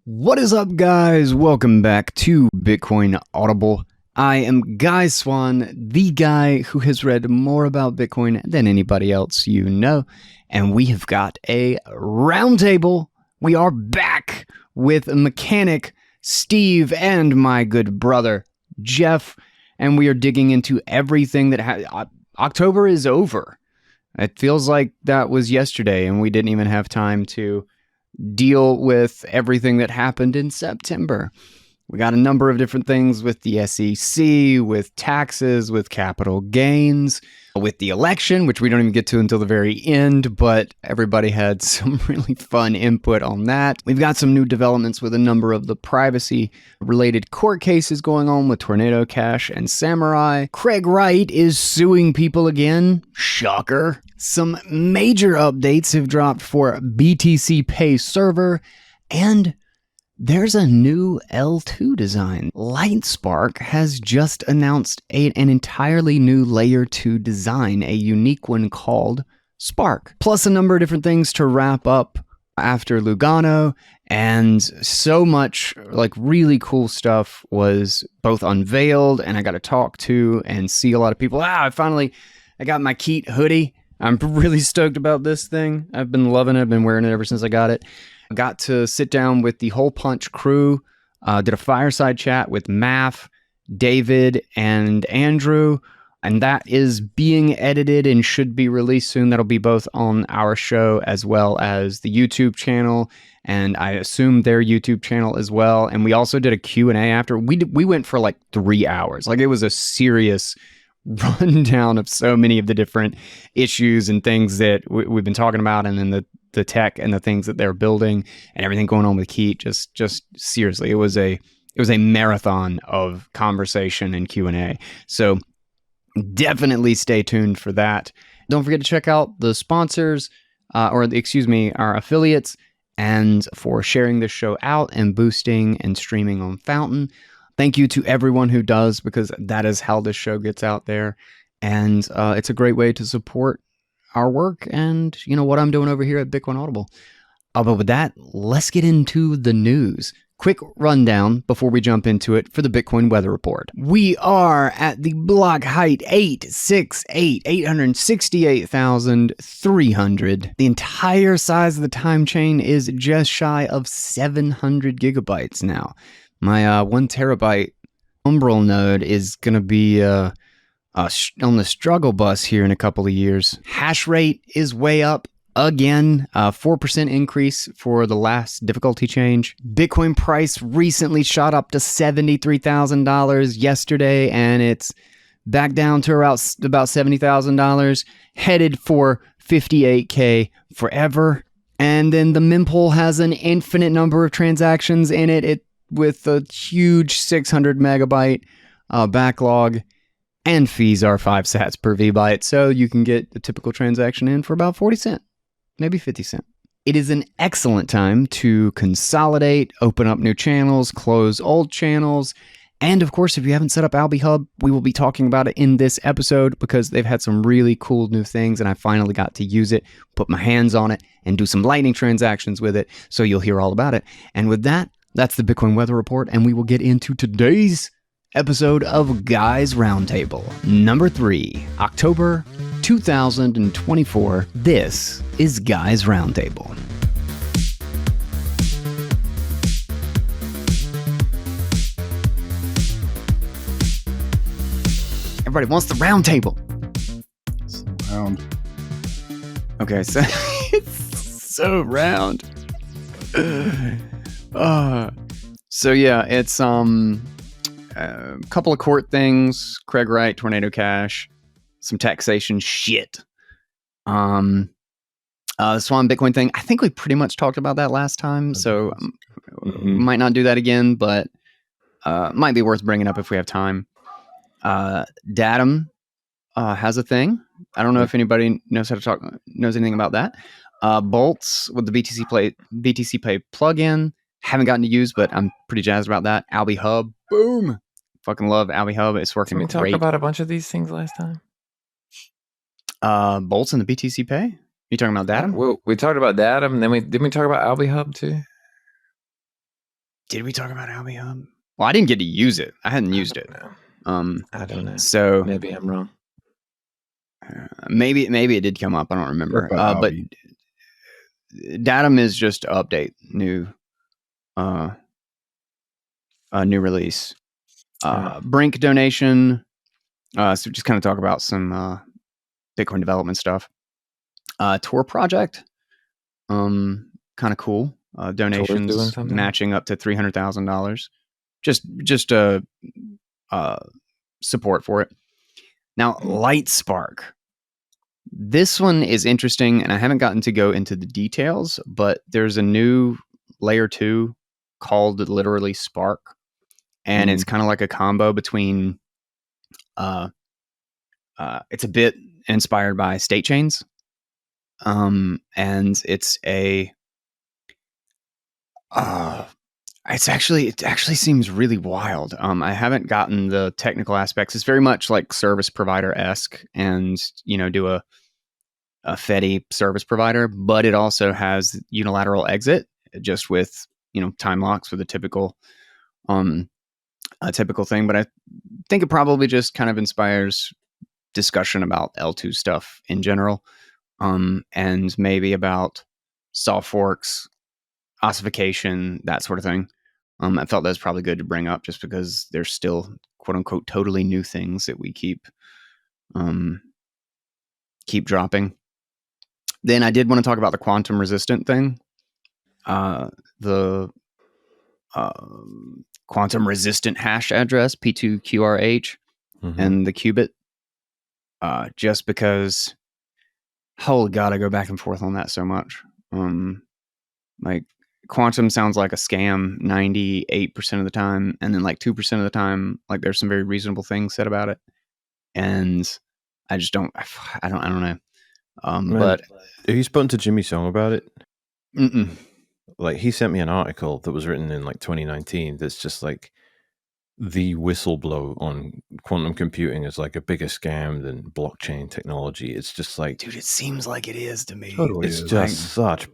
What is up, guys? Welcome back to Bitcoin Audible. I am Guy Swan, the guy who has read more about Bitcoin than anybody else you know, and we have got a roundtable. We are back with Mechanic, Steve, and my good brother, Jeff, and we are digging into everything that October is over. It feels like that was yesterday, and we didn't even have time to deal with everything that happened in September. We got a number of different things with the SEC, with taxes, with capital gains, with the election, which we don't even get to until the very end, but everybody had some really fun input on that. We've got some new developments with a number of the privacy-related court cases going on with Tornado Cash and Samurai. Craig Wright is suing people again. Shocker. Some major updates have dropped for BTC Pay server, and there's a new L2 design. Lightspark has just announced an entirely new layer 2 design, a unique one called Spark. Plus a number of different things to wrap up after Lugano, and so much like really cool stuff was both unveiled, and I got to talk to and see a lot of people. I got my Keat hoodie. I'm really stoked about this thing. I've been loving it. I've been wearing it ever since I got it. I got to sit down with the Hole Punch crew, did a fireside chat with Math, David, and Andrew, and that is being edited and should be released soon. That'll be both on our show as well as the YouTube channel, and I assume their YouTube channel as well. And we also did a Q&A after. We went for like 3 hours. Like, it was a serious rundown of so many of the different issues and things that we've been talking about, and then the tech and the things that they're building and everything going on with Keat. Just seriously, it was a marathon of conversation and Q&A. So definitely stay tuned for that. Don't forget to check out the sponsors, our affiliates, and for sharing this show out and boosting and streaming on Fountain. Thank you to everyone who does, because that is how this show gets out there. And it's a great way to support our work and, you know, what I'm doing over here at Bitcoin Audible. But with that, let's get into the news. Quick rundown before we jump into it for the Bitcoin weather report. We are at the block height 868,300. The entire size of the time chain is just shy of 700 gigabytes now. My 1 terabyte Umbral node is going to be on the struggle bus here in a couple of years. Hash rate is way up again, 4% increase for the last difficulty change. Bitcoin price recently shot up to $73,000 yesterday, and it's back down to about $70,000, headed for 58K forever. And then the mempool has an infinite number of transactions in it. With a huge 600 megabyte backlog, and fees are 5 sats per VByte, so you can get a typical transaction in for about 40 cents, maybe 50 cents. It is an excellent time to consolidate, open up new channels, close old channels, and of course, if you haven't set up Alby Hub, we will be talking about it in this episode because they've had some really cool new things, and I finally got to use it, put my hands on it, and do some Lightning transactions with it, so you'll hear all about it. And with that, that's the Bitcoin weather report, and we will get into today's episode of Guy's Roundtable. Number 3, October 2024. This is Guy's Roundtable. Everybody wants the roundtable. It's round. Okay, so it's so round. So yeah, it's a couple of court things, Craig Wright, Tornado Cash, some taxation shit. The Swan Bitcoin thing, I think we pretty much talked about that last time, so might not do that again, but might be worth bringing up if we have time. Datum has a thing. I don't know if anybody knows anything about that. Bolts with the BTC Pay plugin. Haven't gotten to use, but I'm pretty jazzed about that. Alby Hub, boom! Fucking love Alby Hub. It's working great. Didn't we talk about a bunch of these things last time? Bolts and the BTC Pay? You talking about Datum? Well, we talked about Datum, and then didn't we talk about Alby Hub too? did we talk about Albion? Well, I didn't get to use it. I hadn't used it. I don't know. So Maybe I'm wrong. maybe it did come up. I don't remember. But Datum is just update new new release. Brink donation. So just kind of talk about some Bitcoin development stuff. Tor project. Kind of cool. Donations matching up to $300,000. Just support for it. Now, LightSpark. This one is interesting, and I haven't gotten to go into the details, but there's a new layer 2 called literally Spark, and it's kind of like a combo between it's a bit inspired by state chains, and it's a it actually seems really wild. I haven't gotten the technical aspects. It's very much like service provider-esque, and do a Fedi service provider, but it also has unilateral exit, just with time locks for the typical thing. But I think it probably just kind of inspires discussion about L2 stuff in general, and maybe about soft forks, ossification, that sort of thing. I felt that was probably good to bring up, just because there's still quote unquote totally new things that we keep dropping. Then I did want to talk about the quantum resistant thing, the quantum resistant hash address P2QRH, and the qubit. Just because, holy God, I go back and forth on that so much. Like, quantum sounds like a scam 98% of the time, and then like 2% of the time, like there's some very reasonable things said about it, and I just don't know. But have you spoken to Jimmy Song about it? Mm-mm. Like, he sent me an article that was written in like 2019 that's just like the whistleblow on quantum computing is like a bigger scam than blockchain technology. It's just like, dude, it seems like it is to me. Totally it's is. just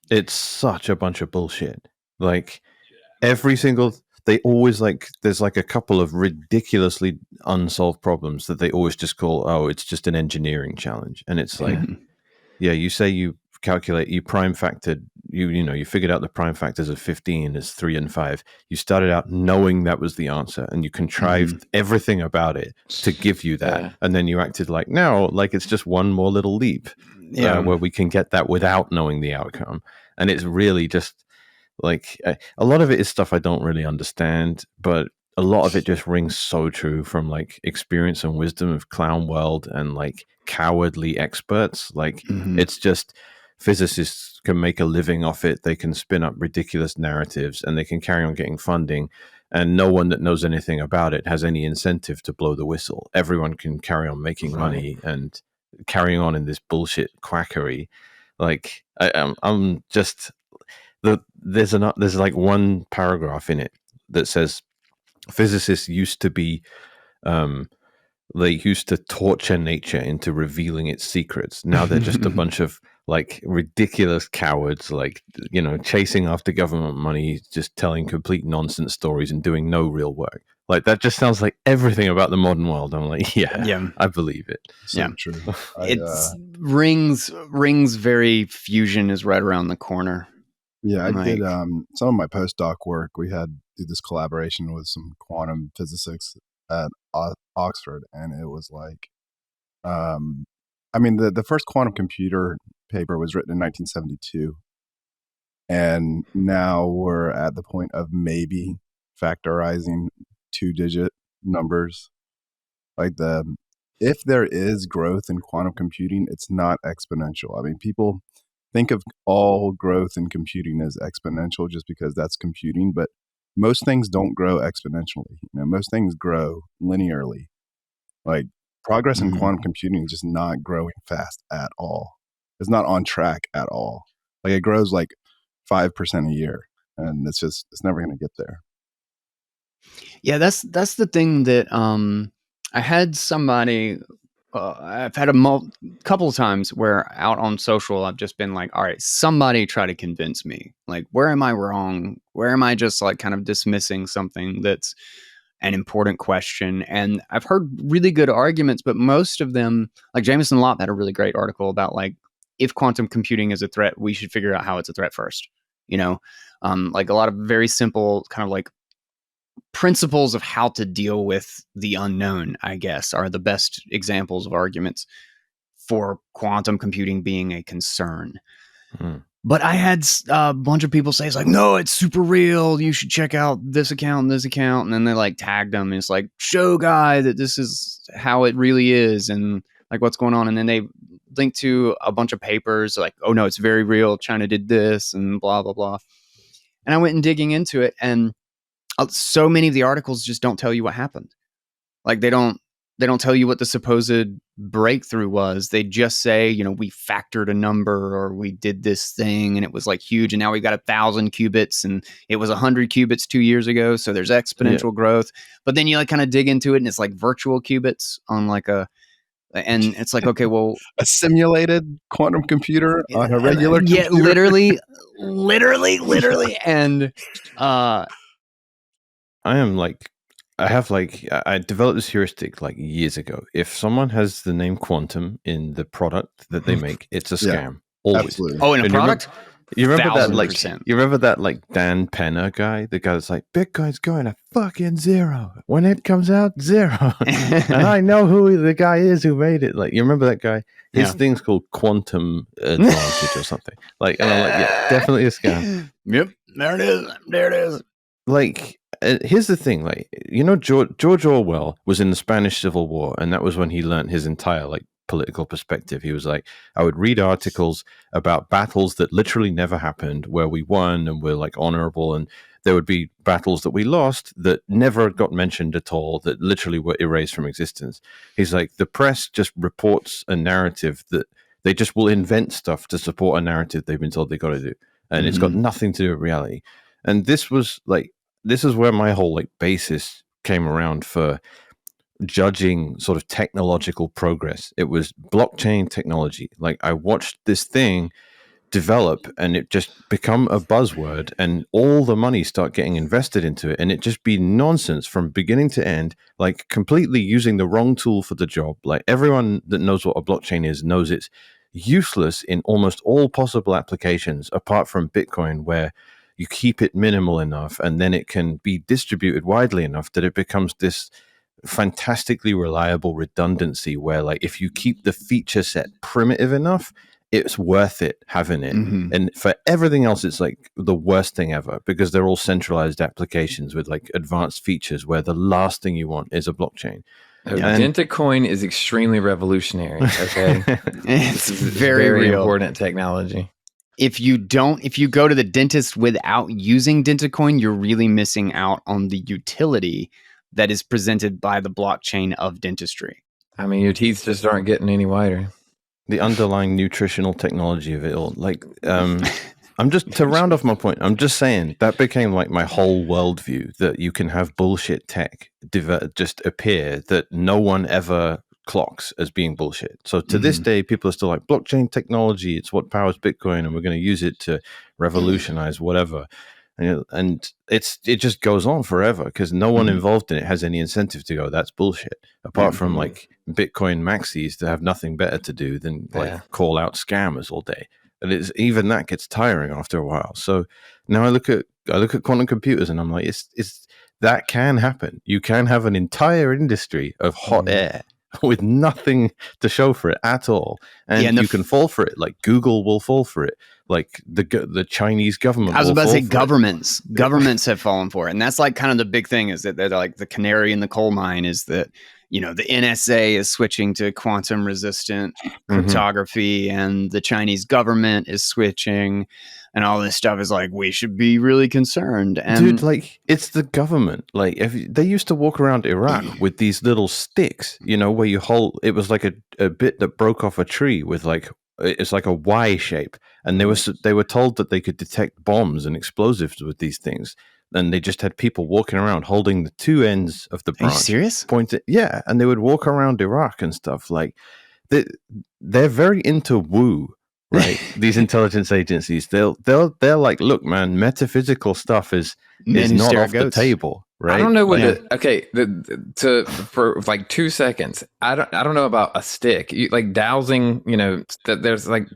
it's such a bunch of bullshit. Like, every single, they always like, there's like a couple of ridiculously unsolved problems that they always just call, oh, it's just an engineering challenge. And it's like, yeah, you say you calculate, you prime factored, you figured out the prime factors of 15 as 3 and 5. You started out knowing that was the answer, and you contrived everything about it to give you that. And then you acted like, no, like it's just one more little leap where we can get that without knowing the outcome. And it's really just like, a lot of it is stuff I don't really understand, but a lot of it just rings so true from like experience and wisdom of clown world and like cowardly experts. Like, it's just, physicists can make a living off it. They can spin up ridiculous narratives, and they can carry on getting funding, and no one that knows anything about it has any incentive to blow the whistle. Everyone can carry on making money and carrying on in this bullshit quackery. Like, I'm just, there's like one paragraph in it that says physicists used to be they used to torture nature into revealing its secrets. Now they're just a bunch of like ridiculous cowards, like, chasing after government money, just telling complete nonsense stories and doing no real work. Like, that just sounds like everything about the modern world. I'm like, yeah. I believe it. So true. It's rings very, fusion is right around the corner. Yeah, I did some of my postdoc work. We had do this collaboration with some quantum physicists at Oxford, and it was like, the first quantum computer paper was written in 1972, and now we're at the point of maybe factorizing 2-digit numbers. Like, if there is growth in quantum computing, it's not exponential. I mean, people think of all growth in computing as exponential just because that's computing, but most things don't grow exponentially. Most things grow linearly. Like, progress in quantum computing is just not growing fast at all. It's not on track at all. Like, it grows like 5% a year, and it's never going to get there. Yeah, that's the thing that I had somebody I've had a couple of times where out on social, I've just been like, all right, somebody try to convince me. Like, where am I wrong? Where am I just like kind of dismissing something that's an important question? And I've heard really good arguments, but most of them, like Jameson Lopp had a really great article about like, if quantum computing is a threat, we should figure out how it's a threat first. Like a lot of very simple kind of like principles of how to deal with the unknown, I guess, are the best examples of arguments for quantum computing being a concern. But I had a bunch of people say, it's like, no, it's super real. You should check out this account and this account. And then they like tagged them. And it's like, show guy that this is how it really is. And like, what's going on. And then they linked to a bunch of papers like, oh no, it's very real. China did this and blah, blah, blah. And I went and digging into it. And so many of the articles just don't tell you what happened. Like they don't tell you what the supposed breakthrough was. They just say, we factored a number or we did this thing and it was like huge. And now we've got 1,000 qubits and it was 100 qubits 2 years ago. So there's exponential growth. But then you like kind of dig into it and it's like virtual qubits on like and it's like, okay, well, a simulated quantum computer on a regular computer. Yeah, literally. And I developed this heuristic like years ago. If someone has the name quantum in the product that they make, it's a scam. Always. Absolutely. Oh, in a product? You remember that, like 1,000%. you remember that, like Dan Penner guy, the guy that's like, Bitcoin's going to fucking zero when it comes out, zero, and I know who the guy is who made it. Like, you remember that guy? His thing's called Quantum Advantage or something. Like, and I'm like, yeah, definitely a scam. Yep, there it is. Like, here's the thing, like, George Orwell was in the Spanish Civil War, and that was when he learned his entire like political perspective. He was like, I would read articles about battles that literally never happened, where we won and we're like honorable, and there would be battles that we lost that never got mentioned at all, that literally were erased from existence. He's like, the press just reports a narrative that they just will invent stuff to support a narrative they've been told they got to do, and it's got nothing to do with reality. And this is where my whole like basis came around for judging sort of technological progress. It was blockchain technology. Like, I watched this thing develop and it just become a buzzword, and all the money start getting invested into it, and it just be nonsense from beginning to end, like completely using the wrong tool for the job. Like, everyone that knows what a blockchain is knows it's useless in almost all possible applications apart from Bitcoin, where you keep it minimal enough and then it can be distributed widely enough that it becomes this fantastically reliable redundancy where, like, if you keep the feature set primitive enough, it's worth it having it. And for everything else, it's like the worst thing ever, because they're all centralized applications with like advanced features where the last thing you want is a blockchain. Dentacoin is extremely revolutionary. Okay. It's very real. Important technology. If you go to the dentist without using Dentacoin, you're really missing out on the utility that is presented by the blockchain of dentistry. I mean, your teeth just aren't getting any whiter. The underlying nutritional technology of it all. Like, I'm just, to round off my point, I'm just saying that became like my whole worldview, that you can have bullshit tech just appear that no one ever clocks as being bullshit. So to this day, people are still like, blockchain technology, it's what powers Bitcoin, and we're going to use it to revolutionize whatever. And it just goes on forever because no one involved in it has any incentive to go, that's bullshit, apart from like Bitcoin maxis that have nothing better to do than like call out scammers all day. And even that gets tiring after a while. So now I look at quantum computers and I'm like, it's that can happen. You can have an entire industry of hot air with nothing to show for it at all, and you can fall for it. Like Google will fall for it. Like the Chinese government. I was about to say governments have fallen for it, and that's like kind of the big thing, is that they're like the canary in the coal mine. Is that, you know, the NSA is switching to quantum resistant cryptography, and the Chinese government is switching, and all this stuff is like, we should be really concerned. And dude, like, it's the government. Like, if they used to walk around Iraq with these little sticks, you know, where you hold, it was like a bit that broke off a tree with like, it's like a Y shape, and they were told that they could detect bombs and explosives with these things. and they just had people walking around holding the two ends of the Are you branch. serious? Pointed, yeah, and they would walk around Iraq and stuff. Like they're very into woo, right? These intelligence agencies, they're like, look, man, metaphysical stuff is Men who not stare at off the goats. table, right? I don't know what Like- for like 2 seconds. I don't know about a stick. Like dowsing, that there's like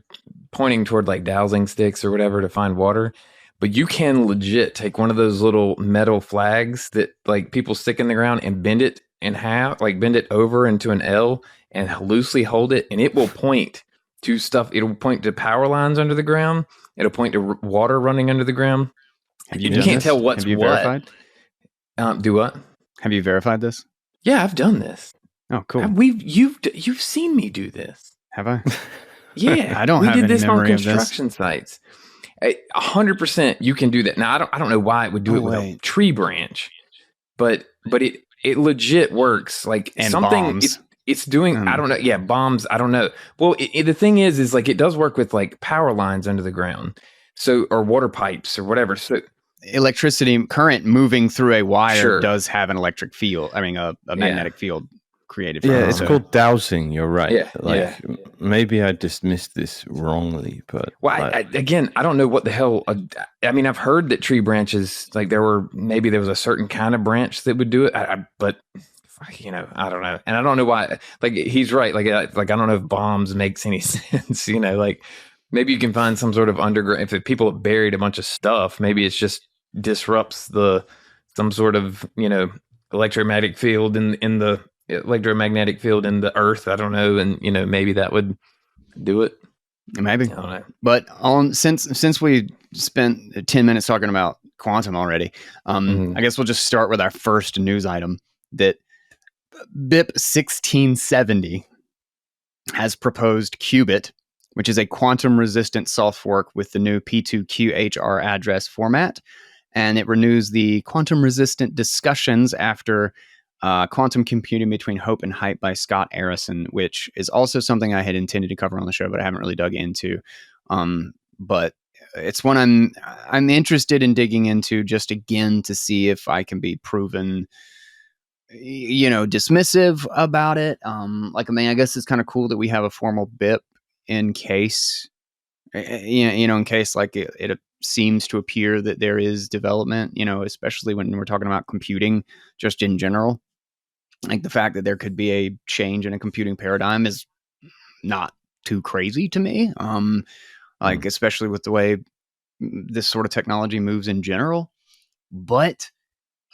pointing toward like dowsing sticks or whatever to find water. But you can legit take one of those little metal flags that like people stick in the ground and bend it in half, like bend it over into an L and loosely hold it, and it will point to stuff. It'll point to power lines under the ground. It'll point to water running under the ground. Have you You done can't this? tell what's Have you what. verified? Do what? Have you verified this? Yeah, I've done this. Oh, cool. You've seen me do this. Have I? Yeah, I don't we have did any this on memory of this. construction sites. 100% you can do that. Now I don't know why it would do Oh, it with a wait. tree branch, but it legit works. Like And something bombs. it's doing. I don't know. Yeah, bombs. I don't know. Well, the thing is like it does work with like power lines under the ground, so or water pipes or whatever. So Electricity current moving through a wire Sure. does have an electric field. I mean, a magnetic field created. Yeah, from it's it. called dowsing. You're right. Yeah, like maybe I dismissed this wrongly, but well, again, I don't know what the hell. I mean, I've heard that tree branches, like there was a certain kind of branch that would do it, but I don't know, and I don't know why. Like he's right. Like I don't know if bombs makes any sense. Like maybe you can find some sort of underground. If people have buried a bunch of stuff, maybe it's just disrupts some sort of electromagnetic field in the electromagnetic field in the earth. I don't know, and maybe that would do it. Maybe. I don't know. But since we spent 10 minutes talking about quantum already, I guess we'll just start with our first news item that BIP 1670 has proposed Qubit, which is a quantum resistant soft fork with the new P2QHR address format. And it renews the quantum resistant discussions after Quantum Computing Between Hope and Hype by Scott Arison, which is also something I had intended to cover on the show, but I haven't really dug into. But it's one I'm interested in digging into just again to see if I can be proven, dismissive about it. I guess it's kind of cool that we have a formal BIP in case, in case like it seems to appear that there is development, especially when we're talking about computing just in general. Like the fact that there could be a change in a computing paradigm is not too crazy to me. Especially with the way this sort of technology moves in general. But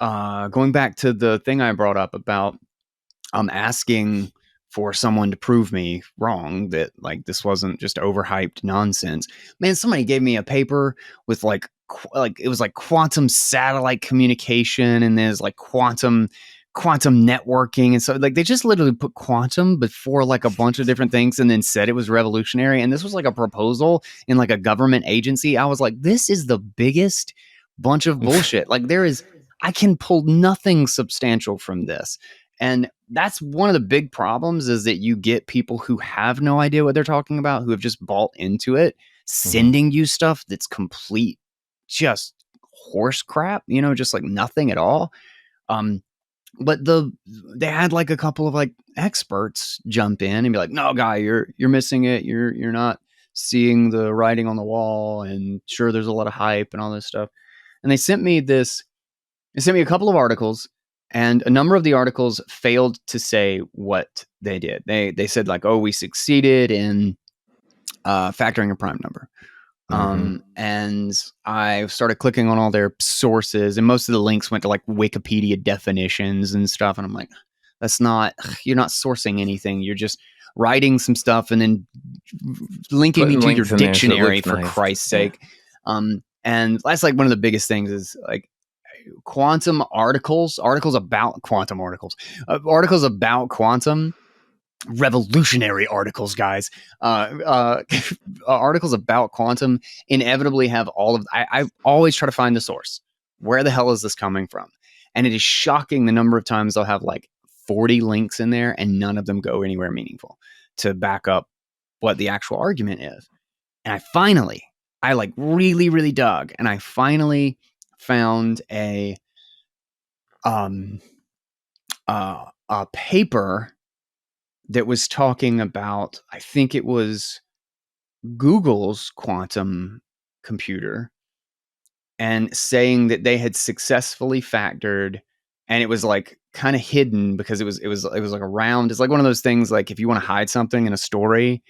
going back to the thing I brought up about asking for someone to prove me wrong, that like this wasn't just overhyped nonsense. Man, somebody gave me a paper with like it was like quantum satellite communication, and there's like quantum networking, and so like they just literally put quantum before like a bunch of different things and then said it was revolutionary. And this was like a proposal in like a government agency. I was like, this is the biggest bunch of bullshit. Like I can pull nothing substantial from this. And that's one of the big problems, is that you get people who have no idea what they're talking about, who have just bought into it, sending you stuff that's complete, just horse crap, just like nothing at all. But they had like a couple of like experts jump in and be like, no, guy, you're missing it. You're not seeing the writing on the wall, and sure, there's a lot of hype and all this stuff. And they sent me a couple of articles. And a number of the articles failed to say what they did. They said like, oh, we succeeded in factoring a prime number. And I started clicking on all their sources, and most of the links went to like Wikipedia definitions and stuff. And I'm like, you're not sourcing anything. You're just writing some stuff and then linking me to your dictionary, for Christ's sake. And that's like one of the biggest things is like, quantum articles about quantum revolutionary articles, guys. Articles about quantum inevitably have all of. I always try to find the source. Where the hell is this coming from? And it is shocking the number of times they'll have like 40 links in there, and none of them go anywhere meaningful to back up what the actual argument is. And I like really, really dug, and I finally found a paper that was talking about, I think it was Google's quantum computer, and saying that they had successfully factored, and it was like kind of hidden because it was like around. It's like one of those things, like if you want to hide something in a story,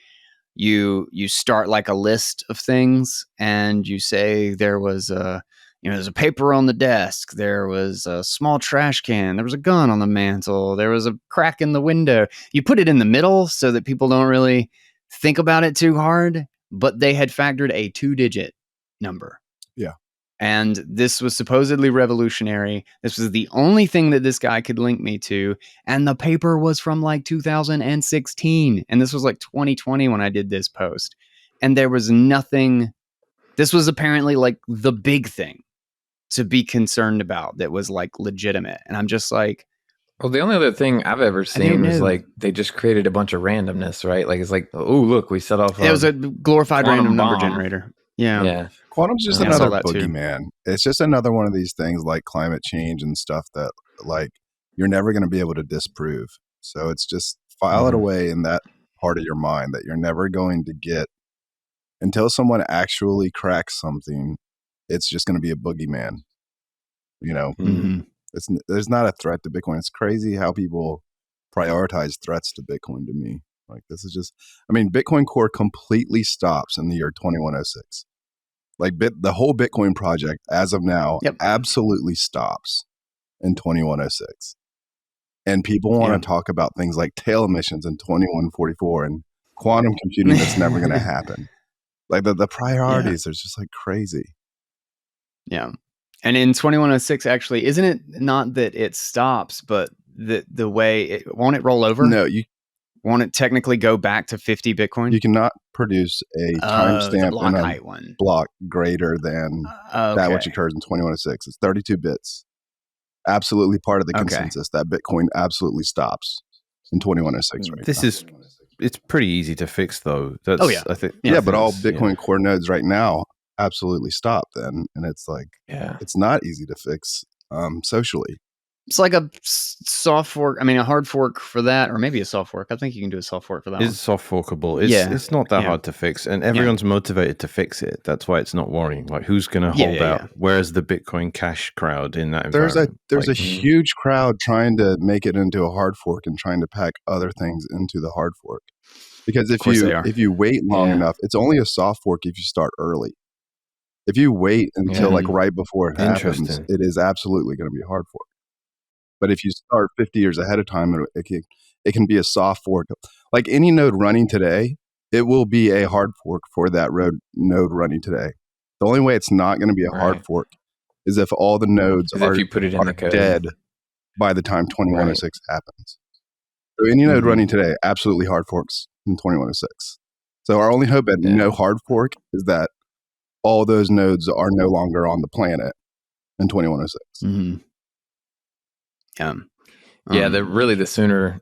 you start like a list of things, and you say there was there's a paper on the desk, there was a small trash can, there was a gun on the mantle, there was a crack in the window. You put it in the middle so that people don't really think about it too hard, but they had factored a 2-digit number. Yeah. And this was supposedly revolutionary. This was the only thing that this guy could link me to. And the paper was from like 2016. And this was like 2020 when I did this post. And there was nothing. This was apparently like the big thing to be concerned about that was like legitimate. And I'm just like, well, the only other thing I've ever seen is like they just created a bunch of randomness, right? Like it's like, oh, look, we set off. It was a glorified random number bomb generator. Yeah. Yeah. Quantum's just Yeah, I another saw that too. boogeyman. It's just another one of these things like climate change and stuff that like you're never going to be able to disprove. So it's just file it away in that part of your mind that you're never going to get until someone actually cracks something. It's just going to be a boogeyman. You know, there's not a threat to Bitcoin. It's crazy how people prioritize threats to Bitcoin to me. Like this is just, I mean, Bitcoin Core completely stops in the year 2106. Like the whole Bitcoin project as of now absolutely stops in 2106. And people want to talk about things like tail emissions in 2144 and quantum computing that's never going to happen. Like the priorities are just like crazy. Yeah. And in 2106, actually, isn't it not that it stops, but the way won't it roll over? No, won't it technically go back to 50 Bitcoin? You cannot produce a timestamp block in a height one block greater than that which occurs in 2106. It's 32 bits. Absolutely part of the consensus that Bitcoin absolutely stops in 2106 right now. It's pretty easy to fix though. That's, I think. Yeah, but all Bitcoin Core nodes right now absolutely stop then. And it's like, it's not easy to fix socially. It's like a soft fork. I mean, a hard fork for that, or maybe a soft fork. I think you can do a soft fork for that. It's soft forkable. It's not that hard to fix, and everyone's motivated to fix it. That's why it's not worrying. Like, who's going to hold out? Yeah. Where's the Bitcoin Cash crowd in that environment? There's a huge crowd trying to make it into a hard fork and trying to pack other things into the hard fork. Because if you wait long enough, it's only a soft fork if you start early. If you wait until like right before it happens, it is absolutely going to be a hard fork. But if you start 50 years ahead of time, it can be a soft fork. Like any node running today, it will be a hard fork for that node running today. The only way it's not going to be a hard fork is if all the nodes are dead by the time 2106 happens. So any node running today, absolutely hard forks in 2106. So our only hope at no hard fork is that all those nodes are no longer on the planet in 2106.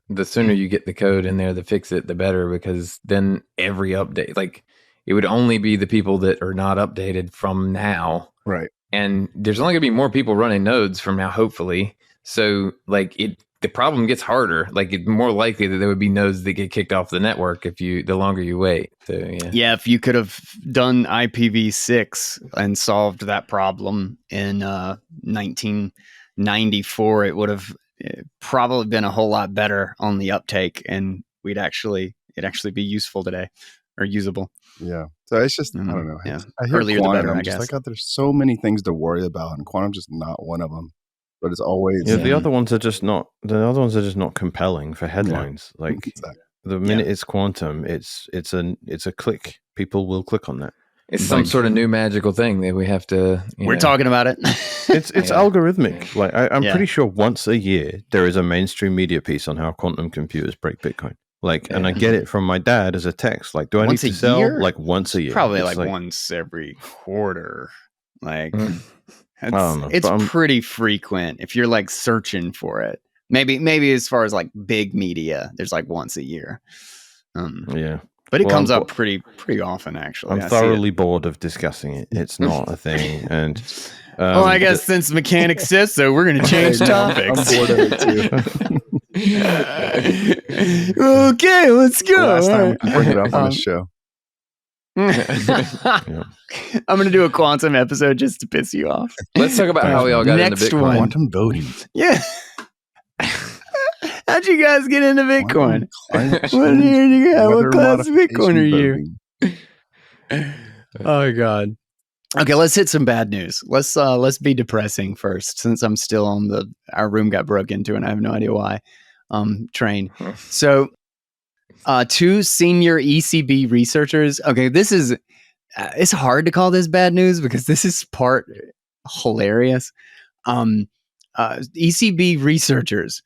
The sooner you get the code in there to fix it, the better, because then every update, like it would only be the people that are not updated from now. Right. And there's only gonna be more people running nodes from now, hopefully. So like the problem gets harder. Like it's more likely that there would be nodes that get kicked off the network the longer you wait. So if you could have done IPv6 and solved that problem in 1994, it would have probably been a whole lot better on the uptake, and it'd actually be useful today or usable. Yeah. So it's just, I don't know. Yeah. I hear Earlier quantum, the better, I'm I just guess. like, there's so many things to worry about, and quantum's just not one of them. But it's always the other ones are just not compelling for headlines. Like the minute it's quantum, it's a click. People will click on that. It's some sort of new magical thing that we have to. We're talking about it. It's algorithmic. Like I'm pretty sure once a year there is a mainstream media piece on how quantum computers break Bitcoin. Like, and I get it from my dad as a text. Like, do I need to sell? Year? Like once a year? Probably like once every quarter. Like. I don't know, it's pretty frequent if you're like searching for it. Maybe as far as like big media, there's like once a year. But it comes up pretty often, actually. I'm thoroughly bored of discussing it. It's not a thing, and I guess since mechanics says so, we're going to change topics. I'm bored of it too. Okay, let's go. Last time we All can bring it up on Um, the show. right. I'm going to do a quantum episode just to piss you off. Let's talk about how we all got Next into Bitcoin. one. Quantum voting. Yeah. How'd you guys get into Bitcoin? Climate What change, year do you got? What weather class of Bitcoin are modification you? voting. Oh God. Okay, let's hit some bad news. Let's be depressing first, since I'm still on our room got broke into and I have no idea why. Train. So, two senior ECB researchers. Okay, this is it's hard to call this bad news because this is part hilarious. ECB researchers.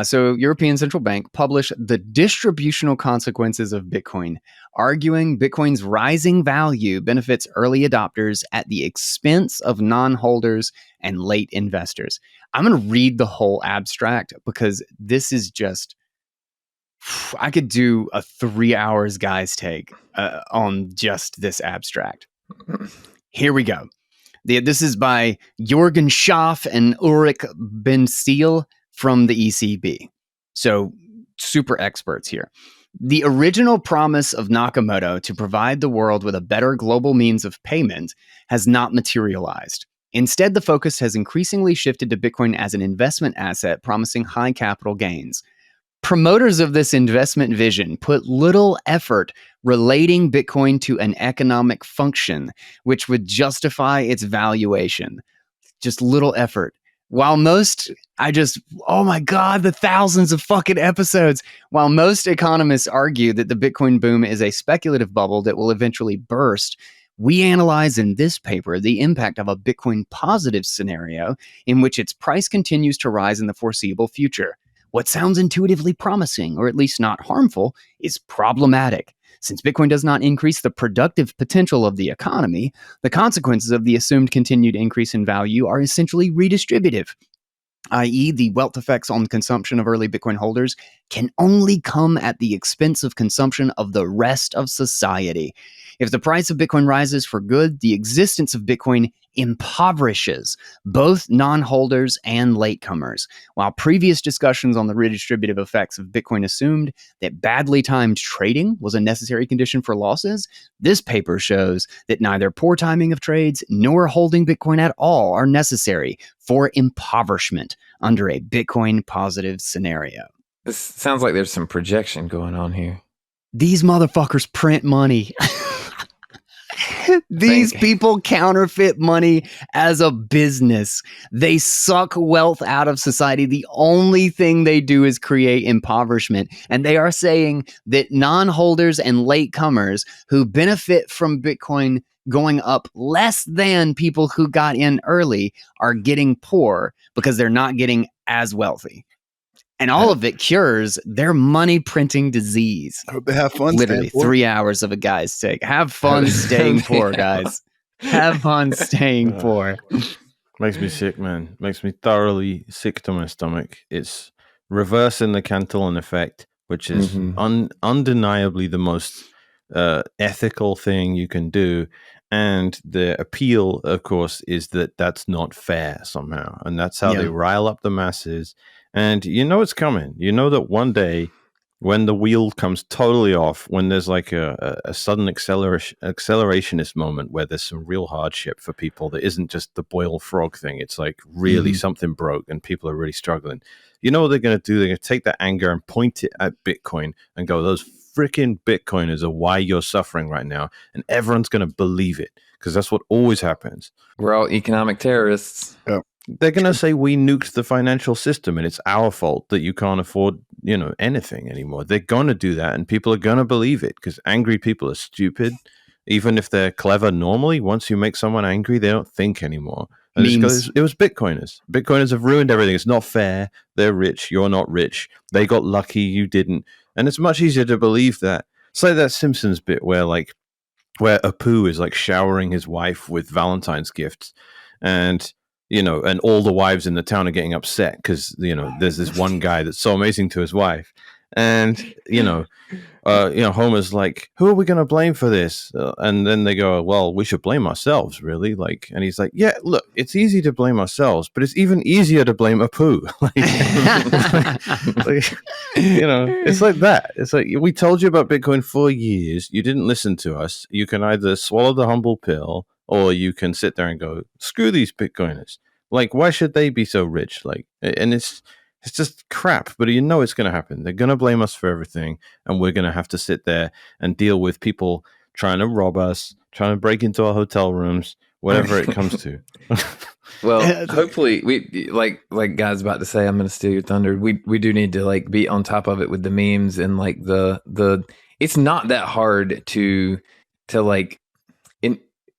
So European Central Bank published the distributional consequences of Bitcoin, arguing Bitcoin's rising value benefits early adopters at the expense of non-holders and late investors. I'm going to read the whole abstract because this is just, I could do a 3 hours guy's take on just this abstract. Here we go. This is by Jorgen Schaaf and Ulrich Benziel from the ECB. So super experts here. The original promise of Nakamoto to provide the world with a better global means of payment has not materialized. Instead, the focus has increasingly shifted to Bitcoin as an investment asset promising high capital gains. Promoters of this investment vision put little effort relating Bitcoin to an economic function which would justify its valuation. Just little effort. While most, oh my God, the thousands of fucking episodes. While most economists argue that the Bitcoin boom is a speculative bubble that will eventually burst, we analyze in this paper the impact of a Bitcoin positive scenario in which its price continues to rise in the foreseeable future. What sounds intuitively promising, or at least not harmful, is problematic. Since Bitcoin does not increase the productive potential of the economy, the consequences of the assumed continued increase in value are essentially redistributive, i.e., the wealth effects on consumption of early Bitcoin holders can only come at the expense of consumption of the rest of society. If the price of Bitcoin rises for good, the existence of Bitcoin impoverishes both non-holders and latecomers. While previous discussions on the redistributive effects of Bitcoin assumed that badly timed trading was a necessary condition for losses, this paper shows that neither poor timing of trades nor holding Bitcoin at all are necessary for impoverishment under a Bitcoin positive scenario. This sounds like there's some projection going on here. These motherfuckers print money. These people counterfeit money as a business. They suck wealth out of society. The only thing they do is create impoverishment. And they are saying that non-holders and latecomers who benefit from Bitcoin going up less than people who got in early are getting poor because they're not getting as wealthy. And all of it cures their money printing disease. I hope they have fun. Literally 3 hours of a guy's take. Have fun staying poor, guys. Have fun staying poor. Makes me sick, man. Makes me thoroughly sick to my stomach. It's reversing the Cantillon effect, which is undeniably the most ethical thing you can do. And the appeal, of course, is that that's not fair somehow. And that's how they rile up the masses. And you know it's coming. You know that one day when the wheel comes totally off, when there's like a sudden accelerationist moment where there's some real hardship for people that isn't just the boil frog thing. It's like really something broke and people are really struggling. You know what they're going to do? They're going to take that anger and point it at Bitcoin and go, those freaking Bitcoiners are why you're suffering right now. And everyone's going to believe it because that's what always happens. We're all economic terrorists. Yeah. They're going to say we nuked the financial system and it's our fault that you can't afford, anything anymore. They're going to do that and people are going to believe it because angry people are stupid. Even if they're clever normally, once you make someone angry, they don't think anymore. And it was Bitcoiners. Bitcoiners have ruined everything. It's not fair. They're rich. You're not rich. They got lucky. You didn't. And it's much easier to believe that. It's like that Simpsons bit where Apu is like showering his wife with Valentine's gifts and all the wives in the town are getting upset because, there's this one guy that's so amazing to his wife. And Homer's like, who are we going to blame for this? And then they go, well, we should blame ourselves, really. Like, and he's like, yeah, look, it's easy to blame ourselves, but it's even easier to blame Apu. It's like that. It's like, we told you about Bitcoin for years. You didn't listen to us. You can either swallow the humble pill, or you can sit there and go, screw these Bitcoiners. Like, why should they be so rich? Like, and it's just crap, but it's going to happen. They're going to blame us for everything, and we're going to have to sit there and deal with people trying to rob us, trying to break into our hotel rooms, whatever it comes to. Well, hopefully, we like Guy's about to say, I'm going to steal your thunder. We do need to like be on top of it with the memes and like the. It's not that hard to like.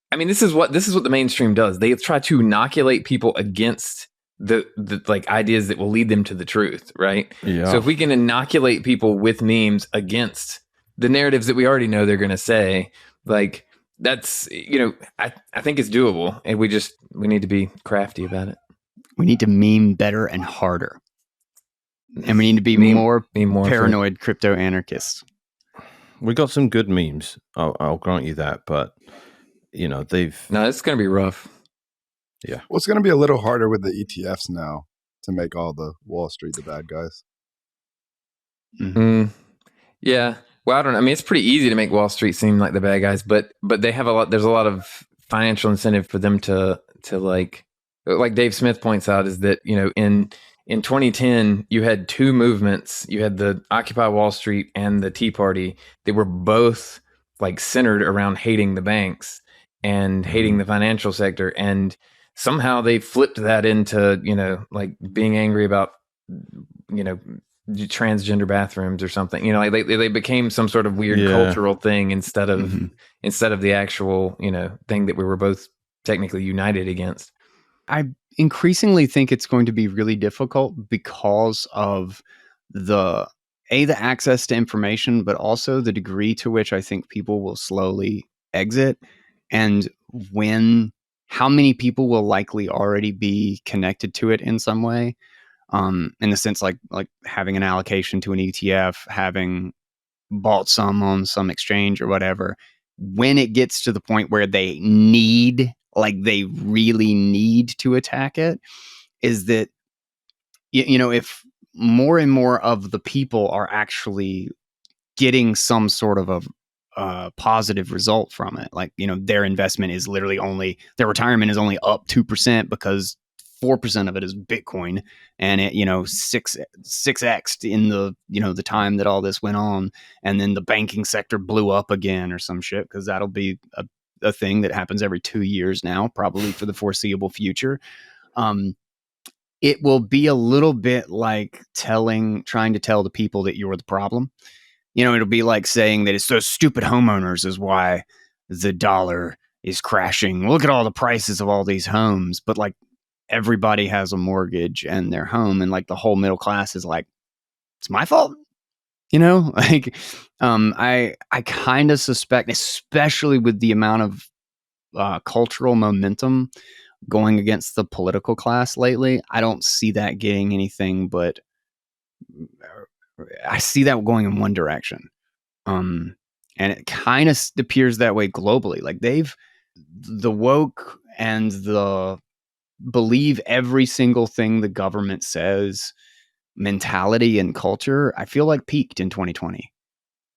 This is what the mainstream does. They try to inoculate people against the like ideas that will lead them to the truth, right? Yeah. So if we can inoculate people with memes against the narratives that we already know they're going to say, like that's I think it's doable, and we need to be crafty about it. We need to meme better and harder, and we need to be more paranoid crypto anarchists. We got some good memes. I'll grant you that, but no, it's going to be rough. Yeah. Well, it's going to be a little harder with the ETFs now to make all the Wall Street the bad guys. Mm-hmm. Yeah. Well, I don't know. I mean, it's pretty easy to make Wall Street seem like the bad guys, but they have there's a lot of financial incentive for them to like Dave Smith points out, is that, in 2010, you had two movements. You had the Occupy Wall Street and the Tea Party. They were both like centered around hating the banks and hating the financial sector. And somehow they flipped that into, like being angry about, transgender bathrooms or something. Like they became some sort of weird cultural thing instead of the actual, thing that we were both technically united against. I increasingly think it's going to be really difficult because of the access to information, but also the degree to which I think people will slowly exit, and how many people will likely already be connected to it in some way. In the sense like having an allocation to an ETF, having bought some on some exchange or whatever, when it gets to the point where they really need to attack it, is that, if more and more of the people are actually getting some sort of a positive result from it, like, their investment is literally their retirement is only up 2% because 4% of it is Bitcoin, and it 6x'd in the the time that all this went on, and then the banking sector blew up again or some shit, because that'll be a thing that happens every 2 years now, probably for the foreseeable future. It will be a little bit like trying to tell the people that you're the problem. It'll be like saying that it's those stupid homeowners is why the dollar is crashing. Look at all the prices of all these homes, but like, everybody has a mortgage and their home, and like the whole middle class is like, it's my fault. I kind of suspect, especially with the amount of cultural momentum going against the political class lately, I don't see that getting anything, but I see that going in one direction. And it kind of appears that way globally. Like the woke and the believe every single thing the government says mentality and culture, I feel like peaked in 2020.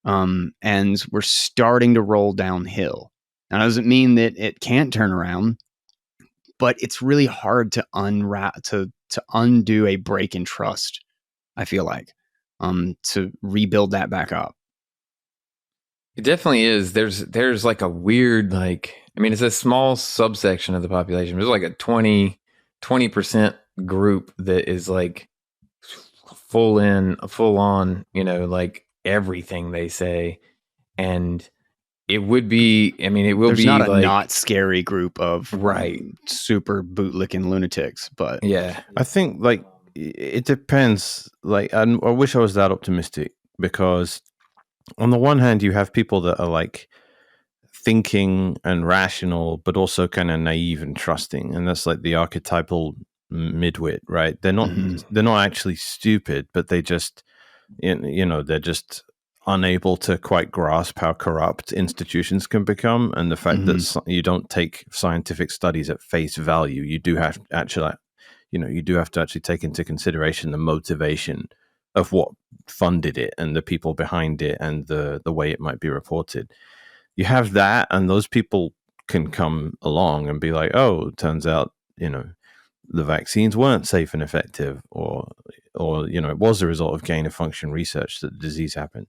And we're starting to roll downhill. Now, that doesn't mean that it can't turn around, but it's really hard to undo a break in trust, I feel like, to rebuild that back up. It definitely is. There's like a weird, like, I mean, it's a small subsection of the population. There's like a 20% group that is like full on, like everything they say. And it would be, I mean, it will There's be not a like, not scary group of right, super bootlicking lunatics, but yeah, I think like it depends. Like, I wish I was that optimistic, because on the one hand, you have people that are like thinking and rational, but also kind of naive and trusting, and that's like the archetypal midwit, right? They're not actually stupid, but they just They're just unable to quite grasp how corrupt institutions can become, and the fact that you don't take scientific studies at face value. You do have to actually take into consideration the motivation of what funded it and the people behind it and the way it might be reported. You have that, and those people can come along and be like, oh, it turns out, the vaccines weren't safe and effective, or it was a result of gain of function research that the disease happened.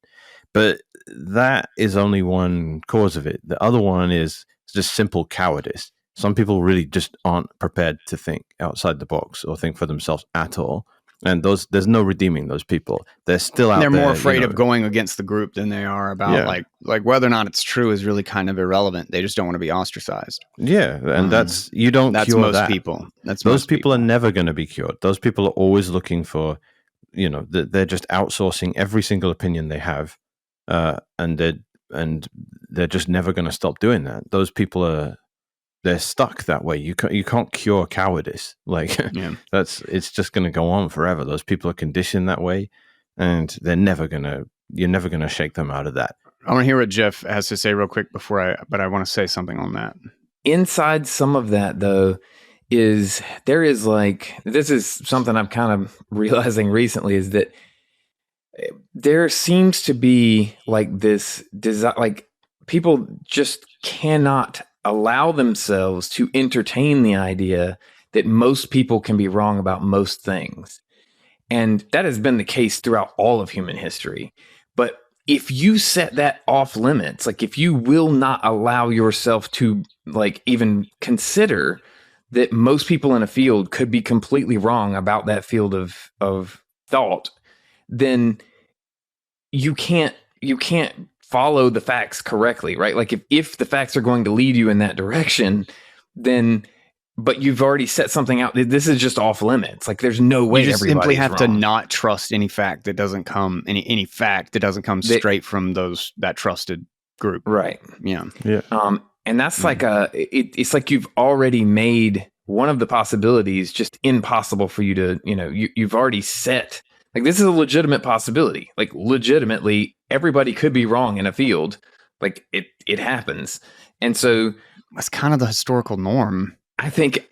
But that is only one cause of it. The other one is just simple cowardice. Some people really just aren't prepared to think outside the box or think for themselves at all. And there's no redeeming those people. They're still out there. They're more afraid of going against the group than they are about like whether or not it's true is really kind of irrelevant. They just don't want to be ostracized. Yeah, and that's most that. people. Those people are never going to be cured. Those people are always looking for, they're just outsourcing every single opinion they have, and they're just never going to stop doing that. Those people they're stuck that way. You can't cure cowardice. It's just going to go on forever. Those people are conditioned that way, and you're never going to shake them out of that. I want to hear what Jeff has to say real quick but I want to say something on that. Inside some of that, though, this is something I'm kind of realizing recently, is that there seems to be like this desire, like people just cannot allow themselves to entertain the idea that most people can be wrong about most things. And that has been the case throughout all of human history. But if you set that off limits, like if you will not allow yourself to like even consider that most people in a field could be completely wrong about that field of thought, then you can't follow the facts correctly, right? Like if the facts are going to lead you in that direction, then, but you've already set something out. This is just off limits. Like there's no way. You just simply have wrong. to not trust any fact that doesn't come any fact that doesn't come straight from that trusted group. Right. Yeah. And that's like it's like you've already made one of the possibilities just impossible for you to, you've already set. Like this is a legitimate possibility. Like legitimately, everybody could be wrong in a field. Like it happens. And so that's kind of the historical norm. I think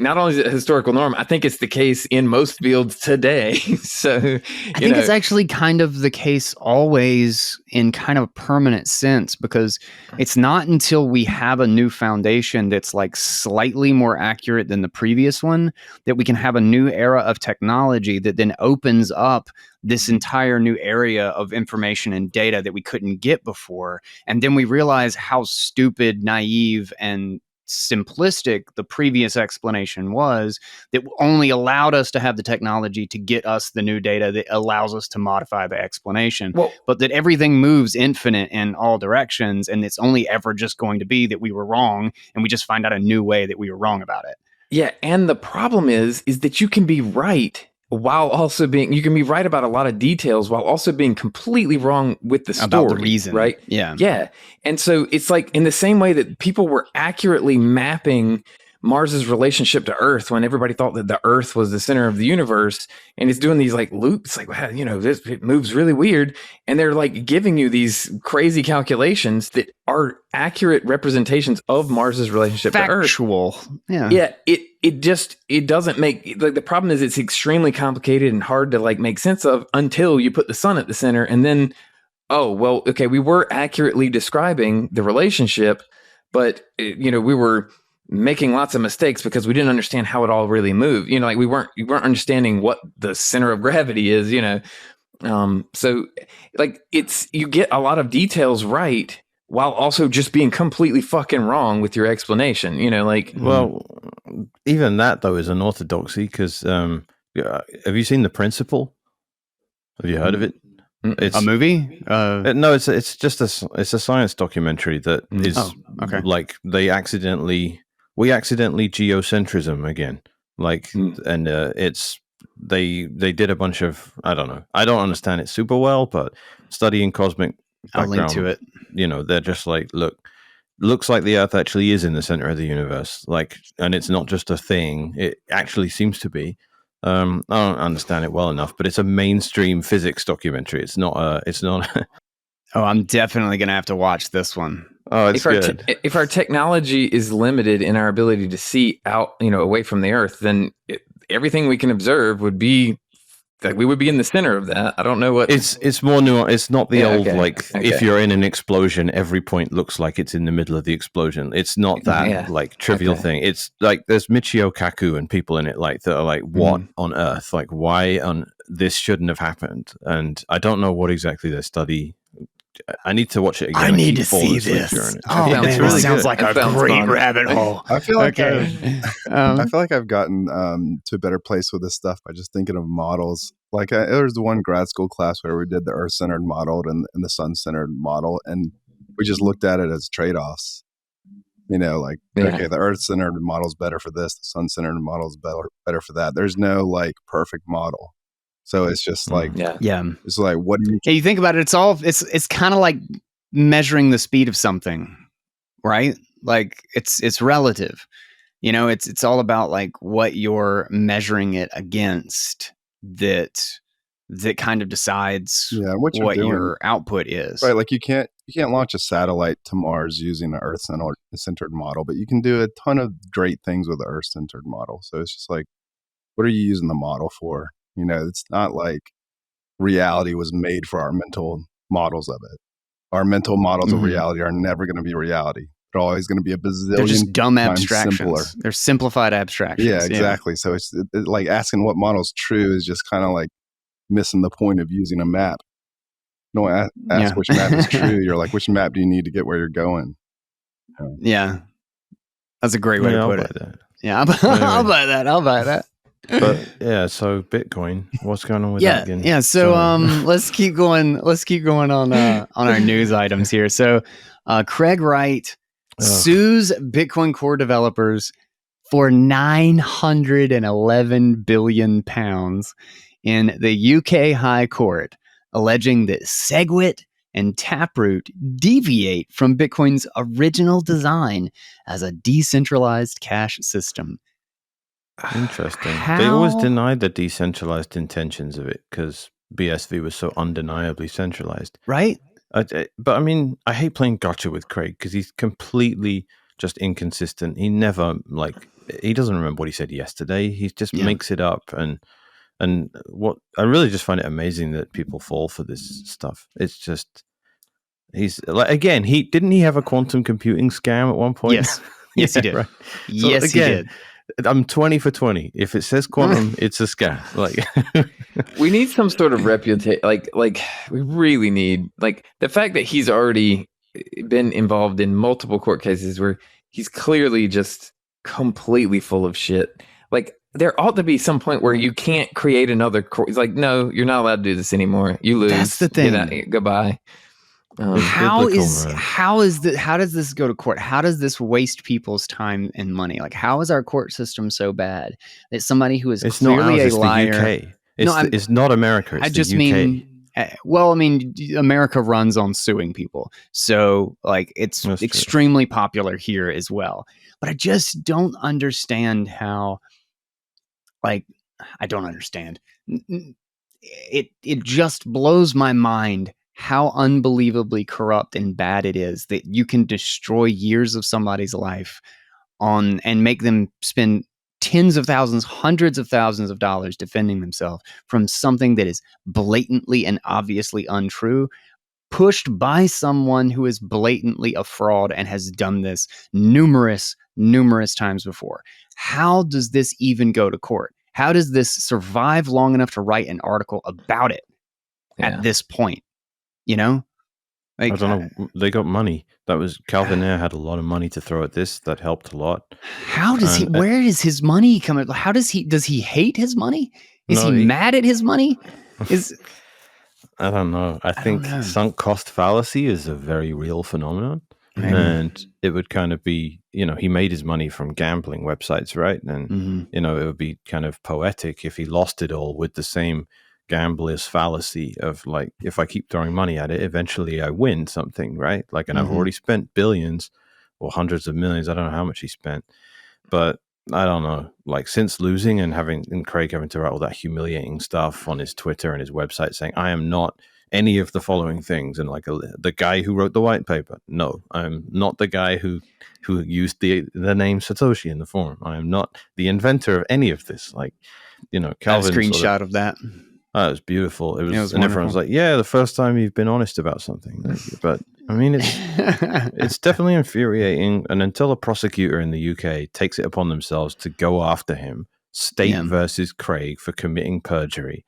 not only is it a historical norm, I think it's the case in most fields today. So I think it's actually kind of the case always in kind of a permanent sense, because it's not until we have a new foundation that's like slightly more accurate than the previous one that we can have a new era of technology that then opens up this entire new area of information and data that we couldn't get before. And then we realize how stupid, naive, and simplistic the previous explanation was, that only allowed us to have the technology to get us the new data that allows us to modify the explanation. But that everything moves infinite in all directions, and it's only ever just going to be that we were wrong, and we just find out a new way that we were wrong about it. Yeah, and the problem is that you can be right while also you can be right about a lot of details while also being completely wrong with the story. About the reason. Right? Yeah. And so it's like in the same way that people were accurately mapping Mars's relationship to Earth when everybody thought that the Earth was the center of the universe, and it's doing these like loops, like, wow, it moves really weird. And they're like giving you these crazy calculations that are accurate representations of Mars's relationship to Earth. Factual. Yeah. Yeah. It doesn't make, like, the problem is it's extremely complicated and hard to like make sense of until you put the sun at the center, and then, oh, well, okay, we were accurately describing the relationship, but we were making lots of mistakes because we didn't understand how it all really moved. Like we weren't understanding what the center of gravity is, so like you get a lot of details right while also just being completely fucking wrong with your explanation, Well, even that though is an orthodoxy, because have you seen The Principle? Have you heard of it? It's a movie? No, it's just a science documentary that is like we accidentally geocentrism again, and they did a bunch of, I don't know, I don't understand it super well, but studying cosmic background, I'll link to it. They're just like, looks like the Earth actually is in the center of the universe, and it's not just a thing. It actually seems to be. I don't understand it well enough, but it's a mainstream physics documentary. It's not. It's not. Oh, I'm definitely gonna have to watch this one. Oh, it's good. If our technology is limited in our ability to see out, away from the Earth, then everything we can observe would be like we would be in the center of that. I don't know what it's more nuanced. It's not the old okay. if you're in an explosion, every point looks like it's in the middle of the explosion. It's not that trivial thing. It's like there's Michio Kaku and people in it that are like, what on earth? Like, why on this shouldn't have happened? And I don't know what exactly their study. I need to watch it again. I need to see this. Oh man, it really sounds like a great rabbit hole. I feel like I feel like I've gotten to a better place with this stuff by just thinking of models. Like there was the one grad school class where we did the Earth-centered model and the Sun-centered model, and we just looked at it as trade-offs. Okay, the Earth-centered model is better for this, the Sun-centered model is better for that. There's no perfect model. So it's just it's like, what do you? Yeah, you think about it. It's kind of like measuring the speed of something, right? Like it's relative. It's all about what you're measuring it against. That kind of decides what your output is. Right, like you can't launch a satellite to Mars using an Earth-centered model, but you can do a ton of great things with the Earth-centered model. So it's just like, what are you using the model for? It's not like reality was made for our mental models of it. Our mental models of reality are never going to be reality. They're always going to be a bazillion. They're just dumb times abstractions. Simpler. They're simplified abstractions. Yeah, exactly. Yeah. So it's like asking what model's true is just kind of like missing the point of using a map. No, ask which map is true. You're like, which map do you need to get where you're going? Yeah, that's a great way to put it. That. Yeah, I'll buy that. I'll buy that. But so Bitcoin, what's going on with that again? Yeah. So let's keep going. Let's keep going on our news items here. So Craig Wright sues Bitcoin Core developers for £911 billion in the UK High Court, alleging that SegWit and Taproot deviate from Bitcoin's original design as a decentralized cash system. Interesting. They always denied the decentralized intentions of it because BSV was so undeniably centralized. Right? But I mean, I hate playing gotcha with Craig because he's completely just inconsistent. He never he doesn't remember what he said yesterday. He just makes it up. And what I really just find it amazing that people fall for this stuff. It's just, he's again, he have a quantum computing scam at one point? Yes. Yes, he did. Right. So yes, again, he did. I'm 20 for 20. If it says quantum, it's a scam. We need some sort of reputation. We really need the fact that he's already been involved in multiple court cases where he's clearly just completely full of shit. There ought to be some point where you can't create another court. He's like, no, you're not allowed to do this anymore. You lose. That's the thing. Get out, goodbye. How does this go to court? How does this waste people's time and money? How is our court system so bad that somebody who is clearly a liar? The UK. It's not America. It's the UK. America runs on suing people, so it's That's extremely popular here as well. But I just don't understand how. I don't understand. It just blows my mind how unbelievably corrupt and bad it is that you can destroy years of somebody's life and make them spend tens of thousands, hundreds of thousands of dollars defending themselves from something that is blatantly and obviously untrue, pushed by someone who is blatantly a fraud and has done this numerous times before. How does this even go to court? How does this survive long enough to write an article about it at this point? I don't know. They got money. That was Calvin Ayre had a lot of money to throw at this. That helped a lot. How does where is his money coming? How does he hate his money? Is he mad at his money? I don't know. I think sunk cost fallacy is a very real phenomenon. Maybe. And it would kind of be, he made his money from gambling websites, right? And, it would be kind of poetic if he lost it all with the same gambler's fallacy of if I keep throwing money at it, eventually I win something, right? And I've already spent billions or hundreds of millions. I don't know how much he spent, but I don't know, like since losing and Craig having to write all that humiliating stuff on his Twitter and his website saying, I am not any of the following things, and like the guy who wrote the white paper. No, I'm not the guy who used the name Satoshi in the forum. I am not the inventor of any of this. Like, Calvin. That screenshot of that. Oh, it was beautiful. It was and wonderful. everyone's like, yeah, the first time you've been honest about something. But I mean, it's definitely infuriating. And until a prosecutor in the UK takes it upon themselves to go after him, state versus Craig for committing perjury,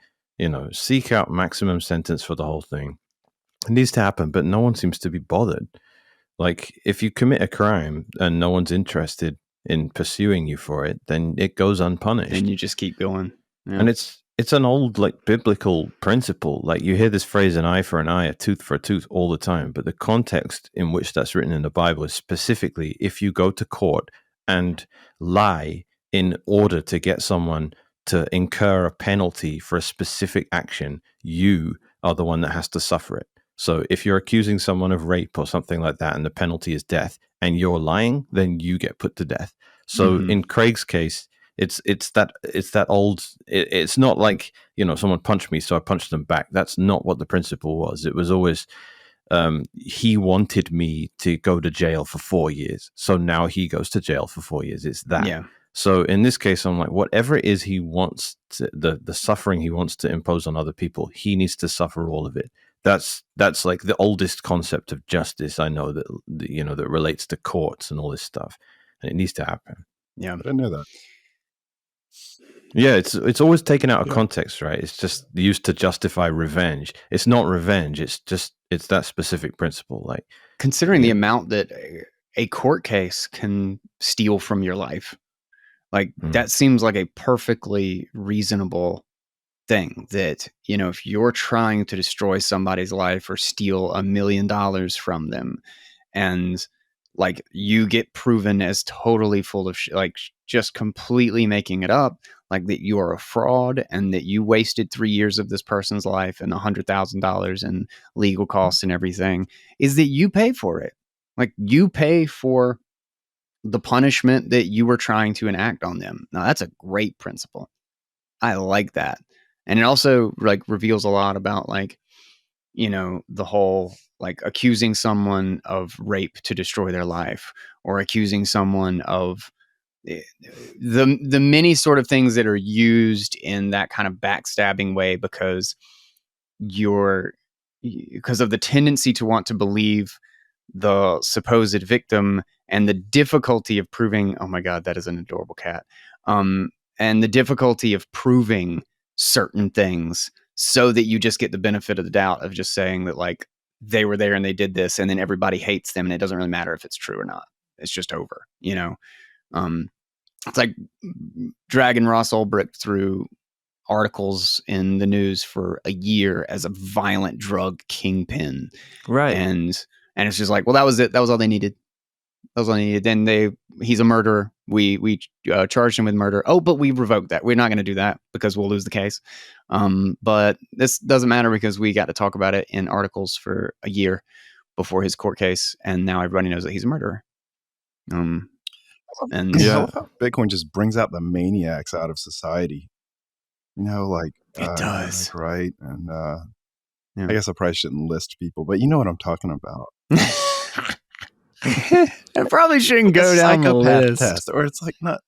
seek out maximum sentence for the whole thing. It needs to happen, but no one seems to be bothered. Like, if you commit a crime and no one's interested in pursuing you for it, then it goes unpunished. And you just keep going. Yeah. And it's an old, like, biblical principle. Like, you hear this phrase, an eye for an eye, a tooth for a tooth, all the time. But the context in which that's written in the Bible is specifically if you go to court and lie in order to get someone to incur a penalty for a specific action, you are the one that has to suffer it. So if you're accusing someone of rape or something like that and the penalty is death and you're lying, then you get put to death. So in Craig's case, it's that old. It's not like, someone punched me, so I punched them back. That's not what the principle was. It was always he wanted me to go to jail for 4 years, so now he goes to jail for 4 years. It's that. Yeah. So in this case, I'm like, whatever it is he wants to, the suffering he wants to impose on other people, he needs to suffer all of it. That's like the oldest concept of justice I know that that relates to courts and all this stuff, and it needs to happen. Yeah, I didn't know that. Yeah, it's always taken out of context, right? It's just used to justify revenge. It's not revenge. It's that specific principle. Like, considering the amount that a court case can steal from your life, like that seems like a perfectly reasonable thing. That if you're trying to destroy somebody's life or steal $1 million from them, and like you get proven as totally full of like just completely making it up, like that you are a fraud and that you wasted 3 years of this person's life and $100,000 in legal costs and everything, is that you pay for it. Like you pay for the punishment that you were trying to enact on them. Now that's a great principle. I like that. And it also like reveals a lot about like, the whole like accusing someone of rape to destroy their life, or accusing someone of the many sort of things that are used in that kind of backstabbing way because of the tendency to want to believe the supposed victim and the difficulty of proving, oh my God, that is an adorable cat. And the difficulty of proving certain things so that you just get the benefit of the doubt of just saying that like they were there and they did this, and then everybody hates them and it doesn't really matter if it's true or not. It's just over, It's like dragging Ross Ulbricht through articles in the news for a year as a violent drug kingpin. Right. And it's just like, well, that was it. That was all they needed. That was all they needed. Then he's a murderer. We charged him with murder. Oh, but we revoked that. We're not going to do that because we'll lose the case. But this doesn't matter because we got to talk about it in articles for a year before his court case. And now everybody knows that he's a murderer. I love how Bitcoin just brings out the maniacs out of society. Like it does, like, right? And I guess I probably shouldn't list people, but you know what I'm talking about. I probably shouldn't go down the list. Test, or it's like not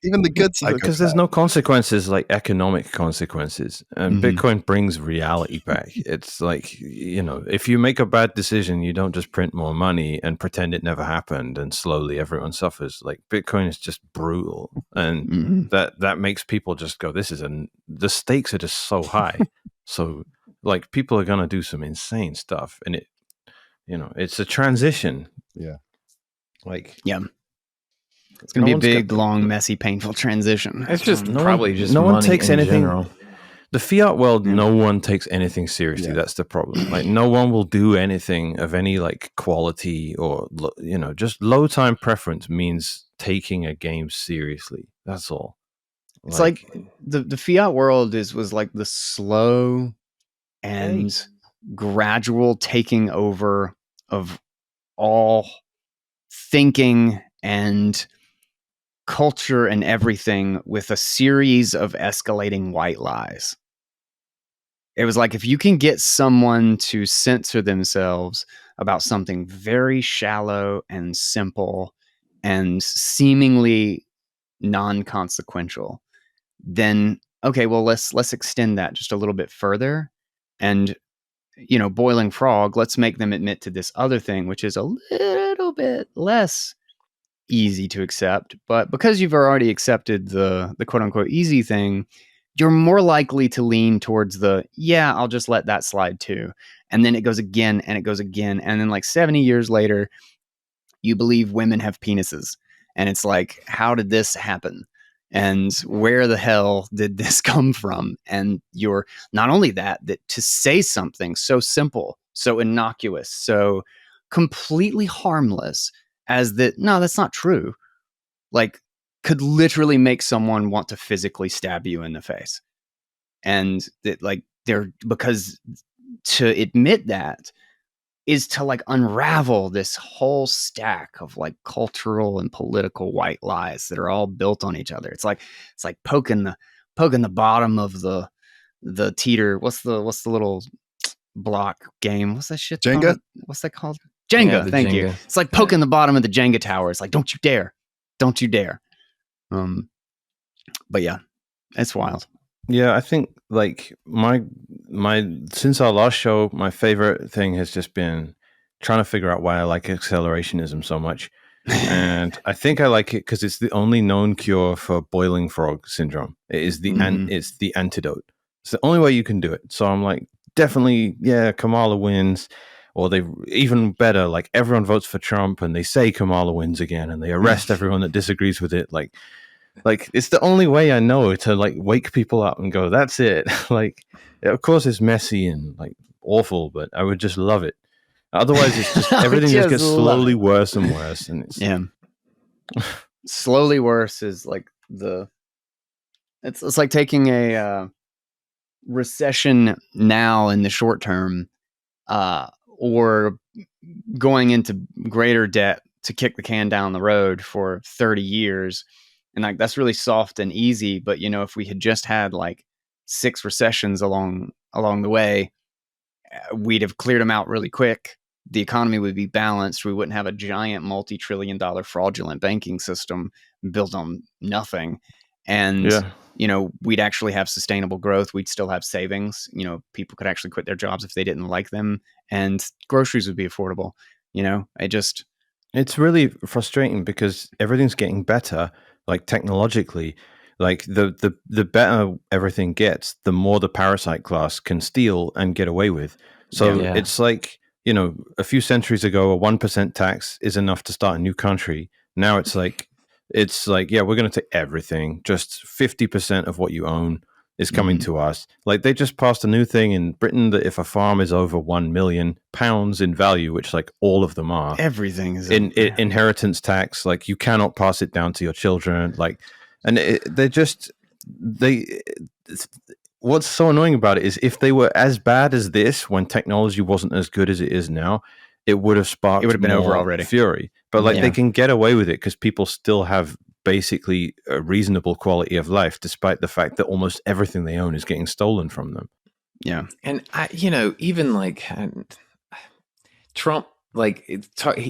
even the good psychopath. Because there's no consequences like economic consequences, and Bitcoin brings reality back. It's like, if you make a bad decision, you don't just print more money and pretend it never happened and slowly everyone suffers. Like, Bitcoin is just brutal, and that makes people just go, the stakes are just so high. So like people are gonna do some insane stuff, and it's a transition. Yeah. It's going to be a big, long, messy, painful transition. It's just no one takes anything. General. The fiat world, no one takes anything seriously. Yeah. That's the problem. Like, no one will do anything of any like quality or just low time preference means taking a game seriously. That's all. It's like the fiat world was like the slow and gradual taking over of all thinking and culture and everything with a series of escalating white lies. It was like, if you can get someone to censor themselves about something very shallow and simple and seemingly non-consequential, then okay, well, let's extend that just a little bit further, and boiling frog, let's make them admit to this other thing, which is a little bit less easy to accept. But because you've already accepted the quote unquote easy thing, you're more likely to lean towards I'll just let that slide too. And then it goes again and it goes again. And then like 70 years later, you believe women have penises. And it's like, how did this happen? And where the hell did this come from? And you're not only that to say something so simple, so innocuous, so completely harmless as that, no, that's not true, like, could literally make someone want to physically stab you in the face. And that, like, because to admit that is to like unravel this whole stack of like cultural and political white lies that are all built on each other. It's like poking the bottom of the teeter. What's the little block game? What's that shit? Jenga? Called? What's that called? Jenga. Yeah, Thank you. It's like poking the bottom of the Jenga tower. It's like, don't you dare. But yeah, it's wild. Yeah, I think like my since our last show, my favorite thing has just been trying to figure out why I like accelerationism so much. And I think I like it because it's the only known cure for boiling frog syndrome. It is it's the antidote. It's the only way you can do it. So I'm like, definitely, yeah, Kamala wins. Or they even better, like everyone votes for Trump and they say Kamala wins again and they arrest everyone that disagrees with it. Like it's the only way I know to like wake people up and go, that's it. Like, of course it's messy and like awful, but I would just love it. Otherwise it's just everything just gets slowly worse and worse. And it's slowly worse is like it's like taking a recession now in the short term, or going into greater debt to kick the can down the road for 30 years. And like, that's really soft and easy. But, if we had just had like 6 recessions along the way, we'd have cleared them out really quick. The economy would be balanced. We wouldn't have a giant multi-trillion-dollar fraudulent banking system built on nothing. And, we'd actually have sustainable growth. We'd still have savings. People could actually quit their jobs if they didn't like them, and groceries would be affordable. It's really frustrating because everything's getting better. Like technologically, like the better everything gets, the more the parasite class can steal and get away with. So it's like, a few centuries ago, a 1% tax is enough to start a new country. Now it's like, yeah, we're going to take everything. Just 50% of what you own is coming to us. Like they just passed a new thing in Britain that if a farm is over £1 million in value, which like all of them are, everything is inheritance tax. Like you cannot pass it down to your children. Like, and what's so annoying about it is if they were as bad as this when technology wasn't as good as it is now, it would have sparked. It would have been over already. Fury, but like they can get away with it because people still have basically a reasonable quality of life, despite the fact that almost everything they own is getting stolen from them. Yeah, and even like Trump, like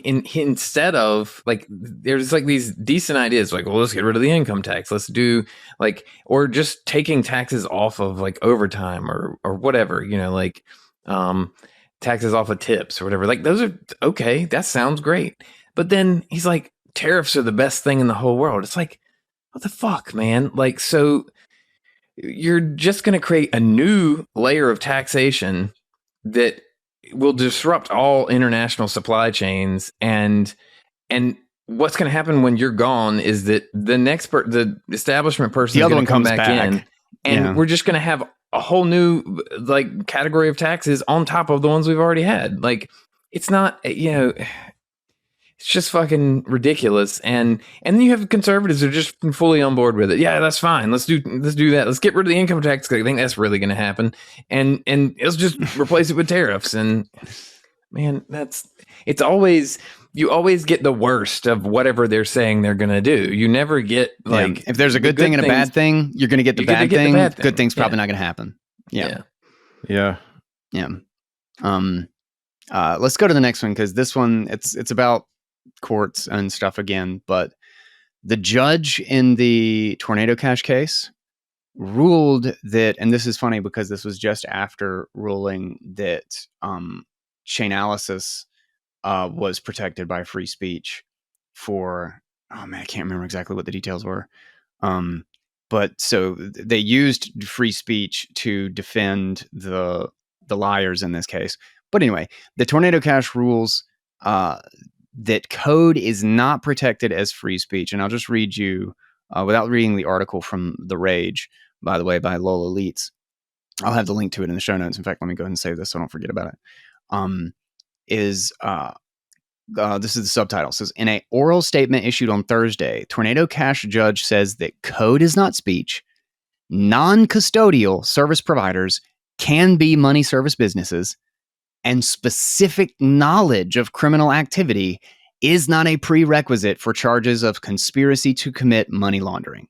instead of like, there's like these decent ideas, like, well, let's get rid of the income tax. Let's do like, or just taking taxes off of like overtime or whatever, like taxes off of tips or whatever. Like those are okay. That sounds great. But then he's like, tariffs are the best thing in the whole world. It's like, what the fuck, man? Like, so you're just going to create a new layer of taxation that will disrupt all international supply chains. And what's going to happen when you're gone is that the next the establishment person, the other one come comes back in, and we're just going to have a whole new like category of taxes on top of the ones we've already had. Like, it's not, it's just fucking ridiculous. And then you have conservatives who are just fully on board with it. Yeah, that's fine. Let's do that. Let's get rid of the income tax because I think that's really going to happen. And let's just replace it with tariffs. And man, it's always you always get the worst of whatever they're saying they're going to do. You never get like if there's a the good thing and a bad thing, you're going to get the you're gonna bad get the thing. bad thing. Good thing's probably Yeah. not going to happen. Yeah. Yeah. Let's go to the next one, because this one it's about courts and stuff again. But the judge in the Tornado Cash case ruled that, and this is funny because this was just after ruling that Chainalysis was protected by free speech for, oh man, I can't remember exactly what the details were. But so they used free speech to defend the liars in this case. But anyway, the Tornado Cash rules that code is not protected as free speech. And I'll just read you, without reading the article from The Rage, by the way, by Lola Leitz. I'll have the link to it in the show notes. In fact, let me go ahead and save this so I don't forget about it. This is the subtitle. It says, in an oral statement issued on Thursday, Tornado Cash judge says that code is not speech. Non-custodial service providers can be money service businesses, and specific knowledge of criminal activity is not a prerequisite for charges of conspiracy to commit money laundering.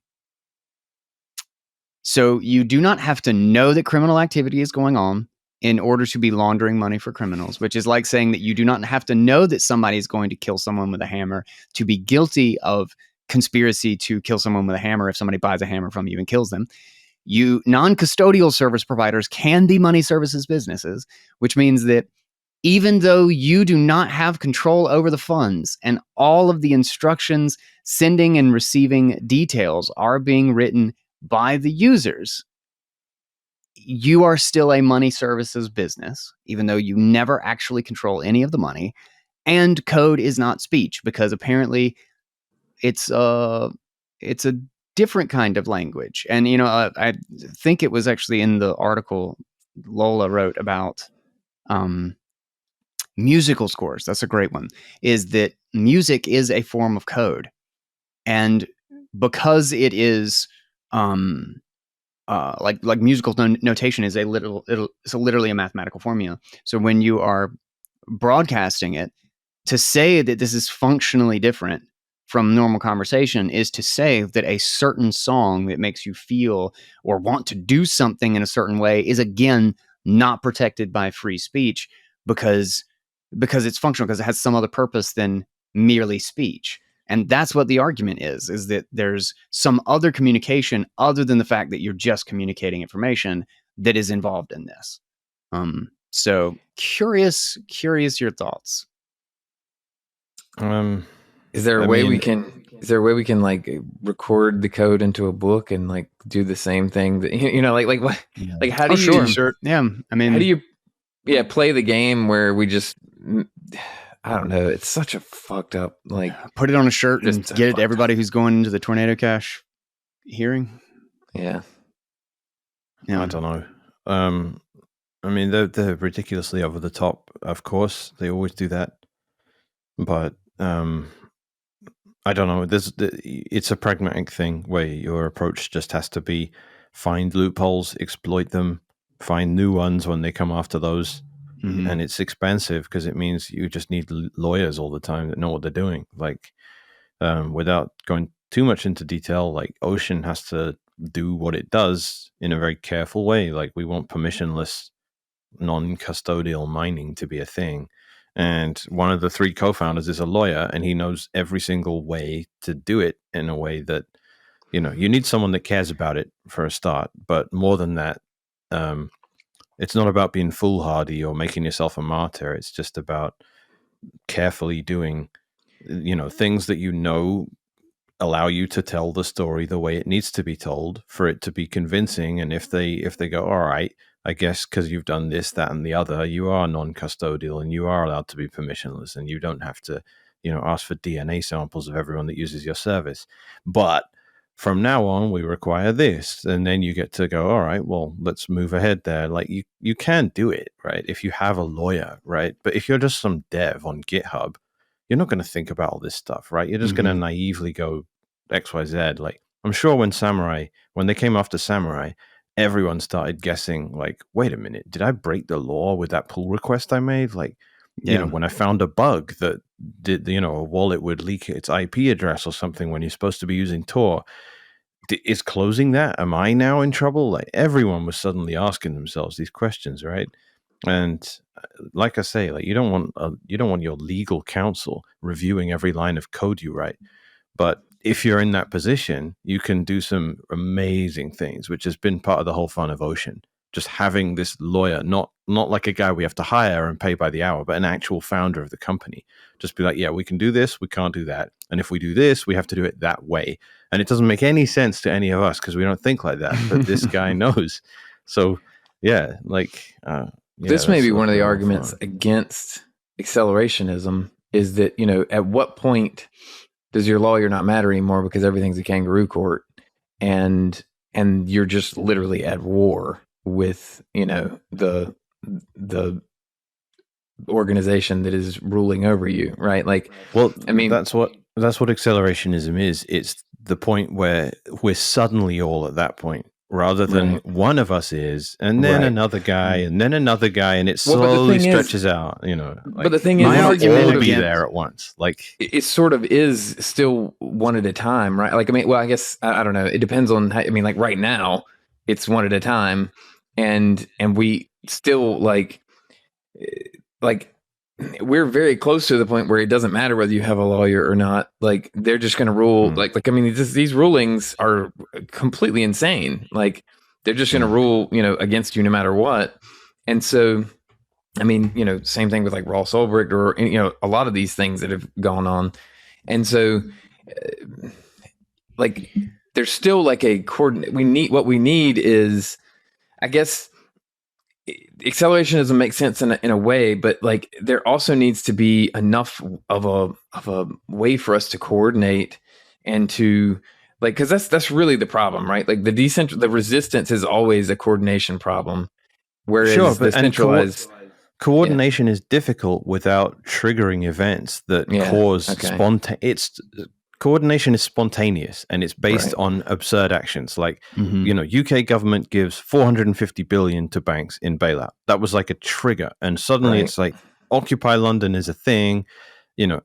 So you do not have to know that criminal activity is going on in order to be laundering money for criminals, which is like saying that you do not have to know that somebody is going to kill someone with a hammer to be guilty of conspiracy to kill someone with a hammer if somebody buys a hammer from you and kills them. You non-custodial service providers can be money services businesses, which means that even though you do not have control over the funds and all of the instructions, sending and receiving details are being written by the users, you are still a money services business, even though you never actually control any of the money. And code is not speech, because apparently it's a different kind of language. And, I think it was actually in the article Lola wrote about musical scores. That's a great one. Is that music is a form of code. And because it is like musical notation is it's literally a mathematical formula. So when you are broadcasting it, to say that this is functionally different from normal conversation is to say that a certain song that makes you feel or want to do something in a certain way is, again, not protected by free speech because it's functional, because it has some other purpose than merely speech. And that's what the argument is that there's some other communication other than the fact that you're just communicating information that is involved in this. So curious your thoughts. Is there a way we can like record the code into a book and like do the same thing that, like what, like how do you, sure. Yeah. I mean, how do you, play the game where we just, I don't know. It's such a fucked up, like, put it on a shirt and get it to everybody who's going into the Tornado Cash hearing. Yeah. I don't know. I mean, they're ridiculously over the top. Of course, they always do that. But I don't know. It's a pragmatic thing where your approach just has to be find loopholes, exploit them, find new ones when they come after those. Mm-hmm. And it's expensive because it means you just need lawyers all the time that know what they're doing. Like, without going too much into detail, like Ocean has to do what it does in a very careful way. Like, we want permissionless, non-custodial mining to be a thing. And one of the three co-founders is a lawyer, and he knows every single way to do it in a way that, you need someone that cares about it for a start. But more than that, it's not about being foolhardy or making yourself a martyr. It's just about carefully doing, things that allow you to tell the story the way it needs to be told for it to be convincing. And if they go, all right, I guess because you've done this, that, and the other, you are non-custodial and you are allowed to be permissionless and you don't have to, ask for DNA samples of everyone that uses your service. But from now on, we require this. And then you get to go, all right, well, let's move ahead there. Like you can do it, right? If you have a lawyer, right? But if you're just some dev on GitHub, you're not going to think about all this stuff, right? You're just going to naively go X, Y, Z. Like, I'm sure when they came after Samurai, everyone started guessing, like, wait a minute, did I break the law with that pull request I made? Like, Yeah. when I found a bug that did, a wallet would leak its IP address or something when you're supposed to be using Tor, is closing that? Am I now in trouble? Like, everyone was suddenly asking themselves these questions, right? And like I say, like, you don't want your legal counsel reviewing every line of code you write. But if you're in that position, you can do some amazing things, which has been part of the whole fun of Ocean. Just having this lawyer, not like a guy we have to hire and pay by the hour, but an actual founder of the company. Just be like, yeah, we can do this, we can't do that. And if we do this, we have to do it that way. And it doesn't make any sense to any of us because we don't think like that. But this guy knows. So, yeah, like... this may be one of the real arguments fun. against accelerationism is that, at what point does your lawyer not matter anymore because everything's a kangaroo court and you're just literally at war with, the organization that is ruling over you, right? Like, well, I mean, that's what accelerationism is. It's the point where we're suddenly all at that point, rather than Right. one of us is, and then Right. another guy, and then another guy, and it Well, but the slowly thing is- stretches out. but the thing is, My we want to argument all be against- there at once. Like, it sort of is still one at a time, right? Like, I mean, well, I guess I don't know. It depends on how, I mean, like right now it's one at a time, and we still like we're very close to the point where it doesn't matter whether you have a lawyer or not. Like, they're just going to rule. Like I mean, these rulings are completely insane. Like, they're just going to rule, against you no matter what. And so, I mean, same thing with like Ross Ulbricht or, a lot of these things that have gone on. And so, like, there's still like a coordinate. What we need is, I guess, accelerationism makes sense in a way, but like there also needs to be enough of a way for us to coordinate and to like, because that's really the problem, right? Like the resistance is always a coordination problem, whereas Sure, the but centralized coordination is difficult without triggering events that cause spontaneous. Coordination is spontaneous and it's based on absurd actions. Like, UK government gives 450 billion to banks in bailout. That was like a trigger. And suddenly it's like Occupy London is a thing.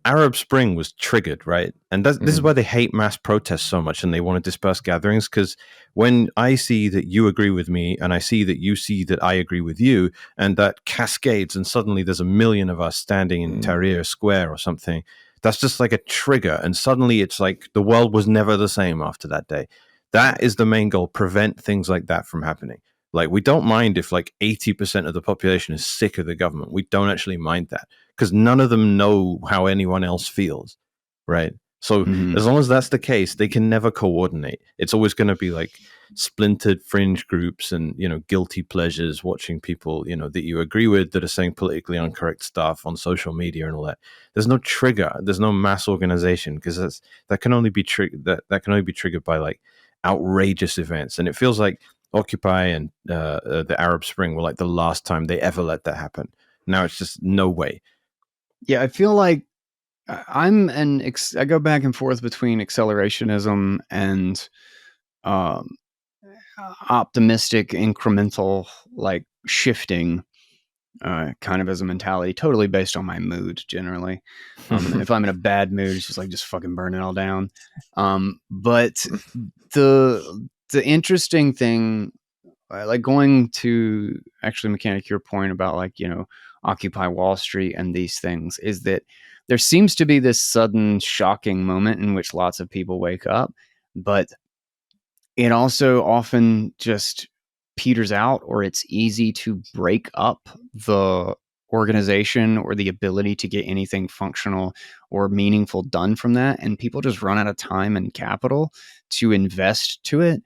Arab Spring was triggered, right? And this is why they hate mass protests so much and they want to disperse gatherings. Because when I see that you agree with me and I see that you see that I agree with you, and that cascades and suddenly there's a million of us standing in Tahrir Square or something, that's just like a trigger. And suddenly it's like the world was never the same after that day. That is the main goal. Prevent things like that from happening. Like, we don't mind if like 80% of the population is sick of the government. We don't actually mind that because none of them know how anyone else feels. Right. So as long as that's the case, they can never coordinate. It's always going to be like splintered fringe groups and, guilty pleasures, watching people, that you agree with that are saying politically incorrect stuff on social media and all that. There's no trigger. There's no mass organization because that can only be triggered by like outrageous events. And it feels like Occupy and the Arab Spring were like the last time they ever let that happen. Now it's just no way. Yeah, I feel like I go back and forth between accelerationism and optimistic incremental like shifting kind of as a mentality, totally based on my mood generally. If I'm in a bad mood, it's just like just fucking burn it all down. But the interesting thing, like going to actually Mechanic, your point about like, Occupy Wall Street and these things, is that there seems to be this sudden shocking moment in which lots of people wake up, but it also often just peters out, or it's easy to break up the organization or the ability to get anything functional or meaningful done from that. And people just run out of time and capital to invest to it.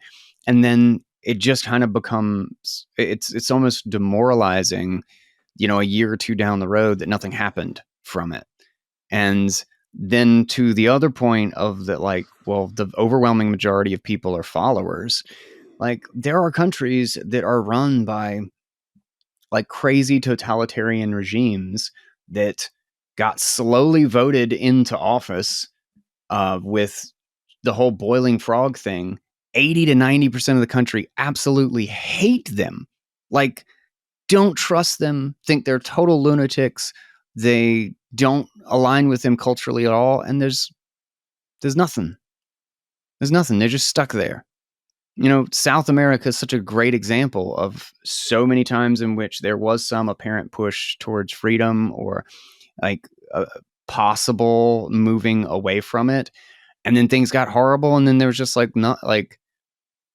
And then it just kind of becomes, it's almost demoralizing, a year or two down the road that nothing happened from it. And then to the other point of that, like, well, the overwhelming majority of people are followers. Like, there are countries that are run by like crazy totalitarian regimes that got slowly voted into office with the whole boiling frog thing. 80 to 90% of the country absolutely hate them. Like, don't trust them, think they're total lunatics, They don't align with them culturally at all, and there's nothing. There's nothing. They're just stuck there. South America is such a great example of so many times in which there was some apparent push towards freedom or like a possible moving away from it. And then things got horrible. And then there was just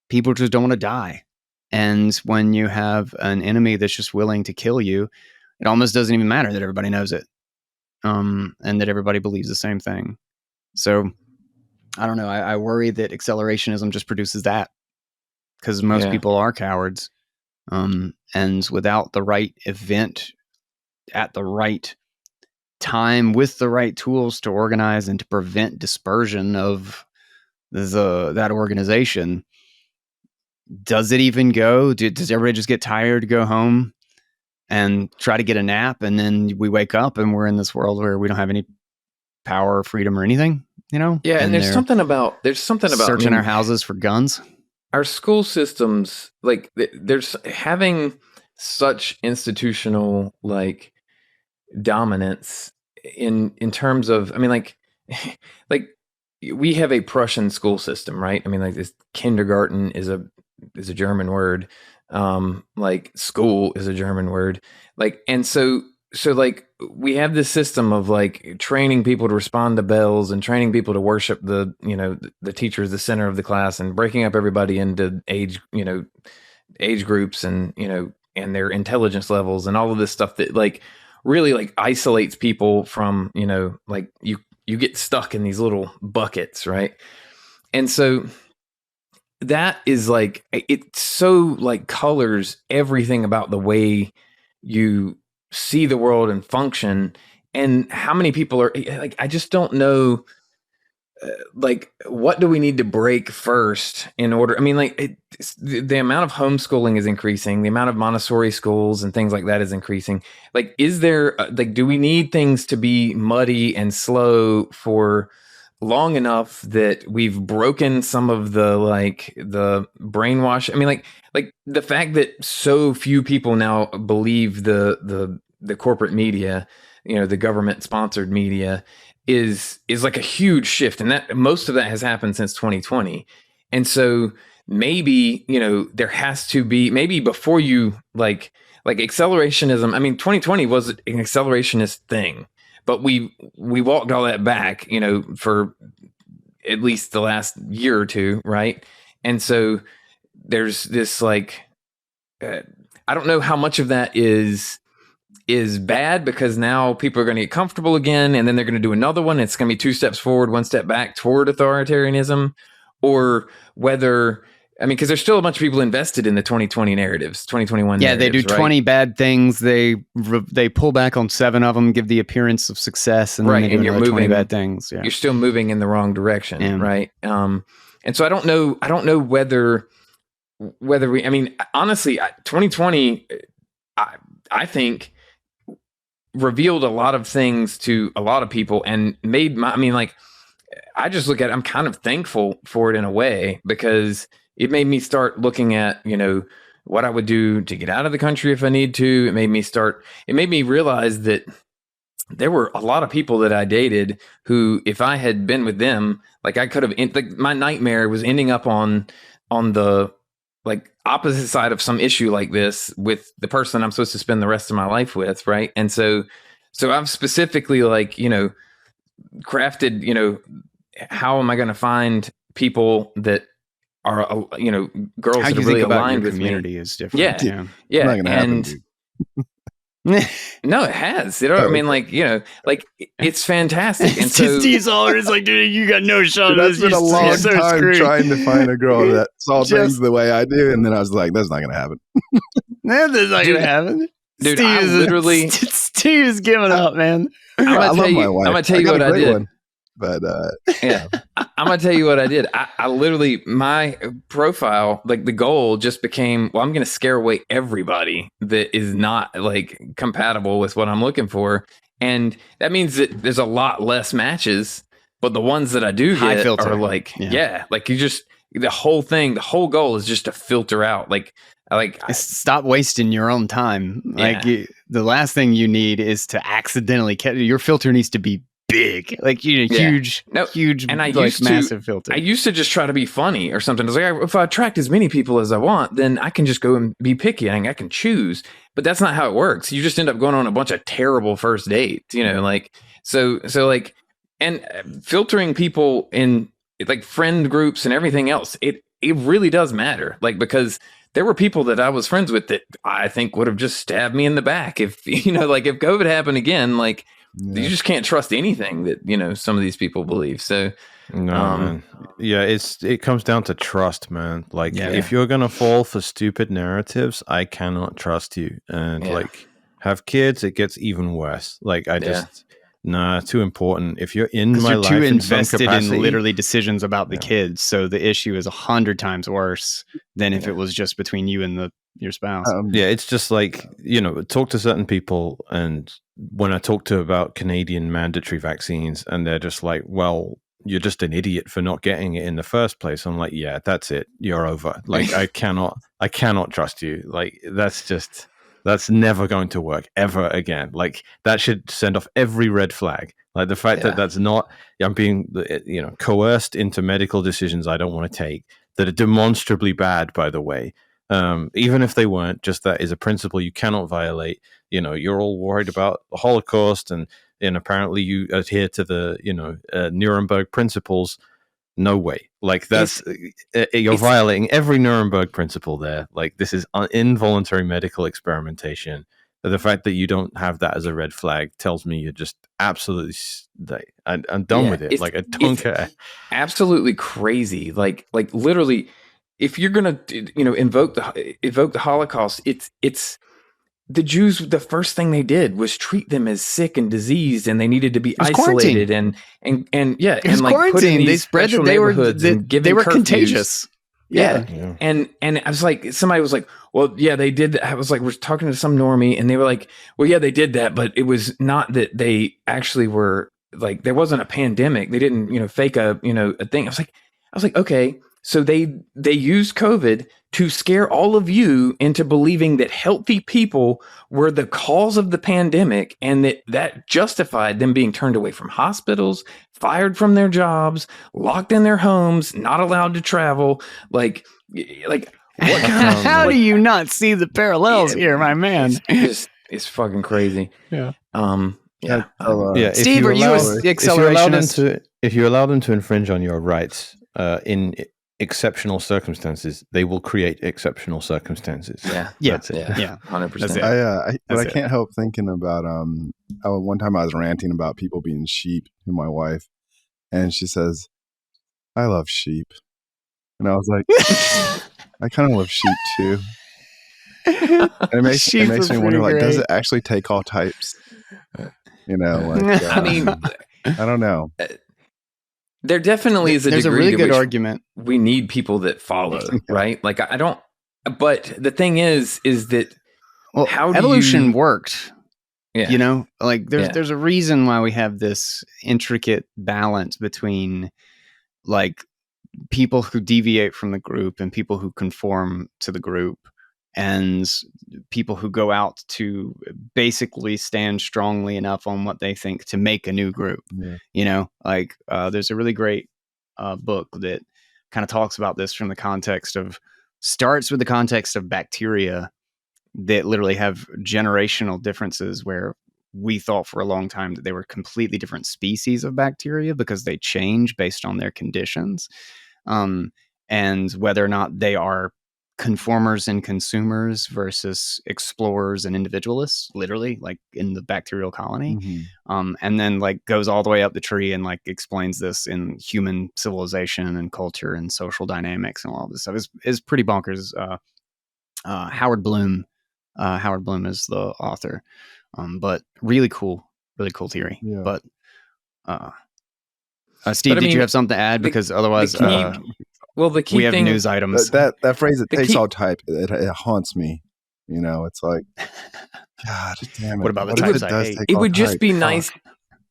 people just don't want to die. And when you have an enemy that's just willing to kill you, it almost doesn't even matter that everybody knows it. And that everybody believes the same thing. So I don't know. I worry that accelerationism just produces that. Because most people are cowards. And without the right event at the right time with the right tools to organize and to prevent dispersion of that organization, does it even go? Does everybody just get tired, go home and try to get a nap? And then we wake up and we're in this world where we don't have any power or freedom or anything, Yeah. And there's something about searching our houses for guns. Our school systems, there's having such institutional dominance in terms of, we have a Prussian school system, right? This kindergarten is a German word, school is a German word, and so we have this system of training people to respond to bells and training people to worship the teacher is the center of the class and breaking up everybody into age groups and and their intelligence levels and all of this stuff that really isolates people from you get stuck in these little buckets, right? And so that is it so colors everything about the way you see the world and function. And how many people are I just don't know what do we need to break first in order? The amount of homeschooling is increasing, the amount of Montessori schools and things like that is increasing. Is there do we need things to be muddy and slow for long enough that we've broken some of the the brainwash? The fact that so few people now believe the corporate media, the government sponsored media is a huge shift, and that most of that has happened since 2020. And so maybe there has to be, maybe before you accelerationism. 2020 was an accelerationist thing, but we walked all that back for at least the last year or two, right? And so there's this I don't know how much of that is bad, because now people are going to get comfortable again, and then they're going to do another one. It's going to be 2 steps forward, 1 step back toward authoritarianism, or whether, because there's still a bunch of people invested in the 2020 narratives, 2021 narratives. Yeah, they do 20 right? bad things. They pull back on 7 of them, give the appearance of success, and then they do another 20 bad things. Yeah. You're still moving in the wrong direction, right? And so I don't know whether we, honestly, 2020, I think revealed a lot of things to a lot of people and made I just look at it, I'm kind of thankful for it in a way, because it made me start looking at, what I would do to get out of the country if I need to. It made me realize that there were a lot of people that I dated who, if I had been with them, I could have, my nightmare was ending up on the opposite side of some issue like this with the person I'm supposed to spend the rest of my life with, right? And so I've specifically crafted, how am I going to find people that are girls how that you are really think about aligned your with community me. is different. Yeah. It's not gonna happen, And dude. no, it has. It's fantastic. And so Steve's always dude, you got no shot. Dude, that's been a long You're so time screwed. trying to find a girl that saw Just- things the way I do, and then I was like, "That's not gonna happen." Man, that's not Dude, gonna happen. dude, I literally- Steve is giving up, man. I'm I gonna love tell my you. wife. I'm gonna tell you got what a I great did. one, but Yeah, I'm gonna tell you what I did. I literally, my profile, the goal just became, well, I'm gonna scare away everybody that is not compatible with what I'm looking for, and that means that there's a lot less matches. But the ones that I do High get filter. are you just the whole goal is just to filter out Stop wasting your own time. Like Yeah. the last thing you need is to accidentally your filter needs to be big, like Yeah. huge, No, huge, and I like used to- massive filter. I used to just try to be funny or something. It's like, if I attract as many people as I want, then I can just go and be picky and I can choose. But that's not how it works. You just end up going on a bunch of terrible first dates, like, so like, and filtering people in like friend groups and everything else, it really does matter. Like, because there were people that I was friends with that I think would have just stabbed me in the back if, like if COVID happened again, like, you just can't trust anything that some of these people believe. So man, it comes down to trust, man. Like, if you're gonna fall for stupid narratives, I cannot trust you. And like, have kids, it gets even worse. Like, I just too important. If you're in my life, too in some invested capacity, in literally decisions about the kids, so the issue is 100 times worse than if it was just between you and your spouse. It's just like, talk to certain people, and when I talk to about Canadian mandatory vaccines, and they're just like, well, you're just an idiot for not getting it in the first place. I'm like, yeah, that's it. You're over. Like, I cannot trust you. Like, that's never going to work ever again. Like, that should send off every red flag. Like, the fact that that's not, I'm being, coerced into medical decisions I don't want to take that are demonstrably bad, by the way. Even if they weren't, just that is a principle you cannot violate. You're all worried about the Holocaust, and apparently you adhere to the, Nuremberg principles. No way. Like, you're violating every Nuremberg principle there. Like, this is involuntary medical experimentation. The fact that you don't have that as a red flag tells me you're just absolutely, I'm done with it. Like, I don't care. Absolutely crazy. Like literally, if you're gonna, invoke the Holocaust, it's the Jews. The first thing they did was treat them as sick and diseased, and they needed to be isolated and like put in these they spread that they were contagious. Yeah. And I was like, somebody was like, well, yeah, they did. I was like, we're talking to some normie, and they were like, well, yeah, they did that, but it was not that they actually were like, there wasn't a pandemic. They didn't, fake a thing. I was like, okay. So they used COVID to scare all of you into believing that healthy people were the cause of the pandemic, and that justified them being turned away from hospitals, fired from their jobs, locked in their homes, not allowed to travel. Like what kind of, how do you not see the parallels here, my man? It's fucking crazy. Yeah. Steve, are you an accelerationist? If you allow them to infringe on your rights in exceptional circumstances, they will create exceptional circumstances. That's it. 100%. I can't help thinking about one time I was ranting about people being sheep to my wife, and she says, "I love sheep," and I was like, "I kind of love sheep too." And it makes me wonder, like, does it actually take all types? I mean, I don't know. There definitely is there's a really good argument. We need people that follow, right? Like, I don't. But the thing is that how evolution worked. Yeah. Like there's a reason why we have this intricate balance between like people who deviate from the group and people who conform to the group, and people who go out to basically stand strongly enough on what they think to make a new group. There's a really great book that kind of talks about this from the context of, starts with the context of bacteria that literally have generational differences, where we thought for a long time that they were completely different species of bacteria because they change based on their conditions, and whether or not they are conformers and consumers versus explorers and individualists, literally, like in the bacterial colony. And then like goes all the way up the tree and like explains this in human civilization and culture and social dynamics and all this stuff. Is pretty bonkers. Howard Bloom is the author, but really cool theory. But Steve, did you have something to add? Because otherwise the key we have thing, news items. That phrase, it takes all type, it haunts me. It's like, God damn it. What about the types I hate? It would just be nice.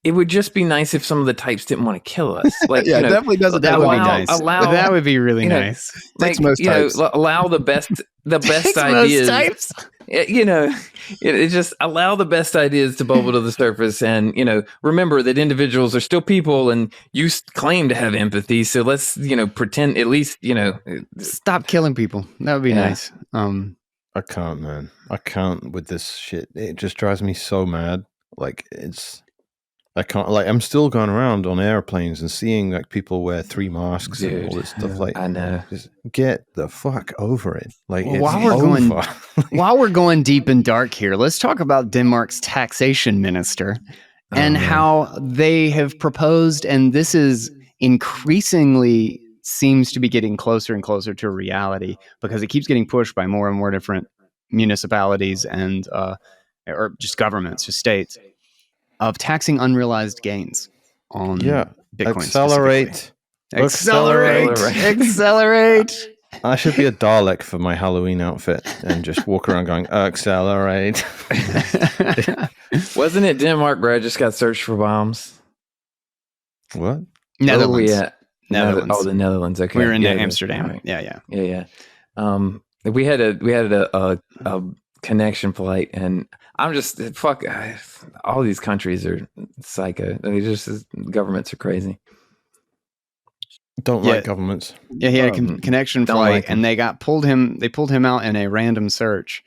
it would just be nice if some of the types didn't want to kill us. Like, yeah, you know, it definitely doesn't. That would be allow- nice. allow- that would be really you know, nice. Takes like, most you know, types. allow the best Takes ideas. most types. You know, it just allow the best ideas to bubble to the surface, and you know, remember that individuals are still people, and you claim to have empathy. So let's, you know, pretend at least, you know, Stop killing people. That would be Yeah. nice. I can't, man. I can't with this shit. It just drives me so mad. Like I can't. Like I'm still going around on airplanes and seeing like people wear 3 masks and all Dude, this stuff. yeah. Like, I know. just get the fuck over it. Like Well, it's while we're going- over. While we're going deep and dark here, let's talk about Denmark's taxation minister and man. how they have proposed, and this is increasingly seems to be getting closer and closer to reality because it keeps getting pushed by more and more different municipalities and or just governments, just states, of taxing unrealized gains on Yeah. Bitcoin. Accelerate. Accelerate. Accelerate. I should be a Dalek for my Halloween outfit and just walk around going, accelerate. Wasn't it Denmark where I just got searched for bombs? What? Netherlands. Oh, yeah. Netherlands. Oh, the Netherlands. Okay. We were in Yeah, Amsterdam. right. Yeah. Yeah. We had a connection flight, and I'm just all these countries are psycho. They just governments are crazy. Don't Yeah. like governments. Yeah, he had a connection Don't flight, like him. and they pulled him out in a random search,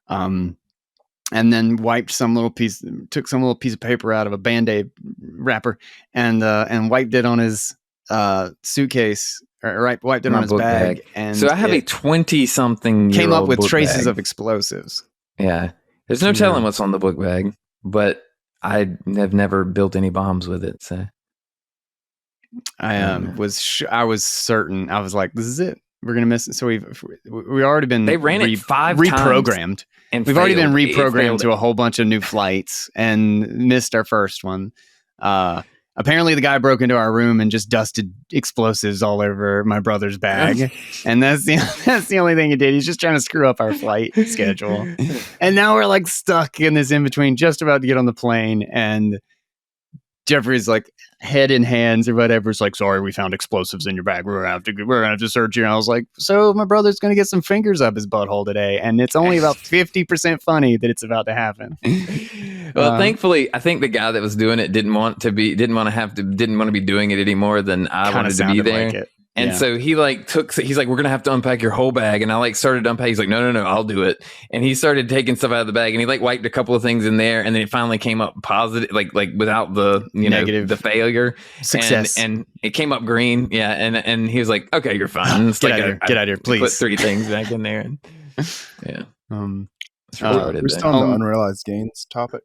and then took some little piece of paper out of a Band-Aid wrapper, and wiped it on his suitcase, wiped it My on his book bag, bag. and So I have a it 20-something came up with book traces bag. of explosives. Yeah, there's no Yeah. telling what's on the book bag, but I have never built any bombs with it. So I was certain. I was like, this is it. We're gonna miss it. So we've already been they ran it 5 reprogrammed. times, and We've already been failed. It reprogrammed failed. to a whole bunch of new flights and missed our first one. Apparently, the guy broke into our room and just dusted explosives all over my brother's bag, and that's the only thing he did. He's just trying to screw up our flight schedule. And now we're like stuck in this in between, just about to get on the plane, and Jeffrey's like head in hands or whatever. It's like, sorry, we found explosives in your bag. We're gonna have to search you. And I was like, so my brother's gonna get some fingers up his butthole today, and it's only about 50% funny that it's about to happen. Well, thankfully, I think the guy that was doing it didn't want to be doing it any more than I wanted to be there. Like it. And Yeah. so he's like, we're going to have to unpack your whole bag. And I like started to unpack. He's like, no, I'll do it. And he started taking stuff out of the bag, and he like wiped a couple of things in there. And then it finally came up positive, like without the, Negative. the failure. Success. And it came up green. Yeah. And he was like, okay, you're fine. It's Get like, out of here. Get out of here, please. Put 3 things back in there. And, yeah. It's retarded, We're still though. on the unrealized gains topic.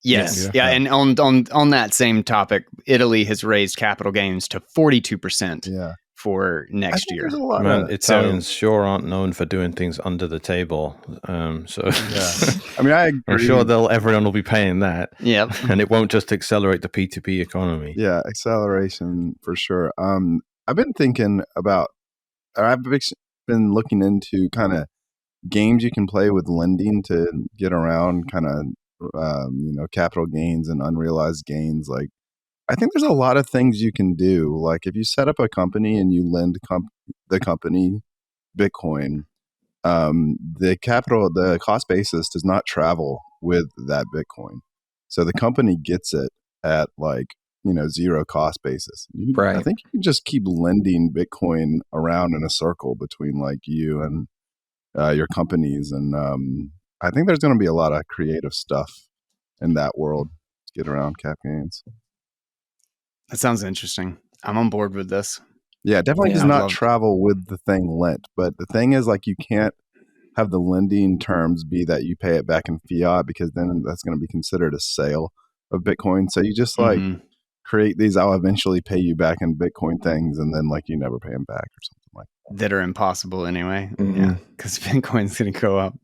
Yes. Yeah. Yeah. And on that same topic, Italy has raised capital gains to 42% Yeah. for I next think year. there's a lot Man, of Italians sure aren't known for doing things under the table. So Yeah. I mean, I agree. I'm sure everyone will be paying that, Yep. and it won't just accelerate the P2P economy. Yeah, acceleration for sure. I've been thinking about, or I've been looking into kind of games you can play with lending to get around kind of capital gains and unrealized gains. Like, I think there's a lot of things you can do. Like, if you set up a company and you lend the company Bitcoin, the cost basis does not travel with that Bitcoin, so the company gets it at zero cost basis. Right. I think you can just keep lending Bitcoin around in a circle between like you and your companies, and I think there's going to be a lot of creative stuff in that world to get around cap gains. That sounds interesting. I'm on board with this. Yeah, it definitely Yeah, does I'd not love- travel with the thing lent, but the thing is, like, you can't have the lending terms be that you pay it back in fiat, because then that's going to be considered a sale of Bitcoin. So you just like Mhm. create these I'll eventually pay you back in Bitcoin things, and then like you never pay them back or something like that. That are impossible anyway. Mhm. Yeah, because Bitcoin's going to go up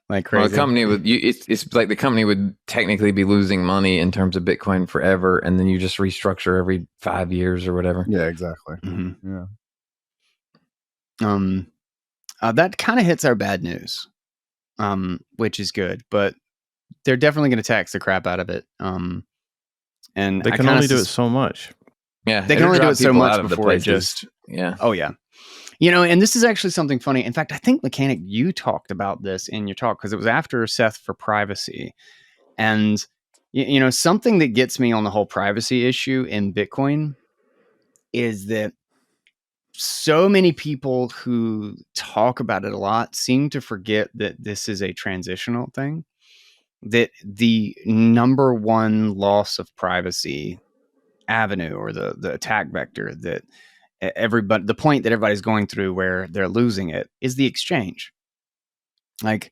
like crazy. Well, the company it's like the company would technically be losing money in terms of Bitcoin forever, and then you just restructure every 5 years or whatever. Yeah, exactly. Mhm. Yeah. That kind of hits our bad news, which is good, but they're definitely going to tax the crap out of it. And They can only do it so much. Yeah, They can it'll only do drive it so people much out of the before it places. just. Yeah. Oh yeah. And this is actually something funny. In fact, I think Mechanic, you talked about this in your talk because it was after Seth for privacy. And something that gets me on the whole privacy issue in Bitcoin is that so many people who talk about it a lot seem to forget that this is a transitional thing, that the number one loss of privacy avenue or the attack vector that everybody, the point that everybody's going through where they're losing it is the exchange. Like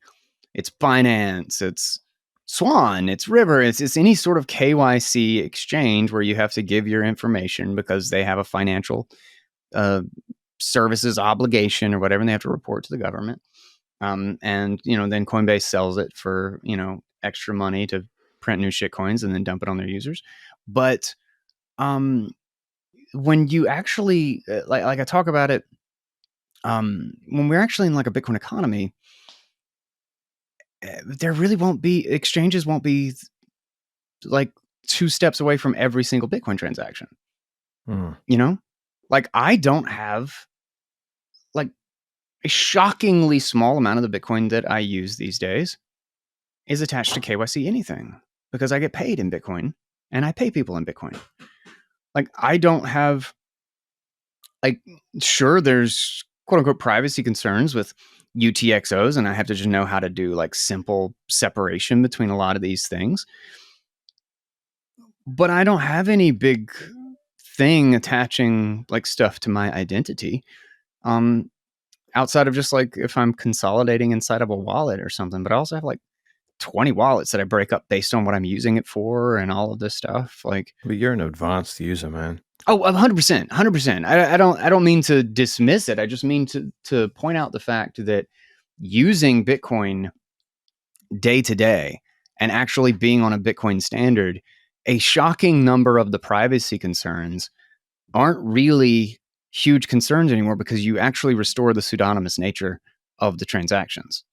it's Binance, it's Swan, it's River, it's any sort of KYC exchange where you have to give your information because they have a financial services obligation or whatever, and they have to report to the government. And then Coinbase sells it for extra money to print new shit coins and then dump it on their users. But when you actually like I talk about it, when we're actually in like a Bitcoin economy, there really won't be exchanges won't be like 2 steps away from every single Bitcoin transaction. Like I don't have like a shockingly small amount of the Bitcoin that I use these days is attached to KYC anything because I get paid in Bitcoin and I pay people in Bitcoin. Like I don't have sure there's quote unquote privacy concerns with UTXOs and I have to just know how to do like simple separation between a lot of these things. But I don't have any big thing attaching like stuff to my identity. Outside of just like if I'm consolidating inside of a wallet or something, but I also have like 20 wallets that I break up based on what I'm using it for and all of this stuff. Like, but you're an advanced user, man. Oh, 100%. I don't mean to dismiss it. I just mean to point out the fact that using Bitcoin day to day and actually being on a Bitcoin standard, a shocking number of the privacy concerns aren't really huge concerns anymore because you actually restore the pseudonymous nature of the transactions.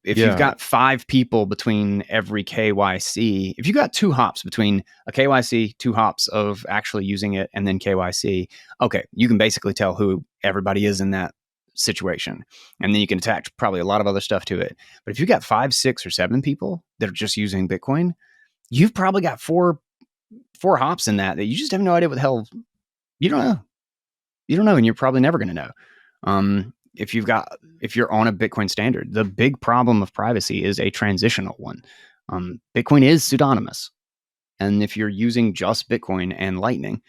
If you've got 5 people between every KYC, if you got 2 hops between a KYC, 2 hops of actually using it, and then KYC, okay, you can basically tell who everybody is in that situation. And then you can attach probably a lot of other stuff to it. But if you got 5, 6, or 7 people that are just using Bitcoin, you've probably got 4 hops in that you just have no idea what the hell. You don't know. You don't know, and you're probably never going to know. If you're on a Bitcoin standard, the big problem of privacy is a transitional one. Bitcoin is pseudonymous. And if you're using just Bitcoin and Lightning,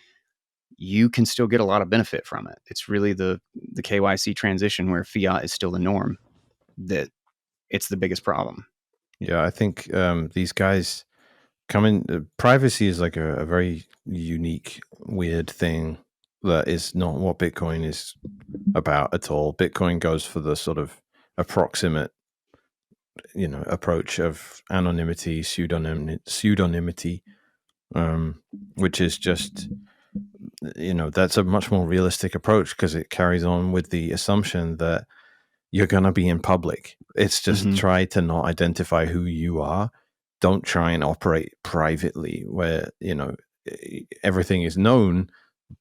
you can still get a lot of benefit from it. It's really the KYC transition where fiat is still the norm that it's the biggest problem. Yeah, I think these guys come in. Privacy is like a very unique, weird thing that is not what Bitcoin is about at all. Bitcoin goes for the sort of approximate, approach of anonymity, pseudonymity, which is just, that's a much more realistic approach because it carries on with the assumption that you're going to be in public. It's just try to not identify who you are. Don't try and operate privately where, everything is known,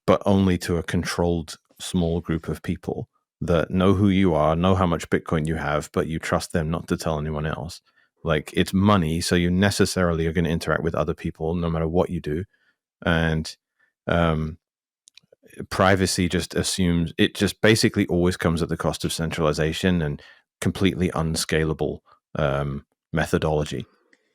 but only to a controlled small group of people that know who you are, know how much Bitcoin you have, but you trust them not to tell anyone else. Like it's money, so you necessarily are going to interact with other people no matter what you do. And privacy just assumes it just basically always comes at the cost of centralization and completely unscalable methodology.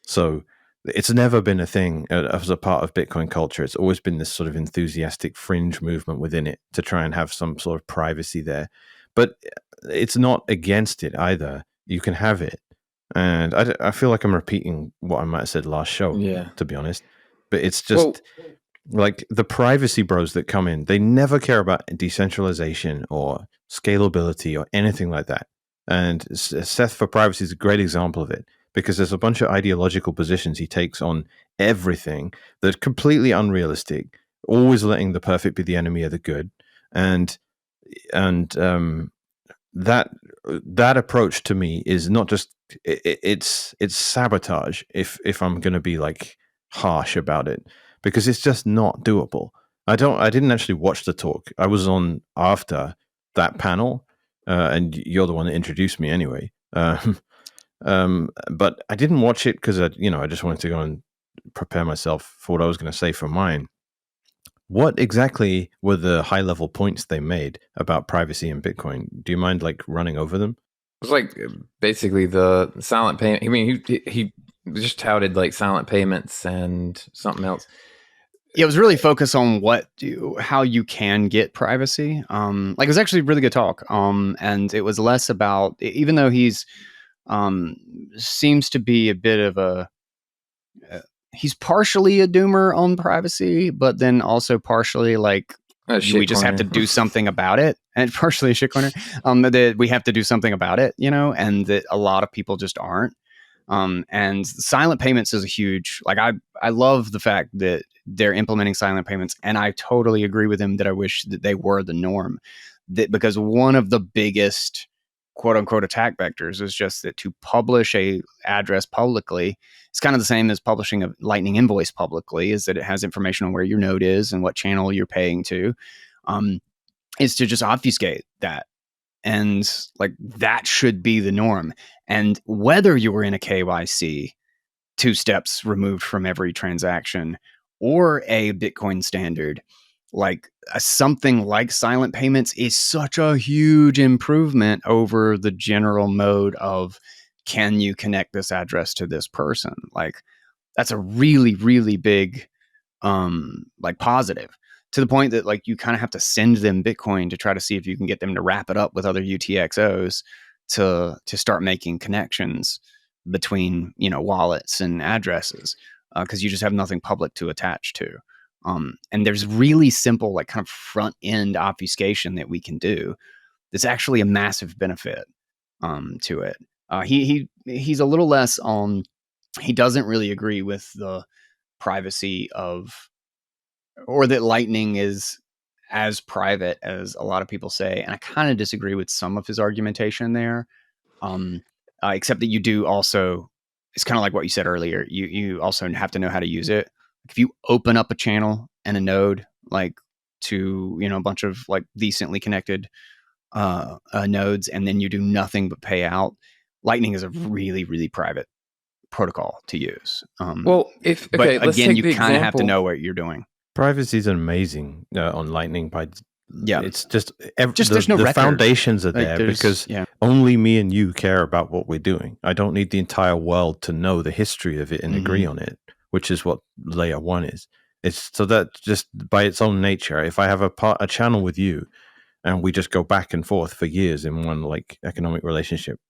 So it's never been a thing as a part of Bitcoin culture. It's always been this sort of enthusiastic fringe movement within it to try and have some sort of privacy there. But it's not against it either. You can have it. And I feel like I'm repeating what I might have said last show, to be honest. But it's just like the privacy bros that come in, they never care about decentralization or scalability or anything like that. And Seth for privacy is a great example of it, because there's a bunch of ideological positions he takes on everything that are completely unrealistic, always letting the perfect be the enemy of the good. And that approach to me is not just, it's sabotage if I'm going to be like harsh about it because it's just not doable. I didn't actually watch the talk. I was on after that panel, and you're the one that introduced me anyway. But I didn't watch it because I just wanted to go and prepare myself for what I was going to say for mine. What exactly were the high level points they made about privacy in Bitcoin? Do you mind like running over them? It was like basically the silent payment. I mean, he just touted like silent payments and something else. Yeah, it was really focused on how you can get privacy. Like it was actually a really good talk. And it was less about, even though he's seems to be a bit of he's partially a doomer on privacy, but then also partially like we just have to do something about it, and partially a shitcoiner. That we have to do something about it, and that a lot of people just aren't. And silent payments is a huge, like, I love the fact that they're implementing silent payments, and I totally agree with him that I wish that they were the norm. Because one of the biggest quote unquote attack vectors is just that to publish a address publicly, it's kind of the same as publishing a Lightning invoice publicly, is that it has information on where your node is and what channel you're paying to, is to just obfuscate that. And like that should be the norm. And whether you were in a KYC, 2 steps removed from every transaction, or a Bitcoin standard, like something like silent payments is such a huge improvement over the general mode of, can you connect this address to this person? Like that's a really, really big like positive, to the point that like you kind of have to send them Bitcoin to try to see if you can get them to wrap it up with other UTXOs to start making connections between wallets and addresses, because you just have nothing public to attach to. And there's really simple like kind of front end obfuscation that we can do that's actually a massive benefit to it. He's a little less on, he doesn't really agree with the privacy of, or that Lightning is as private as a lot of people say. And I kind of disagree with some of his argumentation there. Except that you do also, it's kind of like what you said earlier. You also have to know how to use it. If you open up a channel and a node, like to, a bunch of like decently connected nodes, and then you do nothing but pay out, Lightning is a really, really private protocol to use. Well, but again, you kind of have to know what you're doing. Privacy is amazing on Lightning. It's just there's no the record. Foundations are there because only me and you care about what we're doing. I don't need the entire world to know the history of it and agree on it, which is what layer 1 is. It's so that just by its own nature, if I have a channel with you and we just go back and forth for years in one like economic relationship,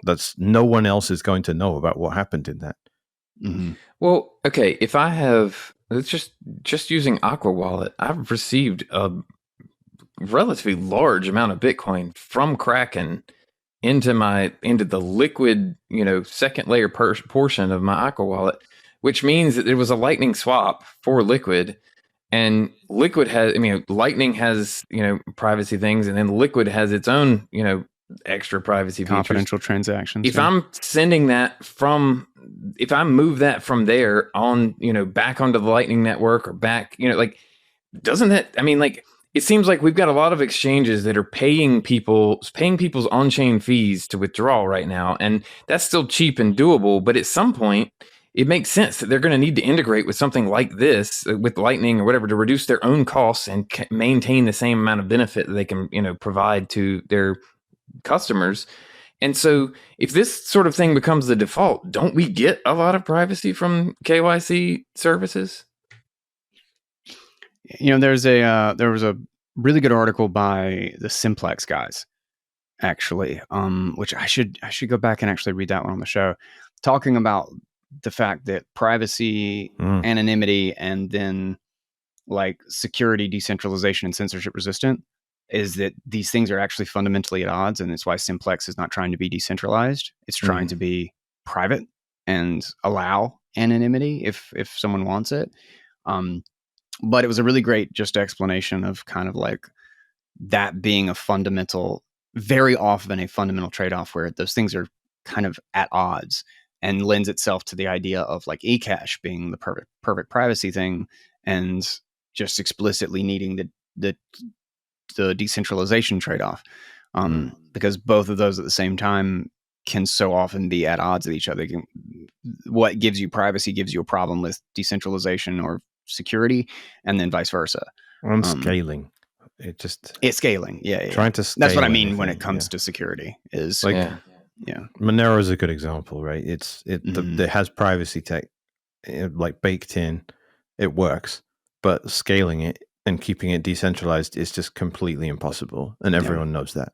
that's no one else is going to know about what happened in that. Mm-hmm. Well, okay, if I have, it's just using Aqua Wallet, I've received a relatively large amount of Bitcoin from Kraken into the liquid, second layer portion of my Aqua Wallet, which means that there was a Lightning swap for Liquid, and Liquid has, Lightning has, privacy things, and then Liquid has its own, extra privacy confidential features. Transactions. If I'm sending that if I move that from there on, back onto the Lightning network or back, doesn't that, it seems like we've got a lot of exchanges that are paying people's on-chain fees to withdraw right now. And that's still cheap and doable. But at some point, it makes sense that they're going to need to integrate with something like this, with Lightning or whatever, to reduce their own costs and maintain the same amount of benefit that they can, provide to their customers. And so if this sort of thing becomes the default, don't we get a lot of privacy from KYC services? There was a really good article by the Simplex guys, actually, which I should go back and actually read that one on the show, talking about the fact that privacy, anonymity, and then like security, decentralization, and censorship resistant, is that these things are actually fundamentally at odds, and it's why Simplex is not trying to be decentralized. It's trying to be private and allow anonymity if someone wants it. But it was a really great just explanation of kind of like that being very often a fundamental trade-off where those things are kind of at odds. and lends itself to the idea of like eCash being the perfect privacy thing, and just explicitly needing the decentralization trade-off, because both of those at the same time can so often be at odds with each other. What gives you privacy gives you a problem with decentralization or security, and then vice versa. On scaling, it's scaling. Yeah. Trying to scale. That's what I mean when it comes to security. Is like, yeah. Monero is a good example, right? It has privacy tech like baked in. It works, but scaling it and keeping it decentralized is just completely impossible, and everyone knows that.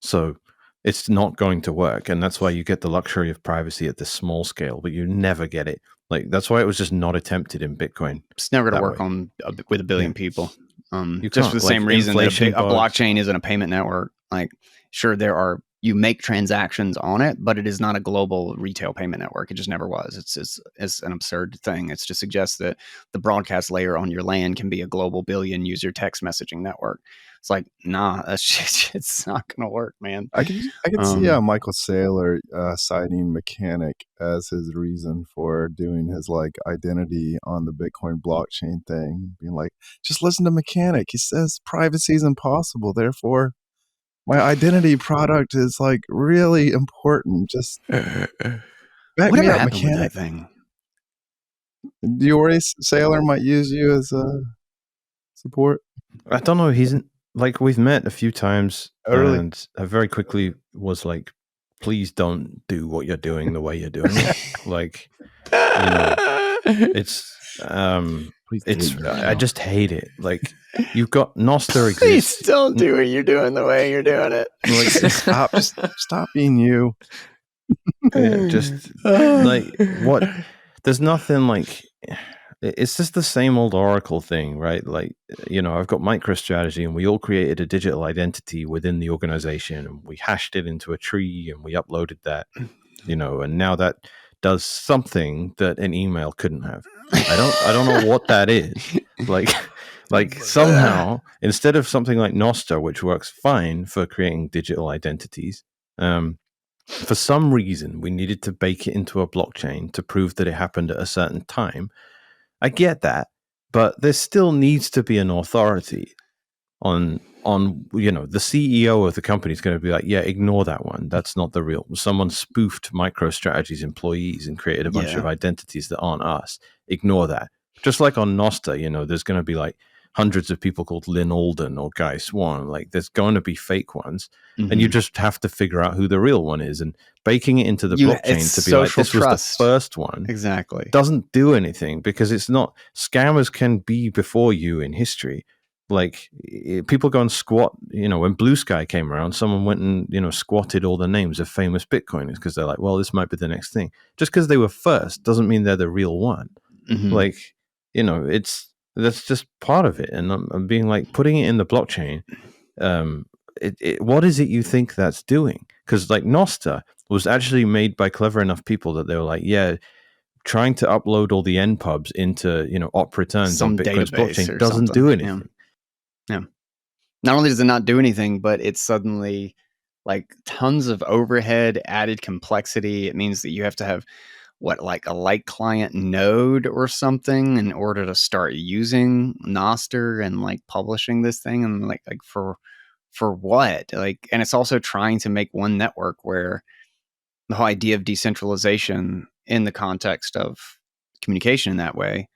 So it's not going to work, and that's why you get the luxury of privacy at this small scale, but you never get it. Like, that's why it was just not attempted in Bitcoin. It's never going to work with a billion people. You just for the same reason that a bugs. blockchain isn't a payment network. Like, sure, you make transactions on it, but it is not a global retail payment network. It just never was. It's an absurd thing. It's to suggest that the broadcast layer on your LAN can be a global billion user text messaging network. It's like, nah, that's just, it's not going to work, man. I can see Michael Saylor citing Mechanic as his reason for doing his like identity on the Bitcoin blockchain thing, being like, just listen to Mechanic. He says privacy is impossible, therefore my identity product is like really important. Just back Whatever me up, happened Mechanic. with that thing? Do you worry Saylor might use you as support? I don't know. He's like, we've met a few times, really? And I very quickly was like, please don't do what you're doing the way you're doing it. Like, it's I just hate it. Like, you've got Nostr exists. Please don't do what you're doing the way you're doing it. Like, stop being you. Just like, what? There's nothing like. It's just the same old Oracle thing, right? Like, I've got MicroStrategy, and we all created a digital identity within the organization, and we hashed it into a tree, and we uploaded that, and now that does something that an email couldn't have. I don't know what that is. Like somehow, instead of something like Nostr, which works fine for creating digital identities, for some reason we needed to bake it into a blockchain to prove that it happened at a certain time. I get that, but there still needs to be an authority on the CEO of the company is going to be like, yeah, ignore that one. That's not the real. Someone spoofed MicroStrategy's employees and created a bunch of identities that aren't us. Ignore that. Just like on Nostr, there's going to be like hundreds of people called Lynn Alden or Guy Swan. Like, there's going to be fake ones, and you just have to figure out who the real one is. And baking it into the blockchain to be like, this was the first one, exactly, doesn't do anything, because it's not. Scammers can be before you in history. Like, people go and squat. When Blue Sky came around, someone went and squatted all the names of famous Bitcoiners because they're like, well, this might be the next thing. Just because they were first doesn't mean they're the real one. Like, that's just part of it. And I'm being like, putting it in the blockchain, what is it you think that's doing? Because like Nostr was actually made by clever enough people that they were like, yeah, trying to upload all the NPubs into op returns on Bitcoin's blockchain doesn't do anything. Yeah. Not only does it not do anything, but it's suddenly like tons of overhead, added complexity. It means that you have to have like a light client node or something in order to start using Nostr and like publishing this thing, and like for what? Like, and it's also trying to make one network where the whole idea of decentralization in the context of communication in that way,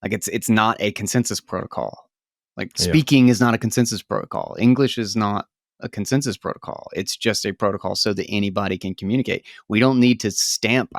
like it's not a consensus protocol. Like, speaking is not a consensus protocol. English is not a consensus protocol. It's just a protocol so that anybody can communicate. We don't need to stamp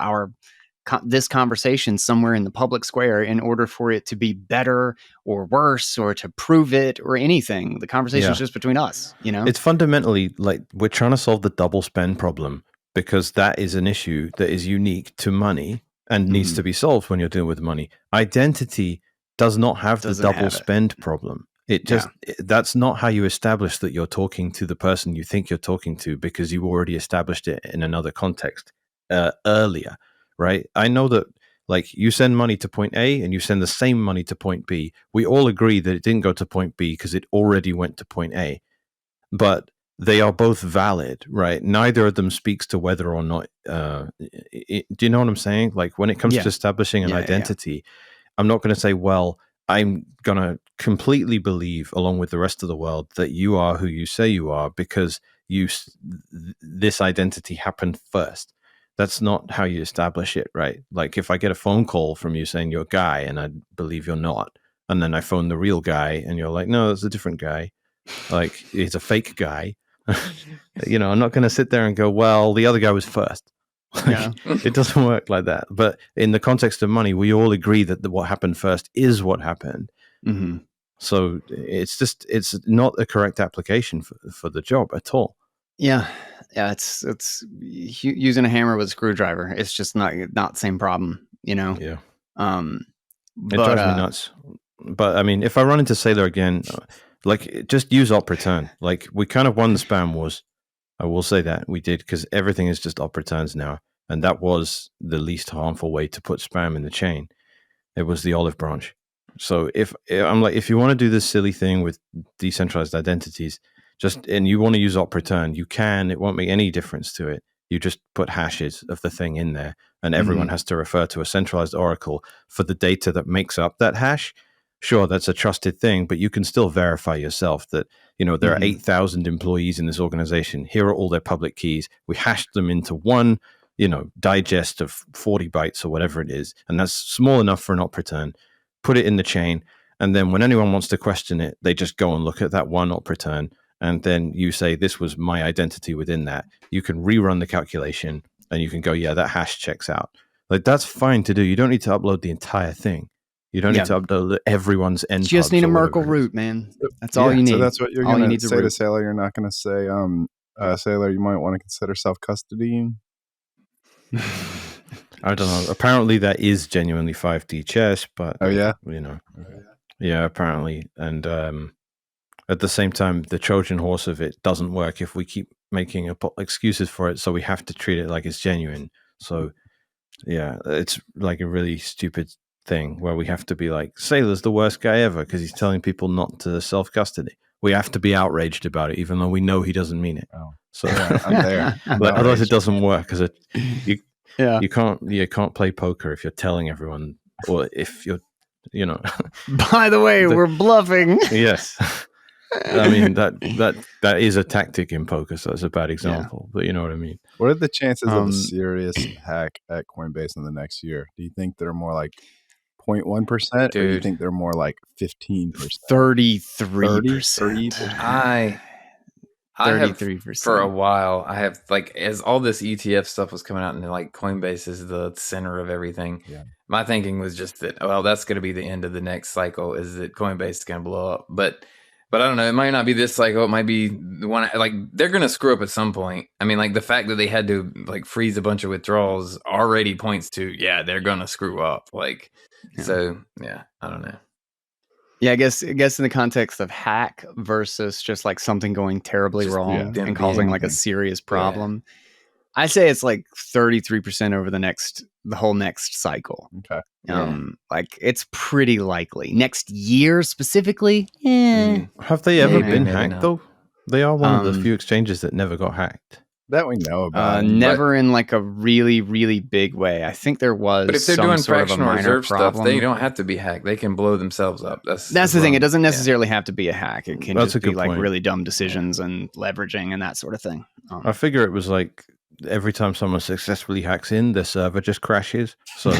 this conversation somewhere in the public square in order for it to be better or worse or to prove it or anything. The conversation is just between us, It's fundamentally like we're trying to solve the double spend problem, because that is an issue that is unique to money and needs to be solved when you're dealing with money. Identity does not have the double spend problem. It just that's not how you establish that you're talking to the person you think you're talking to, because you already established it in another context earlier. Right? I know that, like, you send money to point A and you send the same money to point B. We all agree that it didn't go to point B because it already went to point A. But they are both valid, right? Neither of them speaks to whether or not. Do you know what I'm saying? Like when it comes Yeah. to establishing an Yeah, yeah, yeah. identity, I'm not going to say, well, I'm going to completely believe, along with the rest of the world, that you are who you say you are because this identity happened first. That's not how you establish it, right? Like if I get a phone call from you saying you're a guy and I believe you're not, and then I phone the real guy and you're like, no, it's a different guy. Like he's a fake guy. I'm not going to sit there and go, well, the other guy was first. Yeah. It doesn't work like that. But in the context of money, we all agree that what happened first is what happened. Mm-hmm. So it's not a correct application for the job at all. Yeah. It's using a hammer with a screwdriver. It's just not the same problem, Yeah. It Drives me nuts. But I mean, if I run into Sailor again, like just use op return. Like we kind of won the spam wars. I will say that we did because everything is just op returns now. And that was the least harmful way to put spam in the chain. It was the olive branch. So if you want to do this silly thing with decentralized identities, and you want to use op return, you can. It won't make any difference to it. You just put hashes of the thing in there, and everyone has to refer to a centralized oracle for the data that makes up that hash. Sure, that's a trusted thing, but you can still verify yourself that there are 8,000 employees in this organization. Here are all their public keys. We hashed them into one digest of 40 bytes or whatever it is. And that's small enough for an op return. Put it in the chain. And then when anyone wants to question it, they just go and look at that one op return. And then you say, this was my identity within that. You can rerun the calculation and you can go, yeah, that hash checks out. Like that's fine to do. You don't need to upload the entire thing. You don't need to upload everyone's end. You just need a Merkle root, man. That's all you need. So that's what you're going to say to Sailor. You're not going to say, Sailor, you might want to consider self-custodying. I don't know. Apparently that is genuinely 5D chess, but yeah, apparently. And at the same time, the Trojan horse of it doesn't work if we keep making excuses for it. So we have to treat it like it's genuine. So yeah, it's like a really stupid thing where we have to be like, Sailor's the worst guy ever because he's telling people not to self-custody. We have to be outraged about it, even though we know he doesn't mean it. Oh. So I'm there. Otherwise, it doesn't work because you can't play poker if you're telling everyone, or if you're, By the way, we're bluffing. Yes, I mean that is a tactic in poker, so it's a bad example, but you know what I mean. What are the chances of a serious hack at Coinbase in the next year? Do you think they're more like 0.1%, or do you think they're more like 15%? 33%. I have 33%. For a while, I have as all this ETF stuff was coming out and like Coinbase is the center of everything. Yeah. My thinking was just that, well, that's going to be the end of the next cycle, is that Coinbase is going to blow up. But I don't know. It might not be this cycle. It might be the one. Like they're going to screw up at some point. I mean, like the fact that they had to freeze a bunch of withdrawals already points to, they're going to screw up. So I don't know. Yeah, I guess in the context of hack versus just like something going terribly wrong and causing a serious problem, I say it's like 33% over the whole next cycle. Okay. It's pretty likely next year specifically. Have they ever been hacked though? They are one of the few exchanges that never got hacked. That we know about. Never in a really, really big way. I think there was. But if they're doing fractional reserve problem, stuff, they don't have to be hacked. They can blow themselves up. That's the thing. It doesn't necessarily have to be a hack. It can just be really dumb decisions and leveraging and that sort of thing. I figure it was every time someone successfully hacks in, their server just crashes. So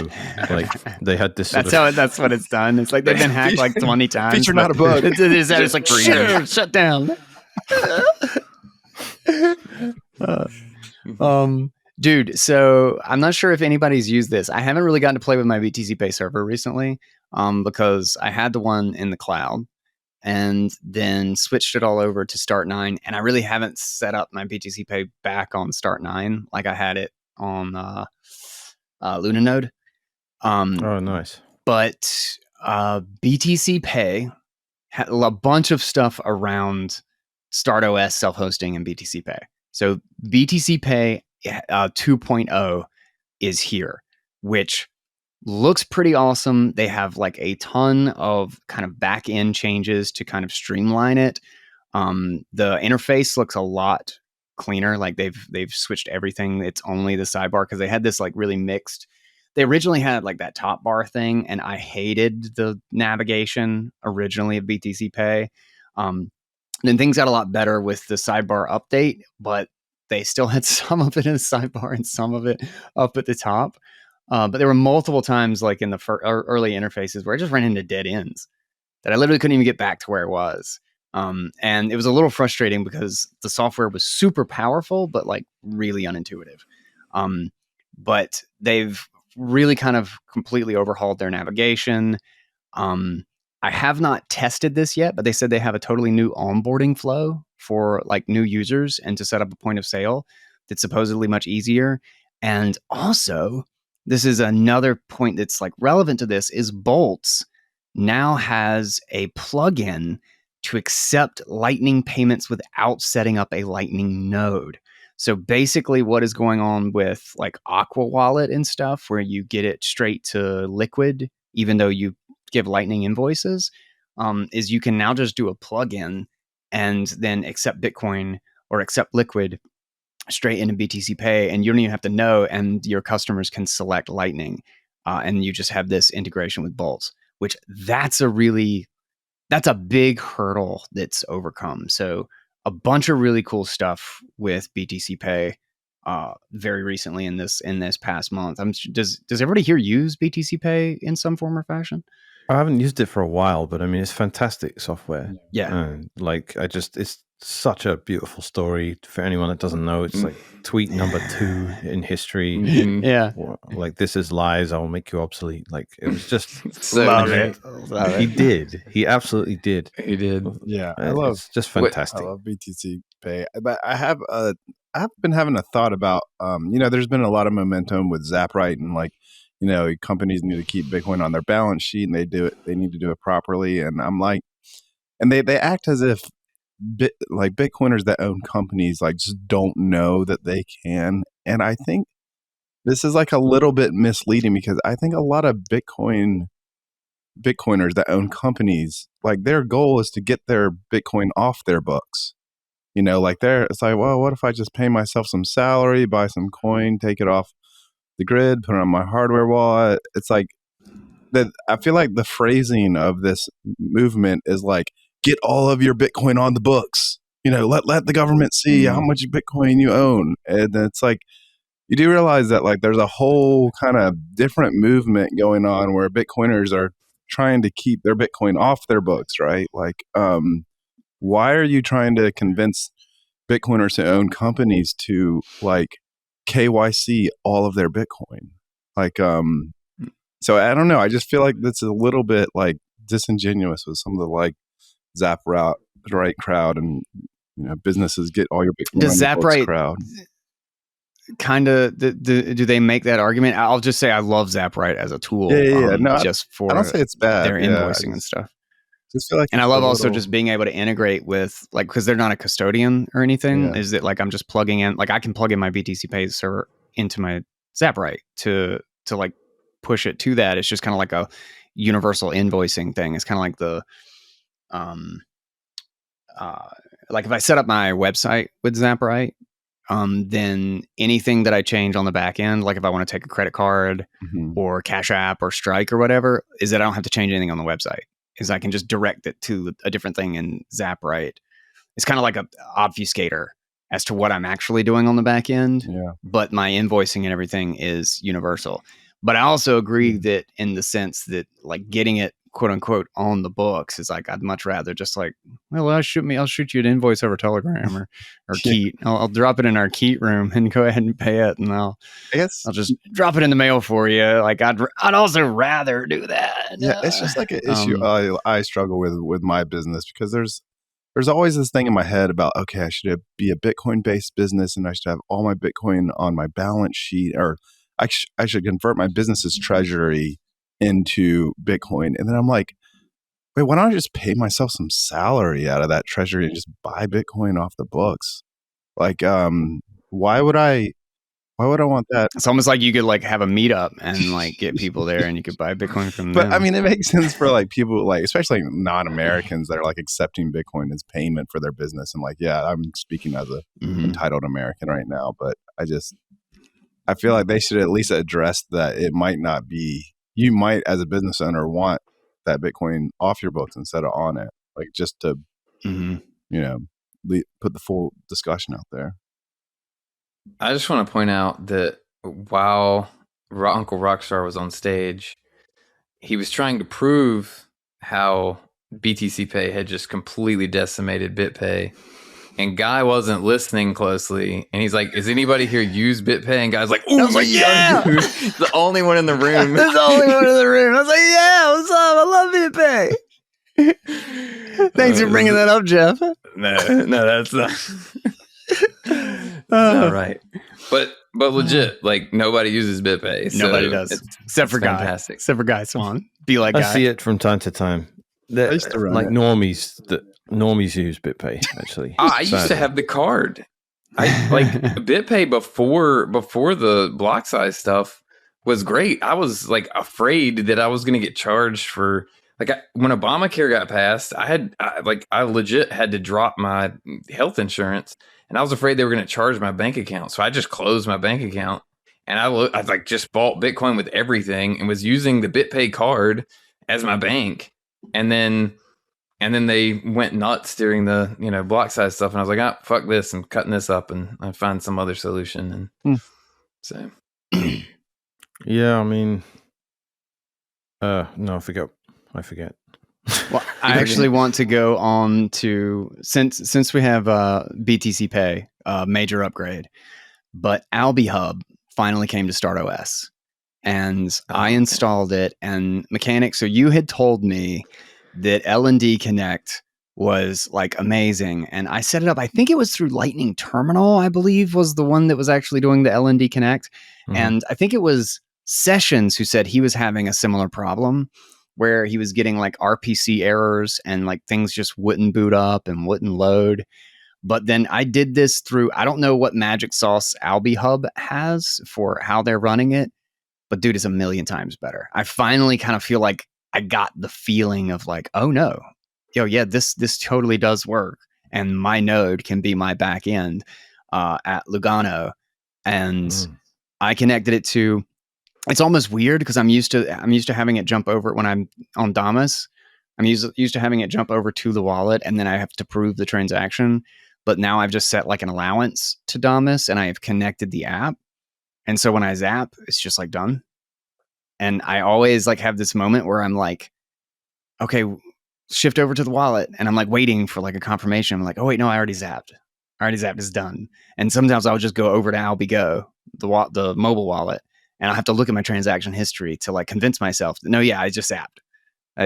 they had this. That's what it's done. It's like they've been hacked 20 times. Feature not a bug. It's like shut down. Dude, so I'm not sure if anybody's used this. I haven't really gotten to play with my BTC Pay server recently, because I had the one in the cloud and then switched it all over to Start9, and I really haven't set up my BTC Pay back on Start9 like I had it on Luna Node. Oh, nice. But BTC Pay had a bunch of stuff around StartOS self-hosting and BTC Pay. So BTC Pay 2.0 is here, which looks pretty awesome. They have a ton of kind of back-end changes to kind of streamline it. The interface looks a lot cleaner. Like they've switched everything. It's only the sidebar because they had this like really mixed. They originally had like that top bar thing, and I hated the navigation originally of BTC Pay. Then things got a lot better with the sidebar update, but they still had some of it in the sidebar and some of it up at the top. But there were multiple times, like in the early interfaces, where I just ran into dead ends that I literally couldn't even get back to where it was. And it was a little frustrating because the software was super powerful, but like really unintuitive. But they've really kind of completely overhauled their navigation. I have not tested this yet, but they said they have a totally new onboarding flow for like new users and to set up a point of sale that's supposedly much easier. And also, this is another point that's like relevant to this is Bolts now has a plugin to accept Lightning payments without setting up a Lightning node. So basically what is going on with like Aqua Wallet and stuff where you get it straight to Liquid, even though you give Lightning invoices, is you can now just do a plugin and then accept Bitcoin or accept Liquid straight into BTC Pay, and you don't even have to know, and your customers can select Lightning, and you just have this integration with Bolts, which that's a big hurdle that's overcome. So a bunch of really cool stuff with BTC Pay very recently in this past month. Does everybody here use BTC Pay in some form or fashion? I haven't used it for a while, but I mean, it's fantastic software. Yeah. It's such a beautiful story for anyone that doesn't know. It's like tweet number 2 in history. Yeah. Like, this is lies. I will make you obsolete. Like, it was just So Love great. it. He did. He absolutely did. He did. Yeah, It's just fantastic. I love BTC Pay, but I've been having a thought about there's been a lot of momentum with Zapright and like companies need to keep Bitcoin on their balance sheet and they need to do it properly, and I'm like, and they act as if like Bitcoiners that own companies like just don't know that they can, and I think this is like a little bit misleading because I think a lot of Bitcoiners that own companies, like their goal is to get their Bitcoin off their books. Like it's like, well, what if I just pay myself some salary, buy some coin, take it off the grid, put it on my hardware wallet? It's like that. I feel like the phrasing of this movement is like, get all of your Bitcoin on the books. Let the government see how much Bitcoin you own. And it's like, you do realize that like there's a whole kind of different movement going on where Bitcoiners are trying to keep their Bitcoin off their books, right? Like, why are you trying to convince Bitcoiners to own companies to like KYC all of their Bitcoin? Like, so I don't know. I just feel like that's a little bit like disingenuous with some of the like Zapright crowd and businesses get all your Bitcoin Does on the books Zapright crowd. Kind of do they make that argument? I'll just say I love Zapright as a tool. Yeah. No, just for I don't say it's bad. their invoicing and stuff. Just feel like, and I love also just being able to integrate with like, because they're not a custodian or anything. Yeah. Is that like I'm just plugging in, like I can plug in my BTC Pay server into my Zapright to like push it to that. It's just kind of like a universal invoicing thing. It's kind of like the like if I set up my website with Zapright, then anything that I change on the back end, like if I want to take a credit card or Cash App or Strike or whatever, is that I don't have to change anything on the website. Is I can just direct it to a different thing in Zapright. It's kind of like a obfuscator as to what I'm actually doing on the back end. Yeah. But my invoicing and everything is universal. But I also agree that in the sense that like getting it quote unquote on the books is like, I'd much rather just like, well, I'll shoot you an invoice over Telegram or Keat. I'll drop it in our Keat room and go ahead and pay it. And I'll just drop it in the mail for you. Like I'd also rather do that. Yeah. It's just like an issue I struggle with my business because there's always this thing in my head about, okay, I should be a Bitcoin based business and I should have all my Bitcoin on my balance sheet, or I should convert my business's treasury into Bitcoin. And then I'm like, wait, why don't I just pay myself some salary out of that treasury and just buy Bitcoin off the books? Like, why would I Why would I want that? It's almost like you could like have a meetup and like get people there and you could buy Bitcoin from them. But I mean, it makes sense for like people like, especially non-Americans that are like accepting Bitcoin as payment for their business. And like, yeah, I'm speaking as a entitled American right now, but I feel like they should at least address that it might not be, you might as a business owner want that Bitcoin off your books instead of on it, like just to, you know, put the full discussion out there. I just want to point out that while Uncle Rockstar was on stage, he was trying to prove how BTC Pay had just completely decimated BitPay. And Guy wasn't listening closely. And he's like, "Is anybody here use BitPay?" And Guy's like, "Oh, like, yeah!" He's the only one in the room. There's the only one in the room. I was like, "Yeah, what's up? I love BitPay." Thanks for bringing that up, Jeff. No, that's not. That's not right. But legit, like nobody uses BitPay. So nobody does, except for Guy. Fantastic. Except for Guy Swan. Be like Guy. I see it from time to time. I used to run like it. normies use BitPay actually. I used to have the card. I like BitPay before the block size stuff was great. I was like afraid that I was going to get charged for when Obamacare got passed. I legit had to drop my health insurance, and I was afraid they were going to charge my bank account. So I just closed my bank account, and I just bought Bitcoin with everything and was using the BitPay card as my bank, and then they went nuts during the block size stuff, and I was like, "Oh, fuck this! I'm cutting this up, and I find some other solution." And so, yeah, I mean, no, I forget. Well, I actually want to go on to since we have BTC Pay, major upgrade, but Alby Hub finally came to StartOS, and I installed it. And mechanics, so you had told me that L&D Connect was like amazing, and I set it up. I think it was through Lightning Terminal, I believe, was the one that was actually doing the L&D Connect, and I think it was Sessions who said he was having a similar problem where he was getting like RPC errors and like things just wouldn't boot up and wouldn't load. But then I did this through, I don't know what magic sauce Alby Hub has for how they're running it, but dude, it's a million times better. I finally kind of feel like I got the feeling of like, oh no, this totally does work. And my node can be my back end at Lugano. And I connected it to, it's almost weird because I'm used to having it jump over when I'm on Damus. I'm used to having it jump over to the wallet, and then I have to prove the transaction. But now I've just set like an allowance to Damus, and I have connected the app. And so when I zap, it's just like done. And I always like have this moment where I'm like, okay, shift over to the wallet. And I'm like waiting for like a confirmation. I'm like, oh wait, no, I already zapped. It's done. And sometimes I'll just go over to Alby Go, the mobile wallet, and I'll have to look at my transaction history to like convince myself that, no, yeah, I just zapped.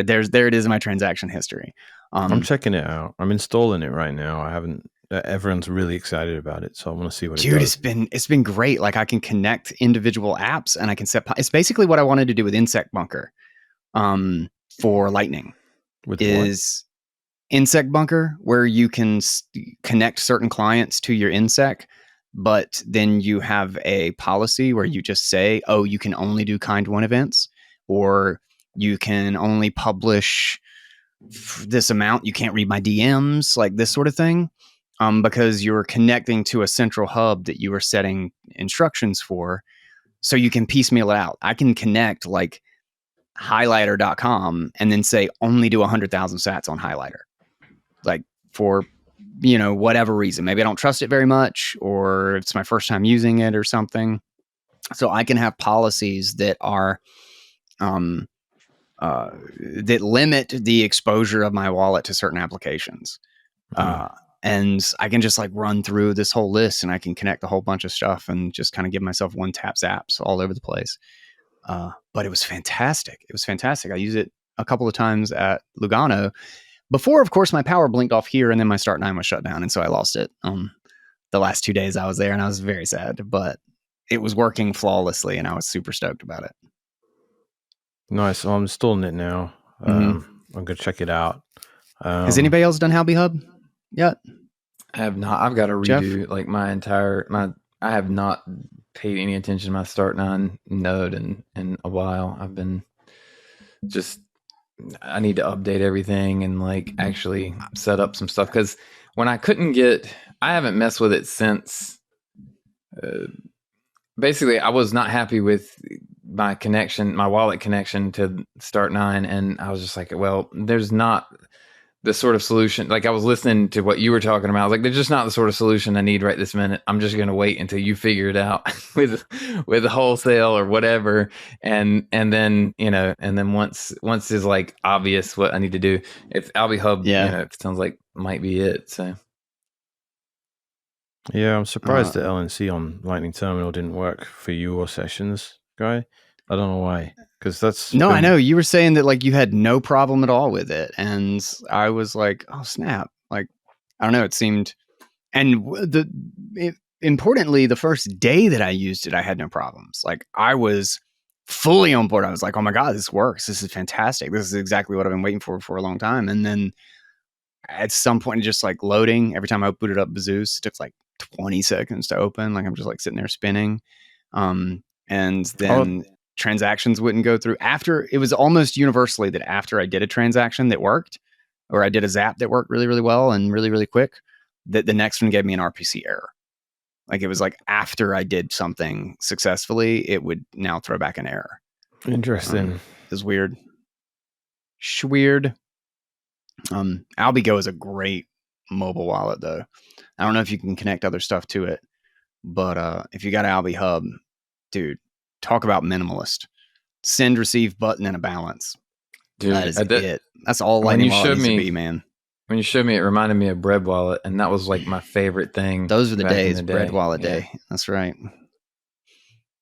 There it is in my transaction history. I'm checking it out. I'm installing it right now. I haven't. Everyone's really excited about it, so I want to see what it does. It's been great. Like I can connect individual apps, and I can set. It's basically what I wanted to do with Insect Bunker, for Lightning. With is what? Insect Bunker, where you can connect certain clients to your Insect, but then you have a policy where you just say, oh, you can only do kind one events, or you can only publish this amount. You can't read my DMs, like this sort of thing, because you're connecting to a central hub that you are setting instructions for. So you can piecemeal it out. I can connect like highlighter.com and then say only do 100,000 sats on Highlighter. Like for, whatever reason. Maybe I don't trust it very much, or it's my first time using it or something. So I can have policies that are that limit the exposure of my wallet to certain applications. And I can just like run through this whole list, and I can connect a whole bunch of stuff and just kind of give myself one tap zaps all over the place. But it was fantastic. I used it a couple of times at Lugano. Before, of course, my power blinked off here, and then my Start9 was shut down, and so I lost it the last 2 days I was there, and I was very sad. But it was working flawlessly, and I was super stoked about it. Nice. So I'm installing it now. I'm going to check it out. Has anybody else done Alby Hub yet? I have not. I've got to redo like my entire. I have not paid any attention to my start9 node in a while. I've been just, I need to update everything and like actually set up some stuff, because when I haven't messed with it since. Basically, I was not happy with my wallet connection to Start9, and I was just like, well, there's not the sort of solution. Like, I was listening to what you were talking about. I was like, there's just not the sort of solution I need right this minute. I'm just going to wait until you figure it out with wholesale or whatever, and then once is like obvious what I need to do. If Alby Hub, it sounds like might be it. So. Yeah, I'm surprised that LNC on Lightning Terminal didn't work for your sessions, Guy. I don't know why, because that's I know you were saying that like you had no problem at all with it, and I was like, oh snap! Like, I don't know. It seemed, and importantly, the first day that I used it, I had no problems. Like, I was fully on board. I was like, oh my god, this works. This is fantastic. This is exactly what I've been waiting for a long time. And then at some point, just like loading, every time I booted up Bazoos, it took like 20 seconds to open. Like, I'm just like sitting there spinning. And then transactions wouldn't go through. After, it was almost universally that after I did a transaction that worked, or I did a zap that worked really, really well and really, really quick, that the next one gave me an RPC error. Like, it was like after I did something successfully, it would now throw back an error. Interesting. It was weird. Weird. AlbiGo is a great mobile wallet, though. I don't know if you can connect other stuff to it, but if you got Albi Hub, dude, talk about minimalist. Send, receive button, and a balance. Dude, that is it. That's all Lightning Wallet needs to be, man. When you showed me, it reminded me of Bread Wallet, and that was like my favorite thing. Those are the days, Bread Wallet day. That's right.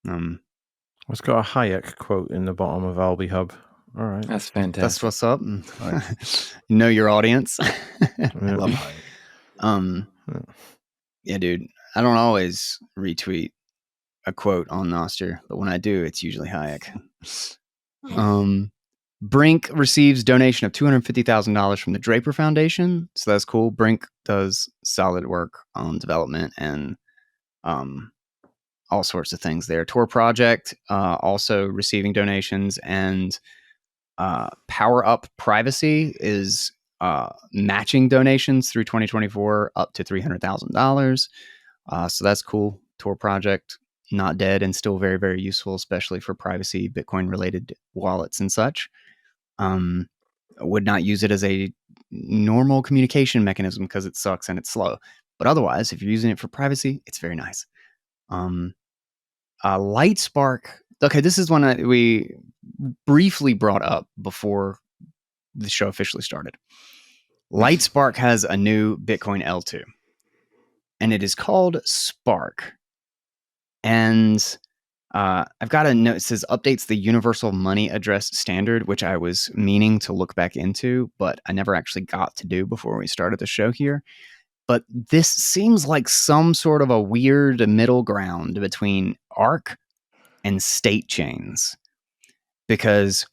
It's got a Hayek quote in the bottom of Albi Hub. All right. That's fantastic. That's what's up. Know your audience. Love Hayek. Yeah, dude. I don't always retweet a quote on Nostr, but when I do, it's usually Hayek. Brink receives donation of $250,000 from the Draper Foundation, so that's cool. Brink does solid work on development and all sorts of things there. Tor Project also receiving donations, and Power Up Privacy is matching donations through 2024 up to $300,000. So that's cool. Tor Project, not dead and still very, very useful, especially for privacy, Bitcoin related wallets and such. I would not use it as a normal communication mechanism because it sucks and it's slow. But otherwise, if you're using it for privacy, it's very nice. Lightspark. Okay, this is one we briefly brought up before the show officially started. Lightspark has a new Bitcoin L2, and it is called Spark. And I've got a note. It says updates the universal money address standard, which I was meaning to look back into, but I never actually got to do before we started the show here. But this seems like some sort of a weird middle ground between ARC and state chains, because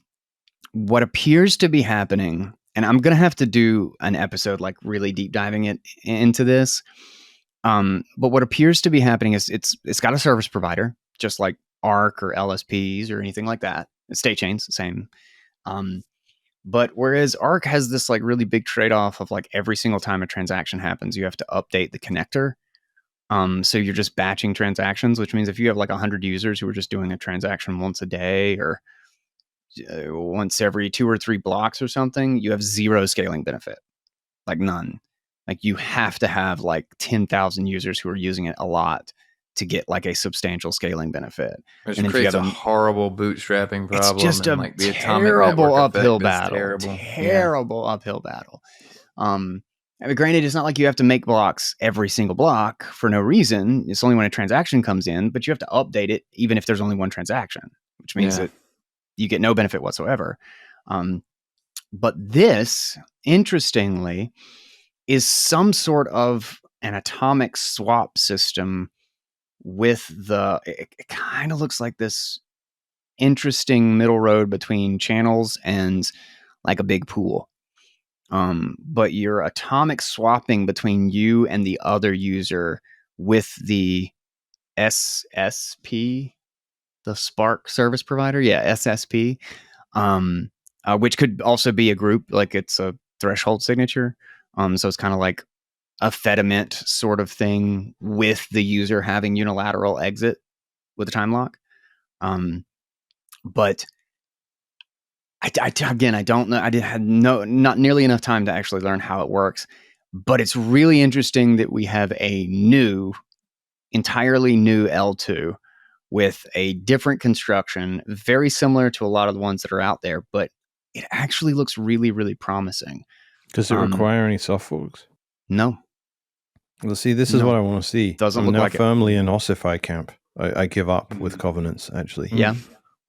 what appears to be happening, and I'm going to have to do an episode like really deep diving into this. But what appears to be happening is it's got a service provider, just like ARC or LSPs or anything like that. State chains, same. But whereas ARC has this like really big trade-off of like every single time a transaction happens, you have to update the connector. So you're just batching transactions, which means if you have like 100 users who are just doing a transaction once a day or once every 2 or 3 blocks or something, you have zero scaling benefit, like none. Like you have to have like 10,000 users who are using it a lot to get like a substantial scaling benefit. Which creates a horrible bootstrapping problem. It's just and a terrible uphill battle. Terrible uphill battle. I mean, granted, it's not like you have to make blocks every single block for no reason. It's only when a transaction comes in, but you have to update it even if there's only one transaction, which means that you get no benefit whatsoever. But this, interestingly, is some sort of an atomic swap system with it kind of looks like this interesting middle road between channels and like a big pool. But you're atomic swapping between you and the other user with the SSP, the Spark service provider. Yeah, SSP, which could also be a group, like it's a threshold signature. So it's kind of like a Fediment sort of thing with the user having unilateral exit with a time lock. But again, I don't know. Had not nearly enough time to actually learn how it works. But it's really interesting that we have a entirely new L2 with a different construction, very similar to a lot of the ones that are out there, but it actually looks really, really promising. Does it require any soft forks? No. Well, see, this is what I want to see. Doesn't I'm look now like firmly in ossify camp. I give up with covenants, actually. Yeah.